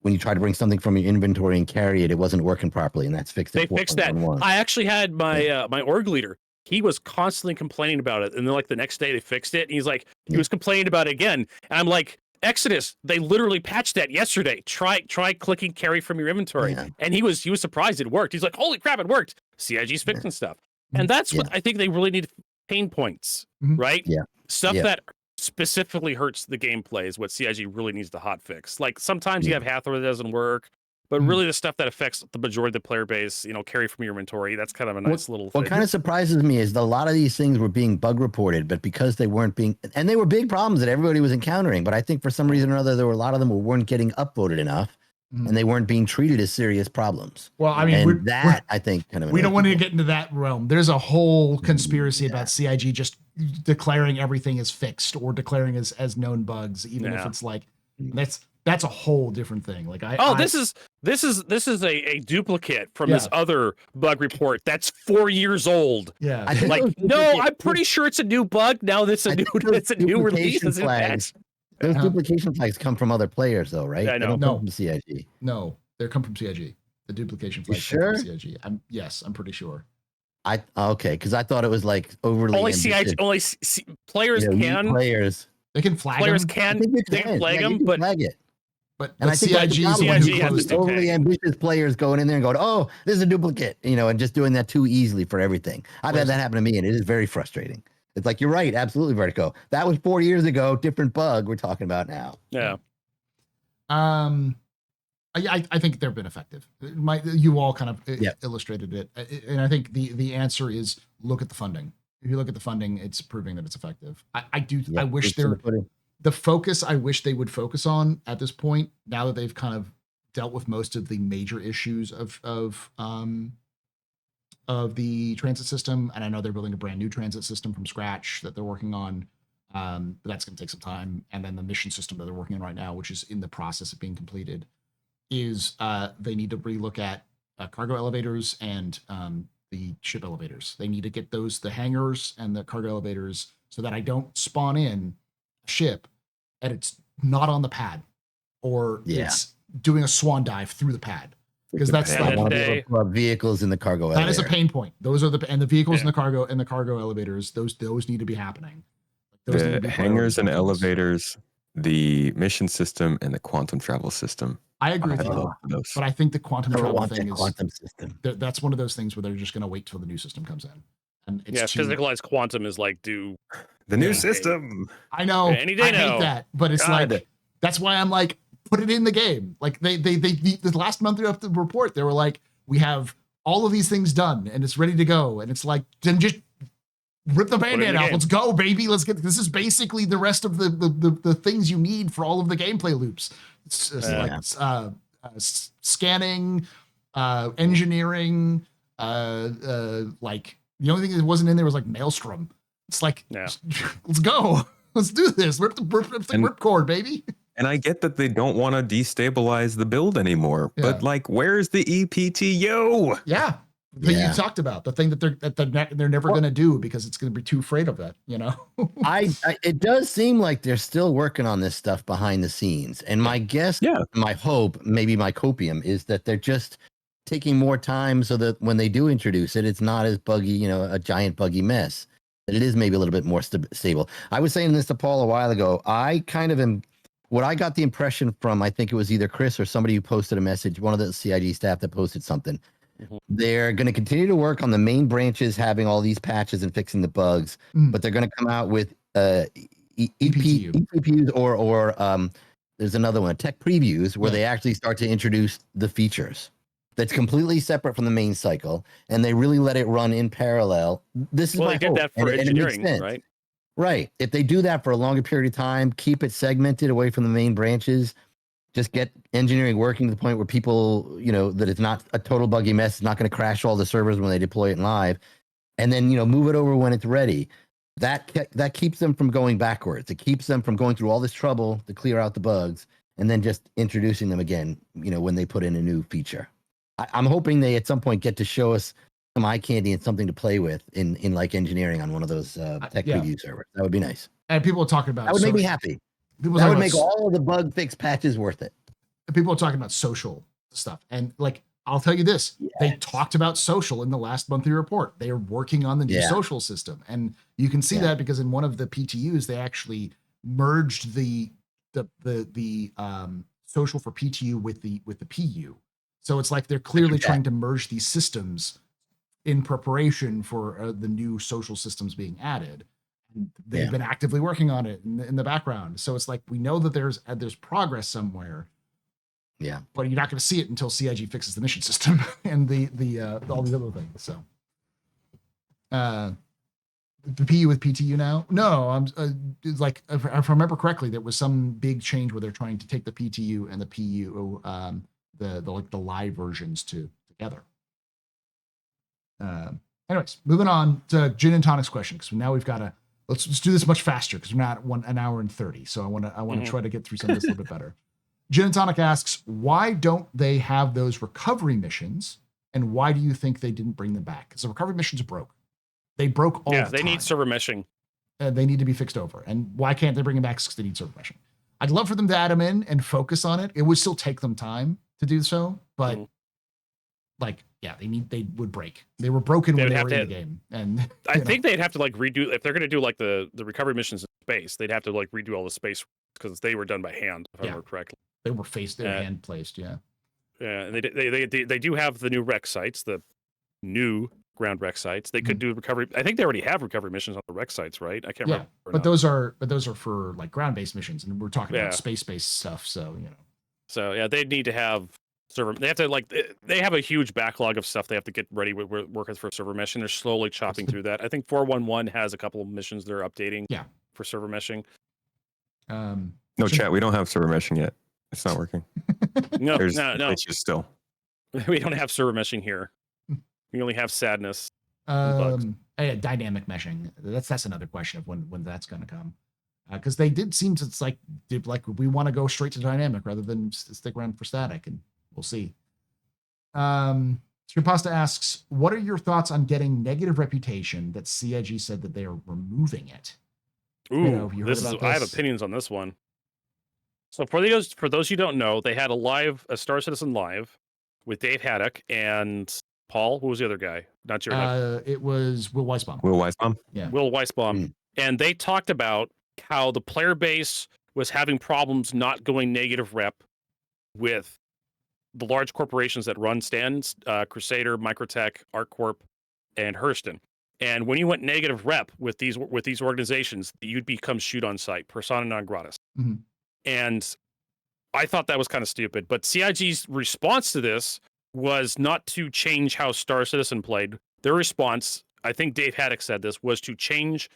when you try to bring something from your inventory and carry it, it wasn't working properly, and that's fixed. They fixed that. I actually had my my org leader. He was constantly complaining about it, and then like the next day they fixed it. And he's like, he was complaining about it again, and I'm like, Exodus, they literally patched that yesterday. Try clicking carry from your inventory, and he was surprised it worked. He's like, holy crap, it worked. CIG's fixing stuff, and that's what I think they really need. Pain points, right? Yeah, stuff that specifically hurts the gameplay is what CIG really needs to hot fix. Like sometimes you have Hathor that doesn't work, but really the stuff that affects the majority of the player base, carry from your inventory, that's kind of a nice little thing. What kind of surprises me is that a lot of these things were being bug reported, but because they weren't being, and they were big problems that everybody was encountering, but I think for some reason or other, there were a lot of them who weren't getting upvoted enough. And they weren't being treated as serious problems. Well, I mean, I think kind of we don't want to get into that realm. There's a whole conspiracy about CIG just declaring everything as fixed or declaring as known bugs, even if it's like that's a whole different thing. Like this is a duplicate from this other bug report that's 4 years old. Yeah, like no, I'm pretty sure it's a new bug now. That's a new release. Those duplication flags come from other players, though, right? Yeah, I know. They don't come from CIG. No, they come from CIG. The duplication flags come from CIG. I'm pretty sure. Okay, because I thought it was like overly only CIG. Only players can. Players. They can flag players them. They can flag them, but flag it. But I think CIG overly ambitious players going in there and going, "Oh, this is a duplicate," and just doing that too easily for everything. I've had that happen to me, and it is very frustrating. It's like, you're right, absolutely, Vertigo. That was 4 years ago, different bug we're talking about now. Yeah. I think they've been effective. You all kind of illustrated it, and I think the answer is look at the funding. If you look at the funding, it's proving that it's effective. I wish the focus. I wish they would focus on at this point. Now that they've kind of dealt with most of the major issues of the transit system, and I know they're building a brand new transit system from scratch that they're working on, but that's going to take some time. And then the mission system that they're working on right now, which is in the process of being completed, is they need to relook at cargo elevators and the ship elevators. They need to get the hangars and the cargo elevators so that I don't spawn in a ship and it's not on the pad, or it's doing a swan dive through the pad. Because that's like vehicles in the cargo elevator. That is a pain point. Those are the vehicles in the cargo elevators. Those need to be happening. The hangars and elevators, the mission system, and the quantum travel system. I agree with you, but I think the quantum travel thing is quantum system. That's one of those things where they're just going to wait till the new system comes in. And it's physicalized quantum is like the new system. I know. I hate that, but it's like that's why I'm like, put it in the game. Like the last month of the report, they were like, we have all of these things done and it's ready to go. And it's like, then just rip the Band-Aid out. Let's go, baby. Let's get, this is basically the rest of the things you need for all of the gameplay loops. It's just scanning, engineering, like the only thing that wasn't in there was like Maelstrom. It's like, let's go. Let's do this. Rip the ripcord, baby. And I get that they don't want to destabilize the build anymore, but like, where's the EPTO? Yeah. The thing you talked about, the thing that they're never going to do because it's going to be too afraid of that, It does seem like they're still working on this stuff behind the scenes. And my guess, my hope, maybe my copium, is that they're just taking more time so that when they do introduce it, it's not as buggy, a giant buggy mess. That it is maybe a little bit more stable. I was saying this to Paul a while ago. I kind of am. What I got the impression from, I think it was either Chris or somebody who posted a message, one of the CIG staff that posted something. Mm-hmm. They're going to continue to work on the main branches, having all these patches and fixing the bugs, but they're going to come out with EPUs or there's another one, tech previews, where they actually start to introduce the features. That's completely separate from the main cycle, and they really let it run in parallel. This is they did that for engineering, right? Right. If they do that for a longer period of time, keep it segmented away from the main branches, Just get engineering working to the point where people, that it's not a total buggy mess. It's not going to crash all the servers when they deploy it in live, and then move it over when it's ready. That keeps them from going backwards. It keeps them from going through all this trouble to clear out the bugs and then just introducing them again. When they put in a new feature. I'm hoping they at some point get to show us some eye candy and something to play with in like engineering on one of those tech preview servers. That would be nice. And people are talking about that would make me happy. That would make all of the bug fix patches worth it. People are talking about social stuff, and like I'll tell you this: they talked about social in the last monthly report. They are working on the new social system, and you can see that because in one of the PTUs they actually merged the social for PTU with the PU. So it's like they're clearly trying to merge these systems in preparation for the new social systems being added. And they've been actively working on it in the background. So it's like we know that there's progress somewhere. Yeah, but you're not going to see it until CIG fixes the mission system and the all these other things. So, the PU with PTU now? No, it's like if I remember correctly, there was some big change where they're trying to take the PTU and the PU, the live versions together. Anyways, moving on to Gin and Tonic's question, because now we've got to let's do this much faster because we're not an hour and 30. So I want to try to get through some of this a little bit better. Gin and Tonic asks, why don't they have those recovery missions, and why do you think they didn't bring them back? Because the recovery missions broke. They broke all the time. Yeah, they need server meshing. They need to be fixed over. And why can't they bring them back? Because they need server meshing. I'd love for them to add them in and focus on it. It would still take them time to do so, but they would break. They were broken when they were in the game. And I think they'd have to redo, if they're going to do the recovery missions in space, they'd have to redo all the space because they were done by hand, if I remember correctly. They were hand placed, Yeah, and they do have the new rec sites, the new ground rec sites. They could do recovery. I think they already have recovery missions on the rec sites, right? I can't remember. But those are for ground based missions, and we're talking about space based stuff. So So yeah, they need to have server. They have to they have a huge backlog of stuff they have to get ready with working for server mesh, and they're slowly chopping through that. I think 411 has a couple of missions they're updating. For server meshing. No, chat. We don't have server meshing yet. It's not working. No. It's just still. We don't have server meshing here. We only have sadness. Dynamic meshing. That's another question of when that's going to come. Because they did seem to, it's like we want to go straight to dynamic rather than stick around for static, and we'll see. Pasta asks, what are your thoughts on getting negative reputation that CIG said that they are removing it? Ooh, I have opinions on this one. So for those you don't know, they had a Star Citizen live with Dave Haddock and Paul. Who was the other guy? Not Jared. It was Will Weisbaum. Yeah. Will Weisbaum. And they talked about how the player base was having problems not going negative rep with the large corporations that run stands, Crusader, Microtech, ArcCorp, and Hurston. And when you went negative rep with these organizations, you'd become shoot on sight, persona non gratis. Mm-hmm. And I thought that was kind of stupid. But CIG's response to this was not to change how Star Citizen played. Their response, I think Dave Haddock said this, was to change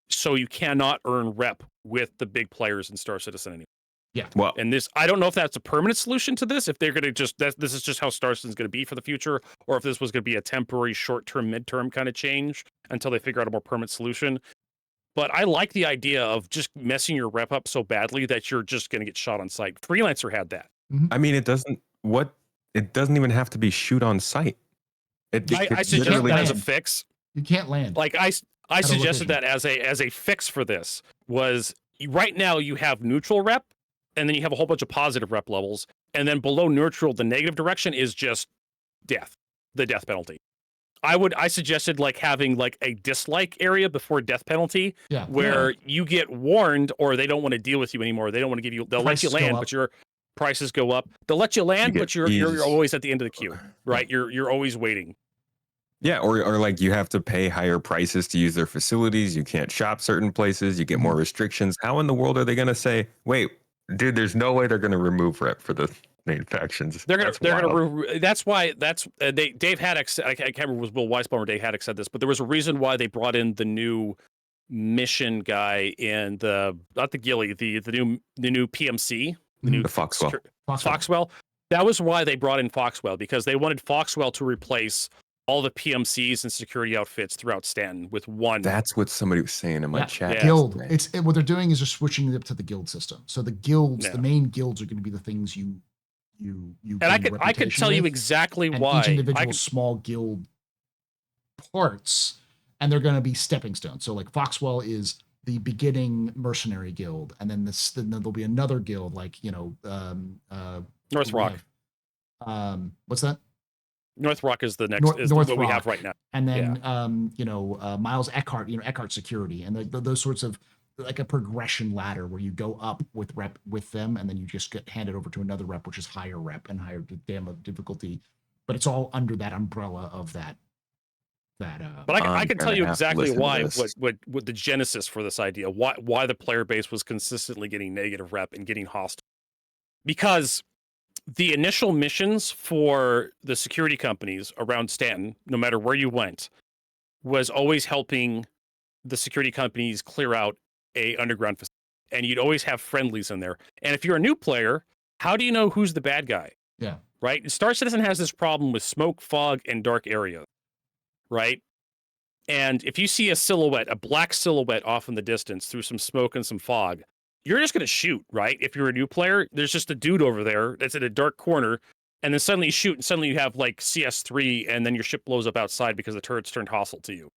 so you cannot earn rep with the big players in Star Citizen anymore. Yeah. Well, and I don't know if that's a permanent solution to this, if they're going to this is just how Star Citizen's going to be for the future, or if this was going to be a temporary, short-term, mid-term kind of change until they figure out a more permanent solution. But I like the idea of just messing your rep up so badly that you're just going to get shot on sight. Freelancer had that. I mean, it doesn't even have to be shoot on sight. I suggested that as a fix. You can't land. I suggested that as a fix for this was right now you have neutral rep, and then you have a whole bunch of positive rep levels, and then below neutral, the negative direction is just death, the death penalty. I suggested having a dislike area before death penalty, where you get warned or they don't want to deal with you anymore. They don't want to give you. They'll let you land, but your prices go up. They'll let you land, but you're always at the end of the queue, right? You're always waiting. Yeah, or you have to pay higher prices to use their facilities. You can't shop certain places. You get more restrictions. How in the world are they going to say, wait, dude? There's no way they're going to remove rep for the main factions. They're gonna. That's why. Dave Haddock. I can't remember if it was Will Weisbaum or Dave Haddock said this, but there was a reason why they brought in the new mission guy in not the Gilly, the new PMC the new The Foxwell. Foxwell. That was why they brought in Foxwell, because they wanted Foxwell to replace all the PMCs and security outfits throughout Stanton with one. That's what somebody was saying in my chat. Yeah. Guild. yesterday. What they're doing is just switching it to the guild system. So the guilds, Yeah. the main guilds, are going to be the things you. And I could tell you exactly and why. each individual small guild parts, and they're going to be stepping stones. So like Foxwell is the beginning mercenary guild, and then then there'll be another guild like North Rock. What's that? North Rock is the next North what we Rock. have right now. And then Miles Eckhart, Eckhart Security, and those sorts of like a progression ladder where you go up with rep with them, and then you just get handed over to another rep, which is higher rep and higher difficulty. But it's all under that umbrella of that. But I can tell you have to exactly listen to why this. what the genesis for this idea, why the player base was consistently getting negative rep and getting hostile. Because the initial missions for the security companies around Stanton, no matter where you went, was always helping the security companies clear out a underground facility. And you'd always have friendlies in there. And if you're a new player, how do you know who's the bad guy? Yeah. Right? Star Citizen has this problem with smoke, fog, and dark areas. Right? And if you see a black silhouette off in the distance through some smoke and some fog, you're just going to shoot, right? If you're a new player, there's just a dude over there that's in a dark corner, and then suddenly you shoot, and suddenly you have like CS3, and then your ship blows up outside because the turret's turned hostile to you.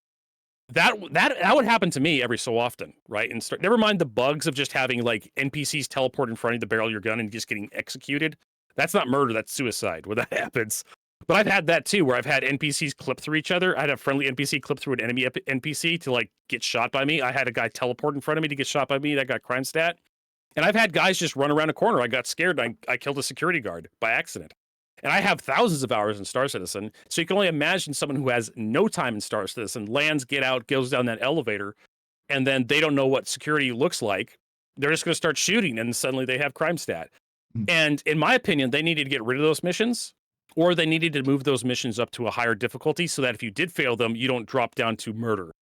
That would happen to me every so often, right? And never mind the bugs of just having like NPCs teleport in front of you to barrel your gun and just getting executed. That's not murder, that's suicide when that happens. But I've had that too, where I've had NPCs clip through each other. I had a friendly NPC clip through an enemy NPC to like get shot by me. I had a guy teleport in front of me to get shot by me. That got crime stat. And I've had guys just run around a corner. I got scared and I killed a security guard by accident. And I have thousands of hours in Star Citizen. So you can only imagine someone who has no time in Star Citizen, lands, get out, goes down that elevator, and then they don't know what security looks like. They're just going to start shooting, and suddenly they have crime stat. And in my opinion, they needed to get rid of those missions, or they needed to move those missions up to a higher difficulty so that if you did fail them, you don't drop down to murder.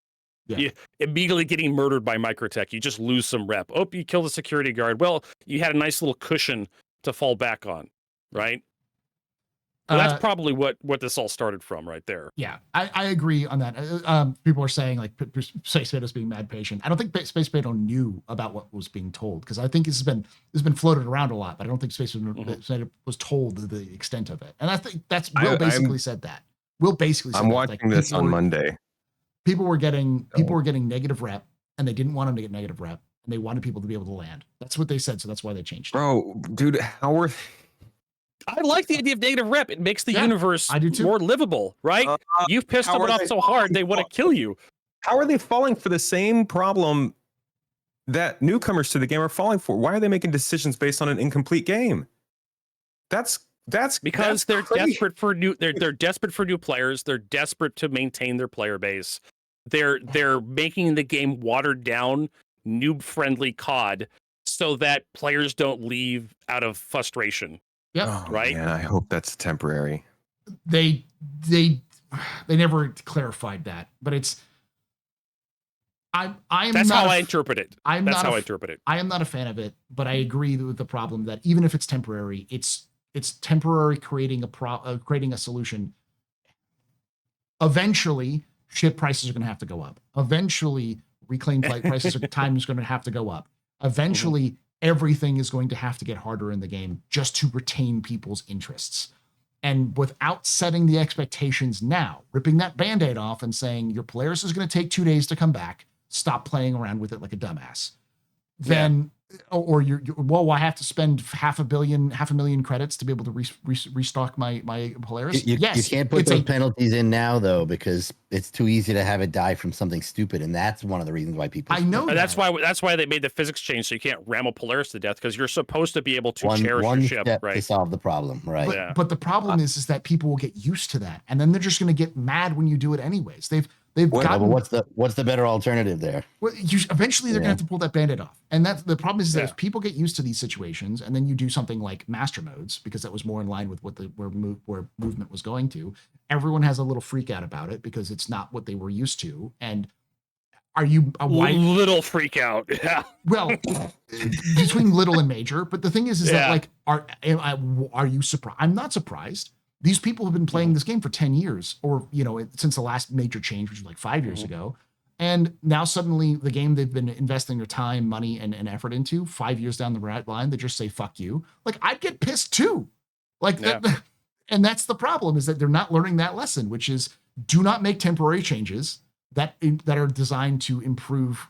Yeah. You immediately getting murdered by Microtech. You just lose some rep. Oh, you killed a security guard. Well, you had a nice little cushion to fall back on, right? Well, that's probably what this all started from right there. Yeah, I agree on that. People are saying like Space Beto's being mad patient. I don't think Space Beto knew about what was being told, because I think this has been floated around a lot, but I don't think Space Beto was told the extent of it. And I think that's Will basically said that. Will basically said I'm that, watching like, this on Monday. People were getting negative rep, and they didn't want them to get negative rep, and they wanted people to be able to land. That's what they said, so that's why they changed it. Bro, dude, how are I like the idea of negative rep. It makes the universe I do too. more livable, right? You've pissed someone off so hard, they want to kill you. How are they falling for the same problem that newcomers to the game are falling for? Why are they making decisions based on an incomplete game? That's because they're crazy. desperate for new. They're desperate for new players. They're desperate to maintain their player base. They're making the game watered down, noob friendly COD, so that players don't leave out of frustration. Yep. Oh, right. Man, I hope that's temporary. They never clarified that, but it's. That's how I interpret it. That's how I interpret it. I am not a fan of it, but I agree with the problem that even if it's temporary, it's temporary creating a solution. Eventually, ship prices are going to have to go up. Eventually, reclaimed flight prices time is going to have to go up. Eventually, everything is going to have to get harder in the game just to retain people's interests. And without setting the expectations now, ripping that Band-Aid off and saying your players is going to take 2 days to come back, stop playing around with it like a dumbass. Then, or I have to spend half a million credits to be able to restock my Polaris. Yes, you can't put those penalties in now though, because it's too easy to have it die from something stupid, and that's one of the reasons why people. I know and that's why they made the physics change, so you can't ram a Polaris to death, because you're supposed to be able to cherish your ship, right? To solve the problem, right? But the problem is that people will get used to that, and then they're just going to get mad when you do it anyways. What's the better alternative there? Well, eventually they're going to have to pull that Band-Aid off, and that's the problem. Is that if people get used to these situations, and then you do something like master modes, because that was more in line with what where movement was going to, everyone has a little freak out about it because it's not what they were used to. And are you a white? Little freak out. Yeah. Well, between little and major. But the thing is that like, are you surprised? I'm not surprised. These people have been playing this game for 10 years, or since the last major change, which was like 5 years ago. And now suddenly the game they've been investing their time, money, and effort into 5 years down the line, they just say, fuck you. Like, I'd get pissed too. Like, and that's the problem, is that they're not learning that lesson, which is do not make temporary changes that are designed to improve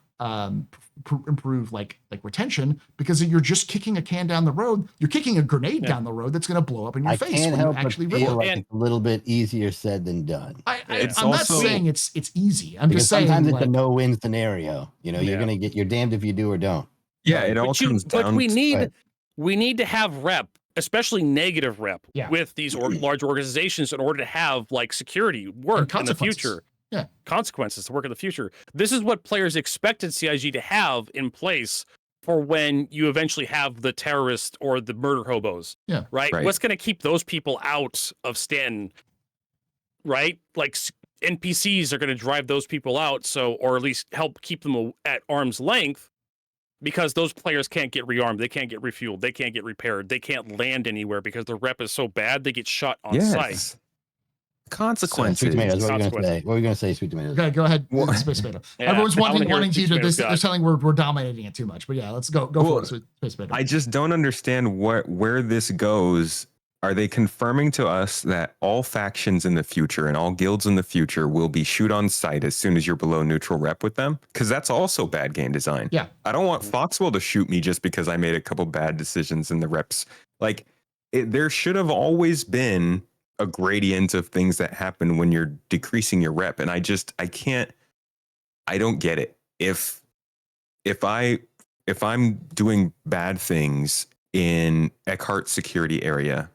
like retention, because you're just kicking a can down the road. You're kicking a grenade down the road that's going to blow up in your face when you actually feel like it's a little bit easier said than done. I'm not saying it's easy. I'm just saying sometimes it's like, a no-win scenario. You're gonna get you're damned if you do or don't. Yeah, it all comes down. But we need to have rep, especially negative rep, with these large organizations in order to have like security work in the future. Yeah, consequences to work in the future. This is what players expected CIG to have in place for when you eventually have the terrorists or the murder hobos. Yeah, right. What's going to keep those people out of Stanton? Right, like NPCs are going to drive those people out, or at least help keep them at arm's length, because those players can't get rearmed, they can't get refueled, they can't get repaired, they can't land anywhere because their rep is so bad they get shot on site. Consequences. Sweet Tomatoes, what are you going to say? What are you going to say, Sweet Tomatoes? Okay, go ahead. Space Tomato. Everyone's wanting you to this. They're telling we're dominating it too much. But yeah, let's go for it, Space Tomato. I just don't understand where this goes. Are they confirming to us that all factions in the future and all guilds in the future will be shoot on sight as soon as you're below neutral rep with them? Because that's also bad game design. Yeah. I don't want Foxwell to shoot me just because I made a couple bad decisions in the reps. Like, there should have always been a gradient of things that happen when you're decreasing your rep. And I don't get it. If I'm doing bad things in Eckhart's security area,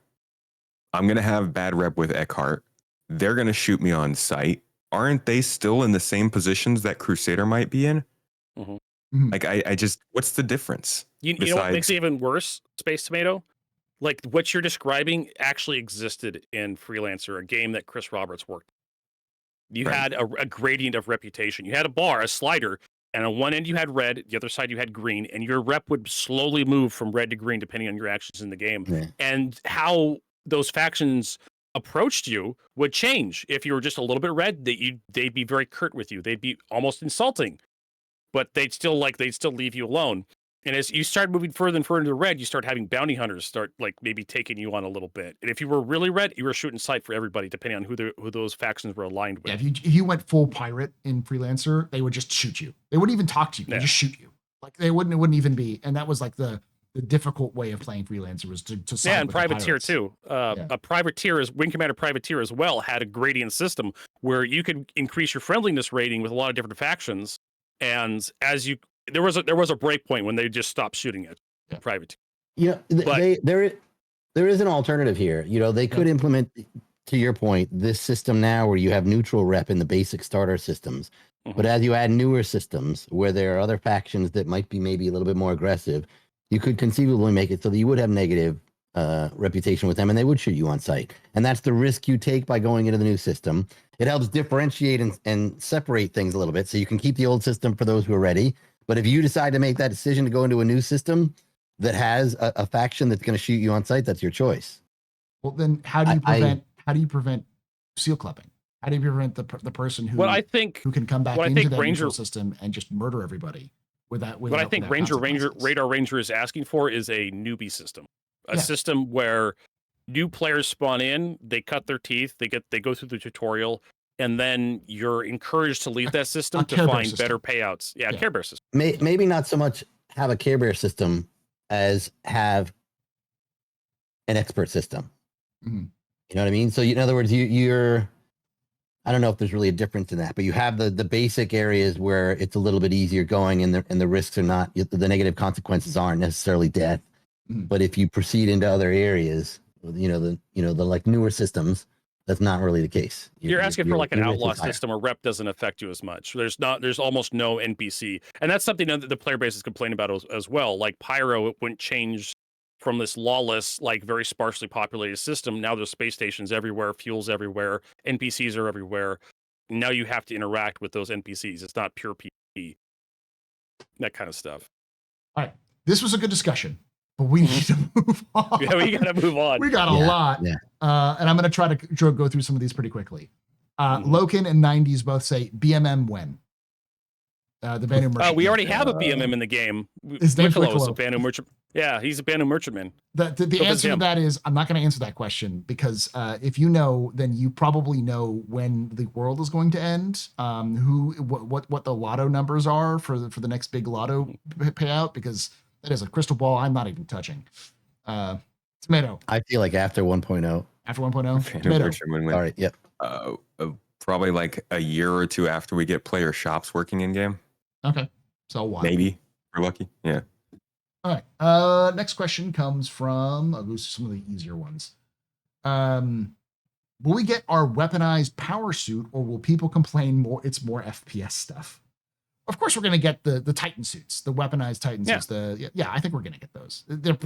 I'm going to have bad rep with Eckhart. They're going to shoot me on sight. Aren't they still in the same positions that Crusader might be in? Like, I just, what's the difference? You know what makes it even worse, Space Tomato? Like, what you're describing actually existed in Freelancer, a game that Chris Roberts worked. You had a gradient of reputation. You had a bar, a slider, and on one end you had red, the other side you had green, and your rep would slowly move from red to green depending on your actions in the game. Yeah. And how those factions approached you would change. If you were just a little bit red, they'd be very curt with you. They'd be almost insulting, but they'd still leave you alone. And as you start moving further and further into red, you start having bounty hunters start like maybe taking you on a little bit. And if you were really red, you were shooting sight for everybody, depending on who those factions were aligned with. Yeah, if you went full pirate in Freelancer, they would just shoot you. They wouldn't even talk to you. They just shoot you. Like it wouldn't even be. And that was like the difficult way of playing Freelancer, was to side and with Privateer too. A Privateer Wing Commander Privateer as well had a gradient system where you could increase your friendliness rating with a lot of different factions. And as you there was a break point when they just stopped shooting at Privateer. Yeah, there is an alternative here. They could implement, to your point, this system now where you have neutral rep in the basic starter systems. But as you add newer systems where there are other factions that might be maybe a little bit more aggressive, you could conceivably make it so that you would have negative reputation with them and they would shoot you on sight. And that's the risk you take by going into the new system. It helps differentiate and separate things a little bit so you can keep the old system for those who are ready. But if you decide to make that decision to go into a new system that has a faction that's going to shoot you on sight, that's your choice. Well, then how do you prevent seal clubbing? How do you prevent the person who can come back into that neutral system and just murder everybody without what I think Radar Ranger is asking for is a newbie system, a system where new players spawn in, they cut their teeth, they go through the tutorial, and then you're encouraged to leave that system to find better payouts. Yeah, Care Bear system. Maybe not so much have a Care Bear system as have an expert system. You know what I mean? So in other words, you're I don't know if there's really a difference in that, but you have the basic areas where it's a little bit easier going and the risks are not, the negative consequences aren't necessarily death. But if you proceed into other areas, the like newer systems, that's not really the case. You're asking for like an outlaw system where rep doesn't affect you as much. There's almost no NPC. And that's something that the player base is complaining about as well. Like Pyro, it wouldn't change from this lawless, like very sparsely populated system. Now there's space stations everywhere, fuels everywhere, NPCs are everywhere. Now you have to interact with those NPCs. It's not pure PvP that kind of stuff. All right. This was a good discussion, but we need to move on. Yeah, we got to move on. We got a lot. Yeah. And I'm going to try to go through some of these pretty quickly. Mhm. Loken and 90s both say BMM when? The Banu Merchant. We already have a BMM in the game. His name's Wicklow is a Wicklow. Banu merchant. Yeah, he's a Banu merchantman. The Go answer to him. that is I'm not going to answer that question because if you know, then you probably know when the world is going to end. What the lotto numbers are for the next big lotto payout, because that is a crystal ball I'm not even touching. Tomato I feel like after 1.0. after 1.0. Fan of Tomato. Richard Winwin. All right. Yep. Probably like a year or two after we get player shops working in game. Okay, so what? Maybe we're lucky. Yeah. All right. Next question comes from I'll go to some of the easier ones. Will we get our weaponized power suit, or will people complain more? It's more FPS stuff. Of course, we're going to get the Titan suits, the weaponized Titan suits. I think we're going to get those. They're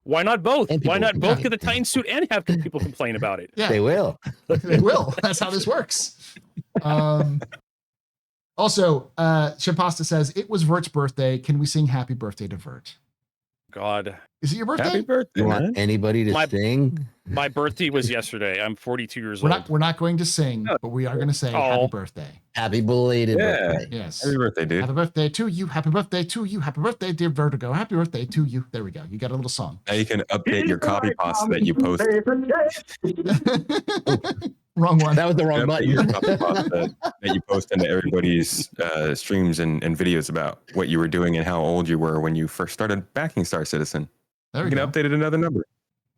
Why not both? And Why people not both complain. get the Titan suit and have people complain about it? yeah, They will. they will. That's how this works. Also, Shapasta says it was Vert's birthday. Can we sing "Happy Birthday" to Vert? God, Is it your birthday? Happy birthday, You man. want anybody to sing? my birthday was yesterday. I'm 42 years We're old. not going to sing, but we are going to say "Happy Oh. birthday." Happy belated Yeah. birthday. Yes. Happy birthday, dude. Happy birthday to you. Happy birthday to you. Happy birthday, dear Vertigo. Happy birthday to you. There we go. You got a little song. Now you can update your copy pasta that you post. Wrong one. That was the wrong Update your button. copy pasta that you post into everybody's streams and videos about what you were doing and how old you were when you first started backing Star Citizen. There You we can go. update it another number.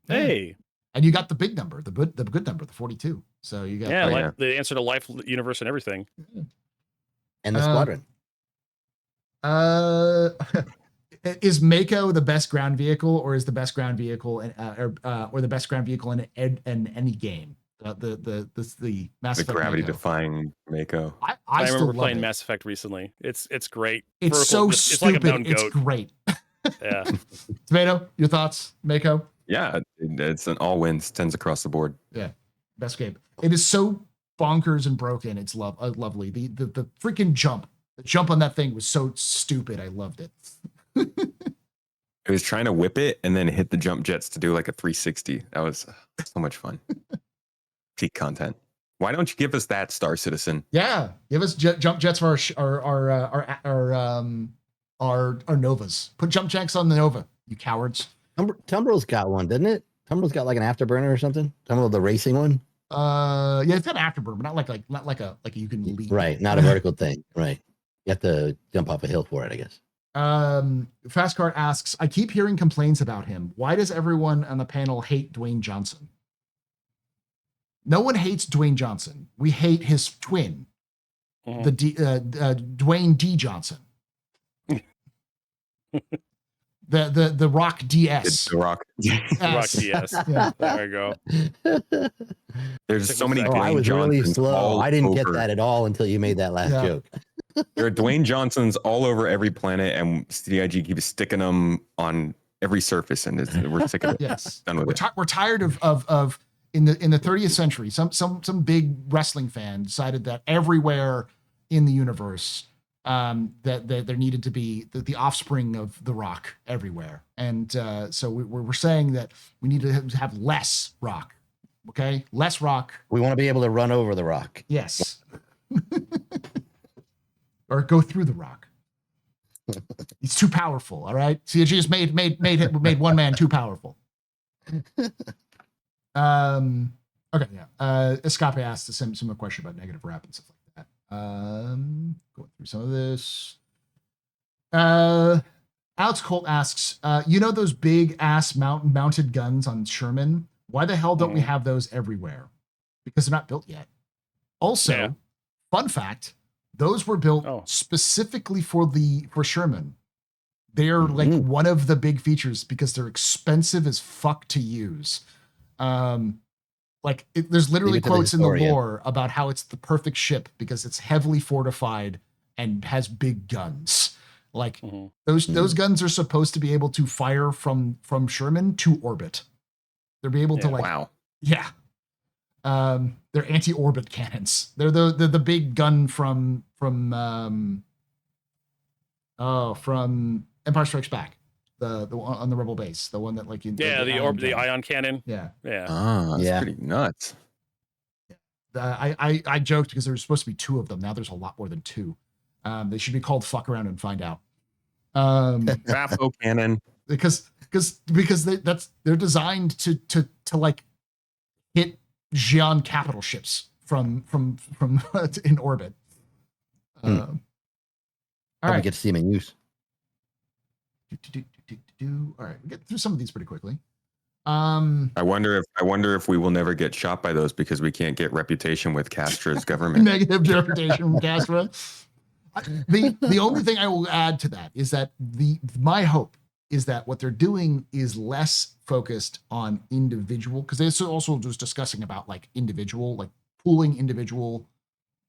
Hey, And you got the big number, the good number, the 42. So you got yeah, Oh, like yeah. the answer to life, universe, and everything. And the Uh, squadron. Is Mako the best ground vehicle, or is the best ground vehicle or the best ground vehicle in any game? The Mass The Effect gravity Mako. defying Mako. I still remember love playing it. Mass Effect recently. It's great. It's Vertical, so it's like a stupid. mountain It's goat. great. Yeah. Tomato, your thoughts, Mako? Yeah, it's an all wins, 10s across the board. Yeah, best game. It is so bonkers and broken. It's lovely. The freaking jump. The jump on that thing was so stupid. I loved it. It was trying to whip it and then hit the jump jets to do like a 360. That was so much fun. Peak content. Why don't you give us that, Star Citizen? Yeah, give us jump jets for our Novas. Put jump jacks on the Nova, you cowards. Tumbrel's got one, didn't it? Tumbrel's got like an afterburner or something. Tumbrel, the racing one. Yeah, it's got an afterburn, but not like a you can leap. Right, not a vertical thing. Right, you have to jump off a hill for it, I guess. Fastcart asks, I keep hearing complaints about him. Why does everyone on the panel hate Dwayne Johnson? No one hates Dwayne Johnson. We hate his twin, Mhm. Dwayne D. Johnson. the Rock DS. It's The Rock. Rock DS. Yeah. There we go. There's so many Oh, I Dwayne was really Johnsons slow. all I didn't get over. that at all until you made that last Yeah. joke. There are Dwayne Johnsons all over every planet, and CIG keeps sticking them on every surface, and we're sick of it. Yes. Done with it. We're tired of in the 30th century, some big wrestling fan decided that everywhere in the universe that there needed to be the offspring of the Rock everywhere, and so we're saying that we need to have less Rock. Okay, less Rock. We want to be able to run over the rock. Yes. Or go through the Rock. He's too powerful. All right. See, it just made one man too powerful. Okay, yeah. Escape asked a similar question about negative rap and stuff like that. Going through some of this. Alex Colt asks, you know those big ass mounted guns on Sherman? Why the hell don't we have those everywhere? Because they're not built yet. Also, Yeah. fun fact, those were built specifically for Sherman. They're like one of the big features because they're expensive as fuck to use. There's literally quotes in the lore about how it's the perfect ship because it's heavily fortified and has big guns. Like those guns are supposed to be able to fire from Sherman to orbit. They'll be able to Wow. yeah. They're anti-orbit cannons. They're the big gun from Empire Strikes Back. The one on the Rebel base, the one that like the ion cannon. Yeah. That's Yeah. pretty nuts. I joked because there was supposed to be 2 of them. Now there's a lot more than 2. They should be called "Fuck Around and Find Out." Raffo cannon. because they're designed to like hit Xi'an capital ships from in orbit. All Probably right. get to see them in use. All right, we get through some of these pretty quickly. I wonder if we will never get shot by those because we can't get reputation with Castro's government. Negative reputation from Castro. The only thing I will add to that is that my hope is that what they're doing is less focused on individual, because they also was discussing about like individual, like pooling individual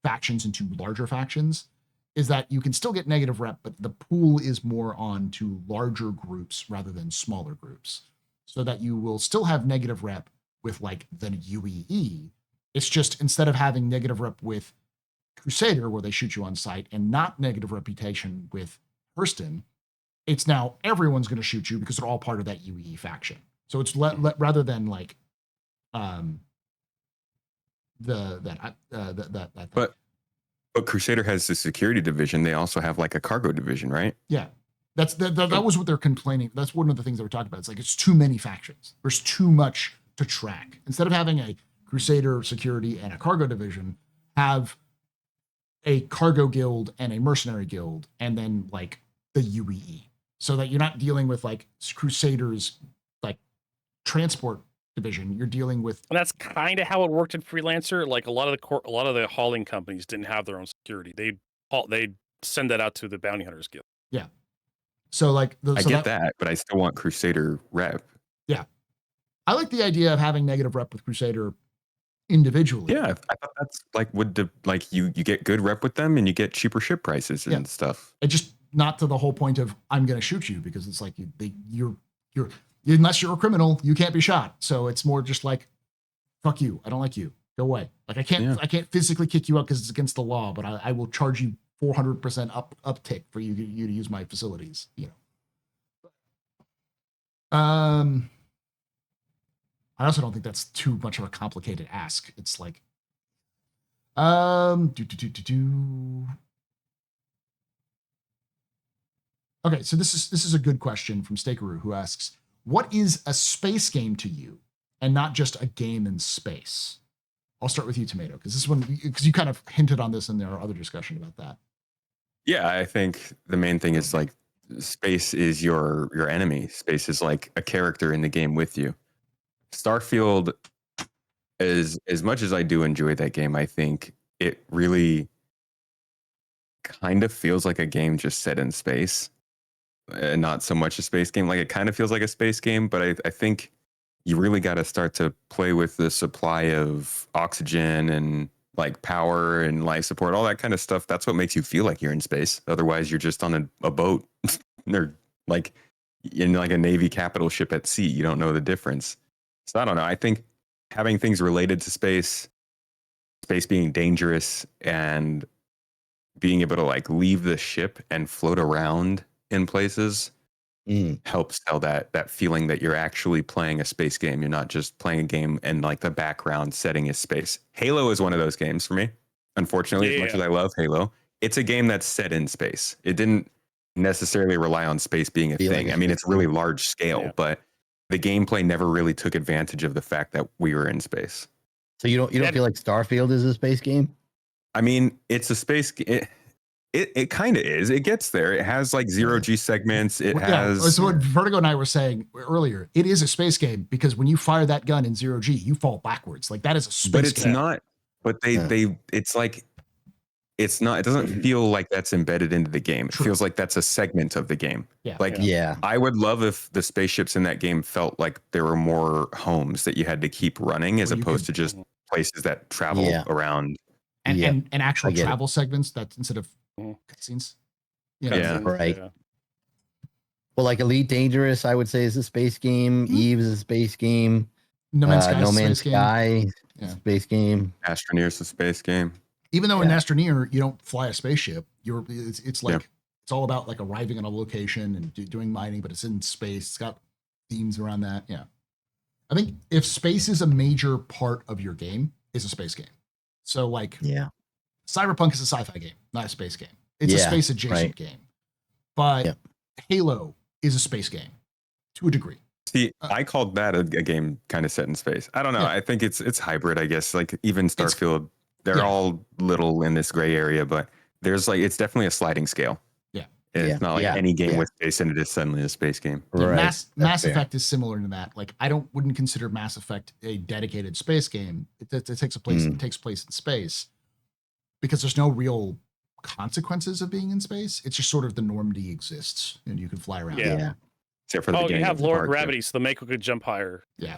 factions into larger factions, is that you can still get negative rep, but the pool is more on to larger groups rather than smaller groups, so that you will still have negative rep with like the UEE. It's just instead of having negative rep with Crusader, where they shoot you on sight, and not negative reputation with Hurston, it's now everyone's going to shoot you because they're all part of that UEE faction. So it's rather than like But Crusader has the security division. They also have like a cargo division, right? Yeah. That was what they're complaining. That's one of the things they were talking about. It's like it's too many factions. There's too much to track. Instead of having a Crusader security and a cargo division, have a cargo guild and a mercenary guild, and then like the UEE, so that you're not dealing with like Crusaders like transport division. You're dealing with, and that's kind of how it worked in Freelancer. Like a lot of the hauling companies didn't have their own security. They'd send that out to the bounty hunters guild. Yeah. So like I get that, but I still want Crusader rep. Yeah. I like the idea of having negative rep with Crusader individually. Yeah, I thought that's like you get good rep with them and you get cheaper ship prices and stuff. It just not to the whole point of I'm going to shoot you, because it's like you're unless you're a criminal, you can't be shot. So it's more just like, fuck you, I don't like you, go away. Like I can't physically kick you out because it's against the law, but I will charge you 400% uptick for you to use my facilities. You know. I also don't think that's too much of a complicated ask. It's like, Okay, so this is a good question from Stakeroo, who asks, what is a space game to you and not just a game in space? I'll start with you, Tomato, because you kind of hinted on this in our other discussion about that. Yeah, I think the main thing is like space is your enemy. Space is like a character in the game with you. Starfield, as much as I do enjoy that game, I think it really kind of feels like a game just set in space, and not so much a space game. Like it kind of feels like a space game, but I think you really got to start to play with the supply of oxygen and like power and life support, all that kind of stuff. That's what makes you feel like you're in space. Otherwise, you're just on a boat. They're like in like a Navy capital ship at sea. You don't know the difference. So I don't know. I think having things related to space being dangerous, and being able to like leave the ship and float around in places helps sell that feeling that you're actually playing a space game. You're not just playing a game and like the background setting is space. Halo is one of those games for me. Unfortunately, as much as I love Halo, it's a game that's set in space. It didn't necessarily rely on space being a thing. I mean, it's really large scale, but the gameplay never really took advantage of the fact that we were in space. So you don't feel like Starfield is a space game? I mean, it's a space. It kind of is. It gets there. It has like 0G segments. It has. So what Vertigo and I were saying earlier, it is a space game because when you fire that gun in 0G, you fall backwards. Like that is a space game. But it's not. But it's like, it's not. It doesn't feel like that's embedded into the game. It feels like that's a segment of the game. Yeah. I would love if the spaceships in that game felt like there were more homes that you had to keep running, as opposed to just places that travel around. And actual travel segments that instead of cutscenes. Right. Well, like Elite Dangerous, I would say is a space game. Eve is a space game. No Man's Sky. Yeah. space game. Astroneer's a space game. Even though in Yeah. Astroneer you don't fly a spaceship, it's like Yeah. it's all about like arriving on a location and doing mining, but it's in space. It's got themes around that. Yeah, I think if space is a major part of your game, it's a space game. So like Yeah. Cyberpunk is a sci-fi game, not a space game. It's a Yeah, space adjacent right. game. But Yep. Halo is a space game to a degree. See, I called that a game kind of set in space. I don't know. Yeah. I think it's hybrid, I guess. Like even Starfield, they're yeah. all little in this gray area, but there's like it's definitely a sliding scale. Yeah. It's Yeah. not like Yeah. any game Yeah. with space in it is suddenly a space game. Yeah, Right. Mass That's fair. Effect is similar to that. Like I wouldn't consider Mass Effect a dedicated space game. It takes a place. It takes place in space because there's no real consequences of being in space. It's just sort of the normity exists and you can fly around. Yeah. Yeah. Except for the Oh, you beginning have of the lower park, yeah. gravity, so the Mako could jump higher. Yeah.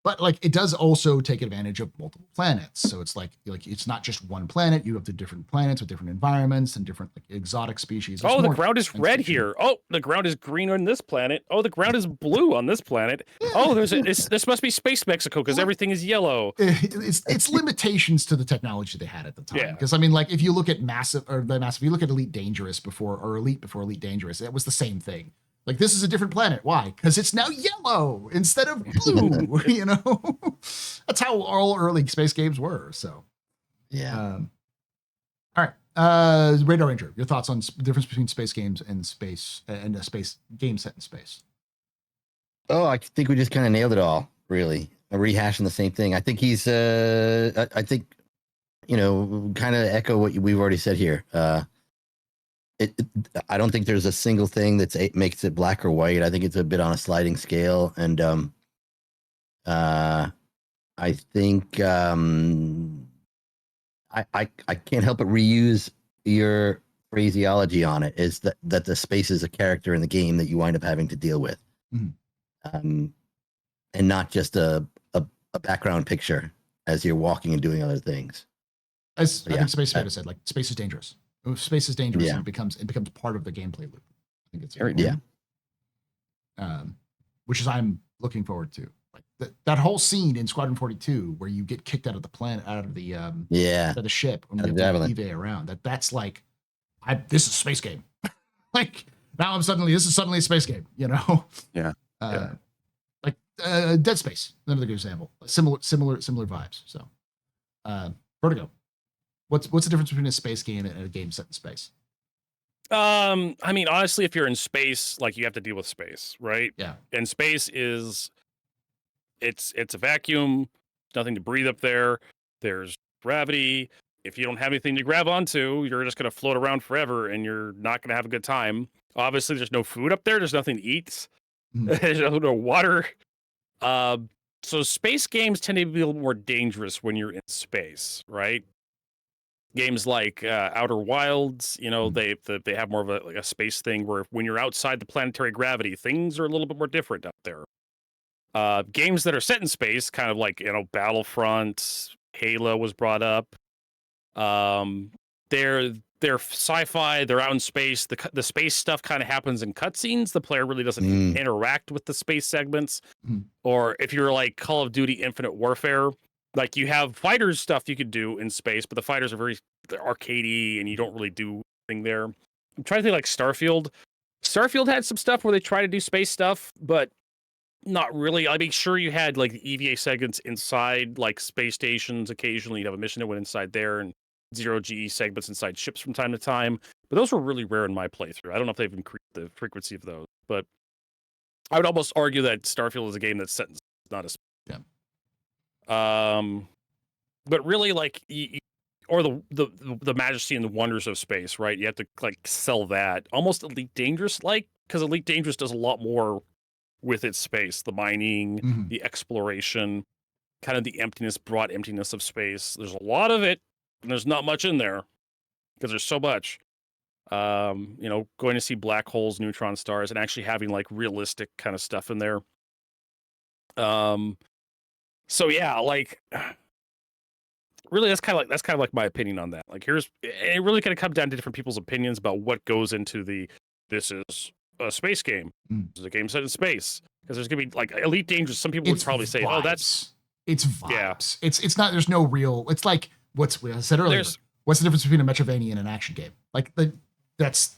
But like it does also take advantage of multiple planets. So it's like it's not just one planet. You have the different planets with different environments and different like exotic species. There's Oh, the more ground is red extension. here. Oh, the ground is green on this planet. Oh, the ground is blue on this planet. Oh, this must be Space Mexico because everything is yellow. It's limitations to the technology they had at the time. Yeah. Because I mean, like if you look at if you look at Elite Dangerous before Elite Dangerous, it was the same thing. Like this is a different planet. Why? Because it's now yellow instead of blue. You know, that's how all early space games were. So, Yeah. all right, Radar Ranger, your thoughts on the difference between space games and a space game set in space? Oh, I think we just kind of nailed it all, really. Rehashing the same thing. I think he's, I think, kind of echo what we've already said here. I don't think there's a single thing makes it black or white. I think it's a bit on a sliding scale. And I think I can't help but reuse your phraseology on it, is that the space is a character in the game that you wind up having to deal with. Mhm. And not just a background picture as you're walking and doing other things. As I Yeah. think Space Vader said, like space is dangerous. If space is dangerous, Yeah. and it becomes part of the gameplay loop. I think it's Yeah. Which is I'm looking forward to. Like that whole scene in Squadron 42 where you get kicked out of the planet, out of the Yeah. out of the ship, and Out you of have to Javelin. EVA around. That's like, this is a space game. Like now this is suddenly a space game. You know? Yeah. Like Dead Space, another good example. Similar vibes. So, Vertigo. What's the difference between a space game and a game set in space? I mean, honestly, if you're in space, like you have to deal with space, right? Yeah. And space is it's a vacuum, nothing to breathe up there. There's gravity. If you don't have anything to grab onto, you're just gonna float around forever and you're not gonna have a good time. Obviously, there's no food up there, there's nothing to eat, there's no water. So space games tend to be a little more dangerous when you're in space, right? Games like Outer Wilds, they have more of a space thing where when you're outside the planetary gravity, things are a little bit more different out there. Games that are set in space, kind of like Battlefront, Halo was brought up. They're sci-fi. They're out in space. The space stuff kind of happens in cutscenes. The player really doesn't interact with the space segments. Or if you're like Call of Duty Infinite Warfare, like you have fighters stuff you could do in space, but the fighters are very arcadey and you don't really do anything there. I'm trying to think like Starfield. Starfield had some stuff where they try to do space stuff, but not really. I mean, sure, you had like the EVA segments inside like space stations. Occasionally you'd have a mission that went inside there, and zero GE segments inside ships from time to time. But those were really rare in my playthrough. I don't know if they've increased the frequency of those, but I would almost argue that Starfield is a game that's set in not a but really, like, or the majesty and the wonders of space, right? You have to like sell that almost Elite Dangerous, like, because Elite Dangerous does a lot more with its space, the mining, the exploration, kind of the broad emptiness of space. There's a lot of it, and there's not much in there because there's so much. Going to see black holes, neutron stars, and actually having like realistic kind of stuff in there. So yeah, like really that's kind of like my opinion on that. Like it really kind of comes down to different people's opinions about what goes into this is a space game. This is a game set in space. Because there's gonna be like Elite Dangerous. Some people would probably say, "Oh, that's it's Yeah. vibes. It's not. There's no real. It's like what's I said earlier. There's- What's the difference between a Metroidvania and an action game? Like that's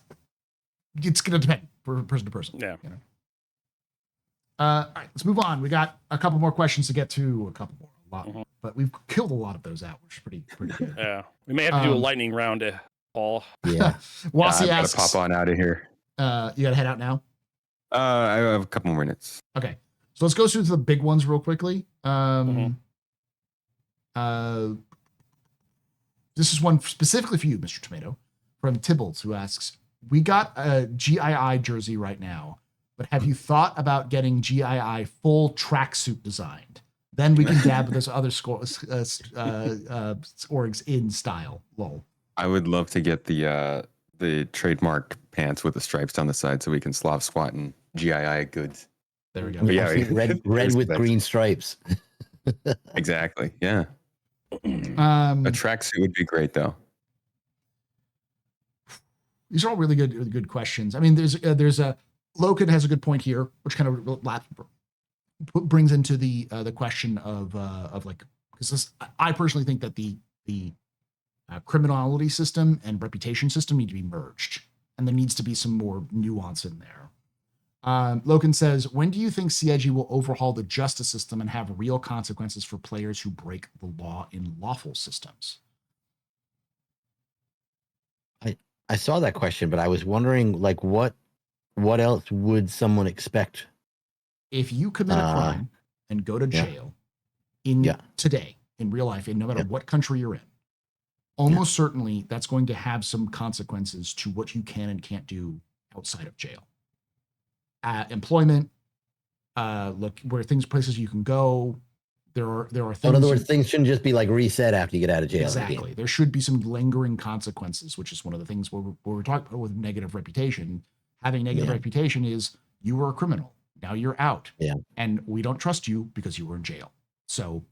it's gonna depend person to person. Yeah. You know? All right, let's move on. We got a couple more questions to get to. A lot, but we've killed a lot of those out, which is pretty good. Yeah. We may have to do a lightning round, Paul. Yeah. Wasi I've got asks, to pop on out of here. you gotta head out now. I have a couple more minutes. Okay, so let's go through the big ones real quickly. This is one specifically for you, Mr. Tomato, from Tibbles, who asks, we got a GII jersey right now, but have you thought about getting GII full tracksuit designed? Then we can dab with those other orgs in style. Lol. I would love to get the trademarked pants with the stripes down the side so we can Slav squat in GII goods. There we go. But yeah, red with green stripes. Exactly. Yeah. A tracksuit would be great, though. These are all really good questions. I mean, there's a Loken has a good point here, which kind of brings into the question of like, because I personally think that the criminality system and reputation system need to be merged, and there needs to be some more nuance in there. Loken says, when do you think CIG will overhaul the justice system and have real consequences for players who break the law in lawful systems? I saw that question, but I was wondering, like, what else would someone expect? If you commit a crime and go to jail today, in real life, and no matter what country you're in, almost certainly that's going to have some consequences to what you can and can't do outside of jail. Employment, look where places you can go. There are things. In other words, things shouldn't just be like reset after you get out of jail. Exactly. There should be some lingering consequences, which is one of the things where we're talking about with negative reputation. Having negative reputation is you were a criminal. Now you're out. Yeah. And we don't trust you because you were in jail. So,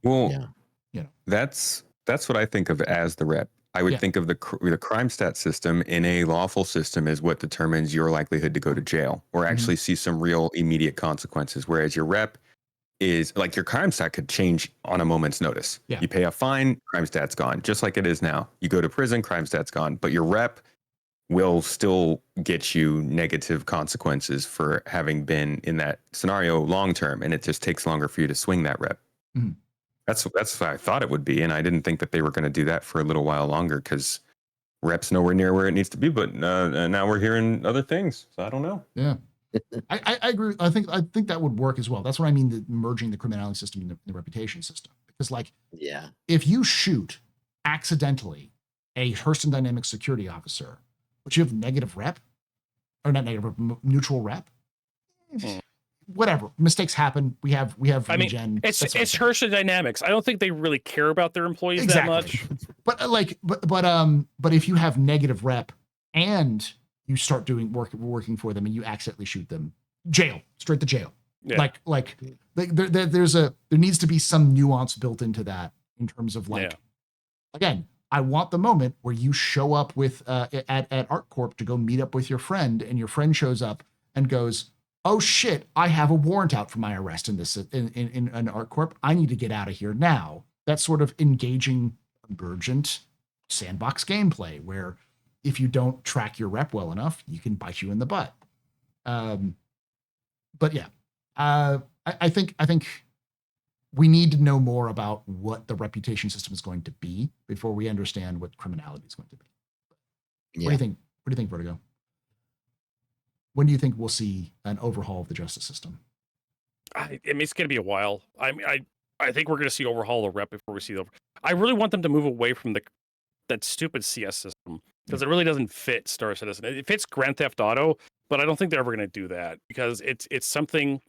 that's what I think of as the rep. I would think of the crime stat system in a lawful system is what determines your likelihood to go to jail or actually see some real immediate consequences. Whereas your rep is like your crime stat could change on a moment's notice. Yeah. You pay a fine, crime stat's gone, just like it is now. You go to prison, crime stat's gone, but your rep will still get you negative consequences for having been in that scenario long term, and it just takes longer for you to swing that rep. Mm-hmm. That's what I thought it would be, and I didn't think that they were going to do that for a little while longer because rep's nowhere near where it needs to be. But now we're hearing other things, so I don't know. Yeah, I agree. I think that would work as well. That's what I mean, merging the criminality system and the reputation system. Because, like, if you shoot accidentally a Hurston Dynamics security officer, but you have negative rep, or not negative, neutral rep. Whatever, mistakes happen. We have. I mean, regen. it's Hurston Dynamics. I don't think they really care about their employees that much. But if you have negative rep and you start doing working for them and you accidentally shoot them, jail, straight to jail. Yeah. There needs to be some nuance built into that in terms of again, I want the moment where you show up with at ArtCorp to go meet up with your friend, and your friend shows up and goes, "Oh shit, I have a warrant out for my arrest in an ArtCorp. I need to get out of here now." That's sort of engaging, emergent sandbox gameplay where if you don't track your rep well enough, you can bite you in the butt. But yeah, I think we need to know more about what the reputation system is going to be before we understand what criminality is going to be. Yeah. What do you think? What do you think, Vertigo? When do you think we'll see an overhaul of the justice system? I mean, it's going to be a while. I think we're going to see overhaul the rep before we see the. I really want them to move away from that stupid CS system because it really doesn't fit Star Citizen. It fits Grand Theft Auto, but I don't think they're ever going to do that because it's something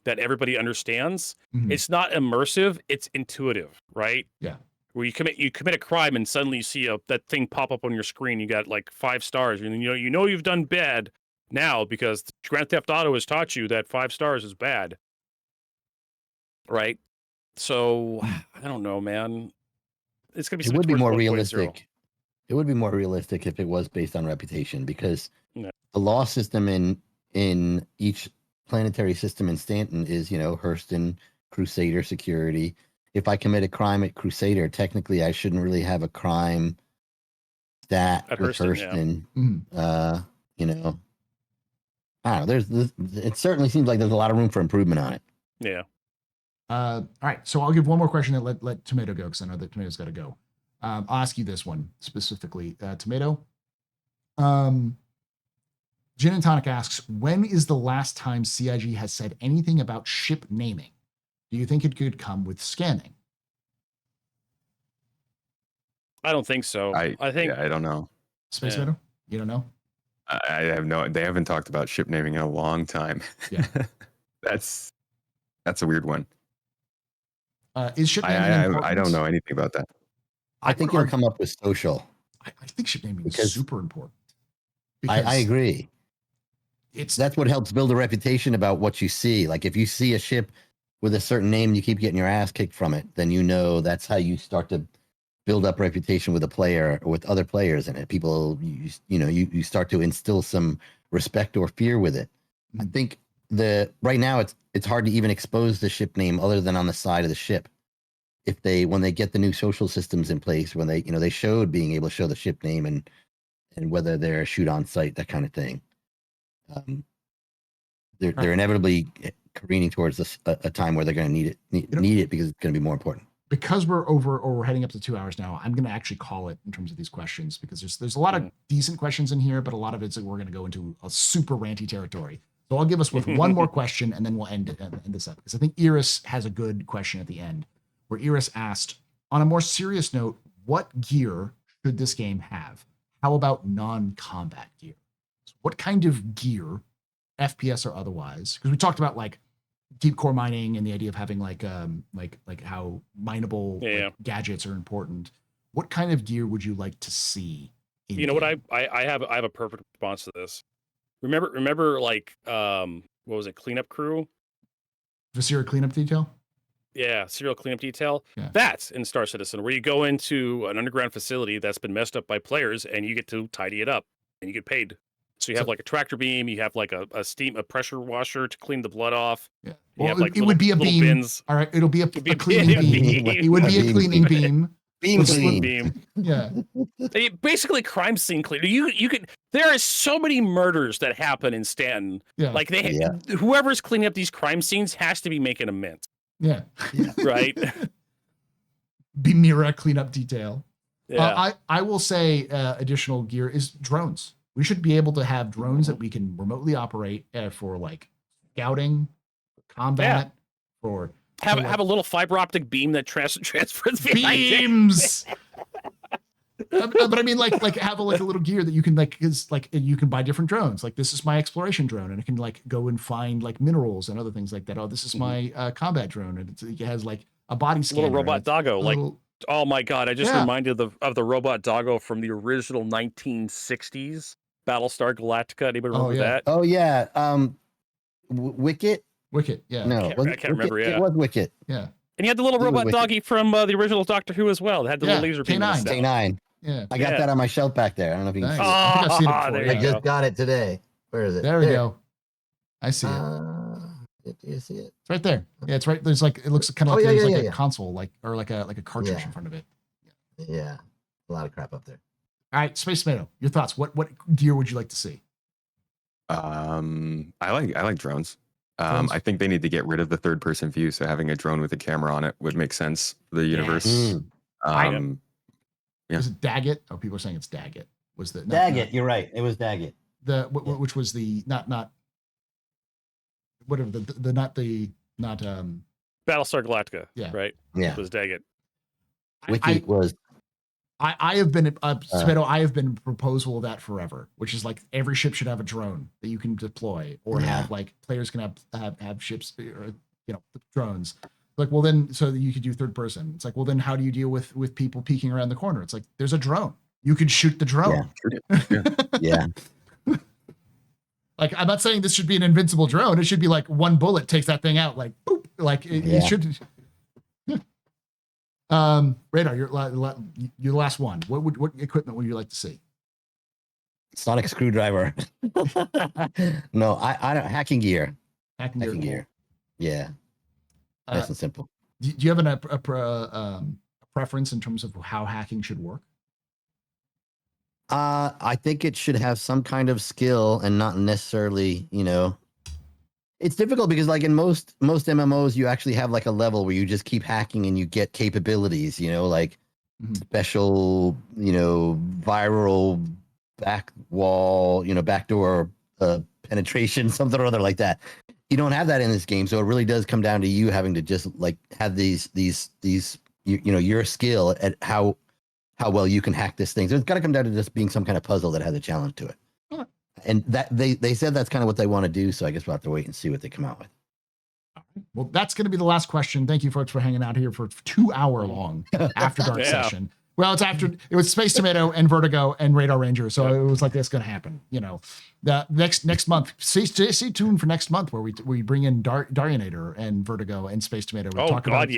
that everybody understands. Mm-hmm. It's not immersive; it's intuitive, right? Yeah. Where you commit a crime and suddenly you see that thing pop up on your screen. You got like 5 stars, and you know you've done bad now because Grand Theft Auto has taught you that 5 stars is bad, right? So I don't know, man. It's gonna be. It would be more realistic. It would be more realistic if it was based on reputation because the law system in each planetary system in Stanton is, Hurston, Crusader security, if I commit a crime at Crusader, technically I shouldn't really have a crime stat At with Hurston, Mhm. You know, I don't know. It certainly seems like there's a lot of room for improvement on it. Yeah. All right, so I'll give one more question and let Tomato go because I know that Tomato's got to go. I'll ask you this one specifically, Tomato. Gin and Tonic asks, when is the last time CIG has said anything about ship naming? Do you think it could come with scanning? I don't think so. I think I don't know. Space Yeah. Tomato? You don't know? I have no. They haven't talked about ship naming in a long time. Yeah. that's a weird one. Is ship naming important? I don't know anything about that. I think it'll come up with social. I think ship naming is Because super important. I agree. That's what helps build a reputation about what you see. Like if you see a ship with a certain name, you keep getting your ass kicked from it, then you know that's how you start to build up reputation with a player or with other players in it. People, you start to instill some respect or fear with it. I think right now it's hard to even expose the ship name other than on the side of the ship. When they get the new social systems in place, when they showed being able to show the ship name and whether they're shoot on site, that kind of thing. They're inevitably careening towards a time where they're going to need it because it's going to be more important. Because we're heading up to 2 hours now, I'm going to actually call it in terms of these questions because there's a lot of decent questions in here, but a lot of it's like we're going to go into a super ranty territory. So I'll give us with one more question and then we'll end this up because I think Iris has a good question at the end where Iris asked, on a more serious note, what gear should this game have? How about non-combat gear? So what kind of gear, FPS or otherwise? Because we talked about like deep core mining and the idea of having like how mineable gadgets are important. What kind of gear would you like to see? You know what I have a perfect response to this. Remember like what was it, cleanup crew? The serial cleanup detail? Yeah, serial cleanup detail. Yeah. That's in Star Citizen, where you go into an underground facility that's been messed up by players and you get to tidy it up and you get paid. So you have like a tractor beam, you have like a pressure washer to clean the blood off. Yeah. Well, like it would be a beam. Bins. All right, it'll be a cleaning beam. It would be a cleaning beam. Beam clean. Yeah. Basically crime scene cleaner. You could there are so many murders that happen in Stanton. Yeah. Like whoever's cleaning up these crime scenes has to be making a mint. Yeah. Right. Be Mira cleanup detail. Yeah. I will say additional gear is drones. We should be able to have drones that we can remotely operate for like scouting, combat, for have a little fiber optic beam that transfers beams. But I mean, like have a little gear that you can you can buy different drones. Like this is my exploration drone, and it can like go and find like minerals and other things like that. Oh, this is my combat drone, and it has like a body scanner. Little robot doggo, oh my god! I just reminded of the robot doggo from the original 1960s Battlestar Galactica. Anybody remember that? Oh yeah, Wicket. Wicket, yeah. No, I can't remember. Yeah, it was Wicket. Yeah, and you had the little robot doggy from the original Doctor Who as well. They had the little laser beam. K9. Yeah, I got that on my shelf back there. I don't know if you can see it. I think I've seen it before. I just got it today. Where is it? There we go. I see it. Do you see it? It's right there. Yeah, it's right. There's like it looks kind of like a console, or like a cartridge in front of it. Yeah, a lot of crap up there. All right, Space Tomato, your thoughts? What gear would you like to see? I like drones. I think they need to get rid of the third person view. So having a drone with a camera on it would make sense for the universe. Is it Daggett? Oh, people are saying it's Daggett. Was the Daggett? You're right. It was Daggett. Which was the not whatever not Battlestar Galactica. Yeah. Right. Yeah. It was Daggett. Wiki was. I have been Tomato. I have been a proposal of that forever, which is like every ship should have a drone that you can deploy, or have like players can have ships or drones. Like, well, then so that you could do third person. It's like, well, then how do you deal with people peeking around the corner? It's like there's a drone. You could shoot the drone. Yeah. Like, I'm not saying this should be an invincible drone. It should be like one bullet takes that thing out. Like, boop. Like it should. Radar, your last one. What equipment would you like to see? Sonic screwdriver. No, I don't. Hacking gear. Hacking gear. Yeah. Nice and simple. Do you have a preference in terms of how hacking should work? I think it should have some kind of skill and not necessarily, it's difficult because like in most MMOs, you actually have like a level where you just keep hacking and you get capabilities, like special, viral back wall, backdoor penetration, something or other like that. You don't have that in this game, so it really does come down to you having to just like have these your skill at how well you can hack this thing. So it's got to come down to just being some kind of puzzle that has a challenge to it. All right. And that they said that's kind of what they want to do. So I guess we'll have to wait and see what they come out with. Well, that's going to be the last question. Thank you, folks, for hanging out here for a 2-hour long After Dark session. Well, it was Space Tomato and Vertigo and Radar Ranger. So it was like, that's going to happen. The next month, stay tuned for next month where we bring in Darionator and Vertigo and Space Tomato. We talk about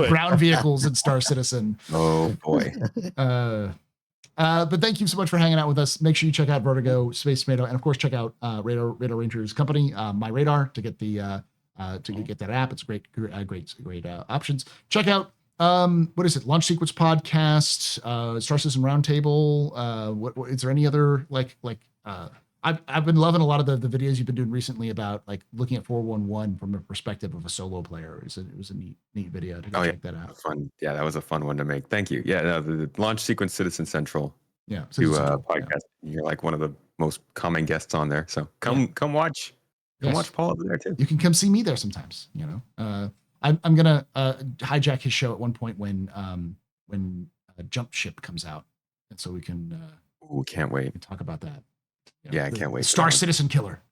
ground vehicles and Star Citizen. Oh boy. But thank you so much for hanging out with us. Make sure you check out Vertigo, Space Tomato, and of course check out Radar Ranger's company, My Radar, to get the get that app. It's great options. Check out what is it? Launch Sequence Podcast, Star Citizen Roundtable. What is there any other I've been loving a lot of the videos you've been doing recently about like looking at 411 from a perspective of a solo player. It was a neat video to check that out. Fun. Yeah, that was a fun one to make. Thank you. Yeah, no, the Launch Sequence Citizen Central. Yeah, podcast. Yeah. You're like one of the most common guests on there. So come watch. Watch Paul over there too. You can come see me there sometimes. I'm gonna hijack his show at one point when Jump Ship comes out, and so we can. Can't wait. We can talk about that. I can't wait. Star Citizen Killer.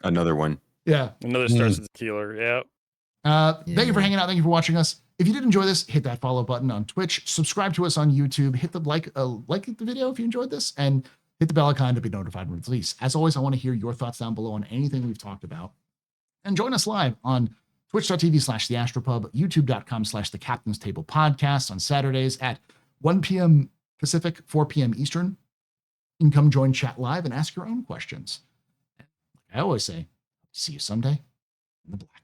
Another one. Yeah. Another Star Citizen Killer. Yeah. Thank you for hanging out. Thank you for watching us. If you did enjoy this, hit that follow button on Twitch. Subscribe to us on YouTube. Hit the like the video if you enjoyed this, and hit the bell icon to be notified when it's released. As always, I want to hear your thoughts down below on anything we've talked about. And join us live on twitch.tv/theastropub, youtube.com/the Captain's Table Podcast on Saturdays at 1 p.m. Pacific, 4 p.m. Eastern. You can come join chat live and ask your own questions. Like I always say, see you someday in the black.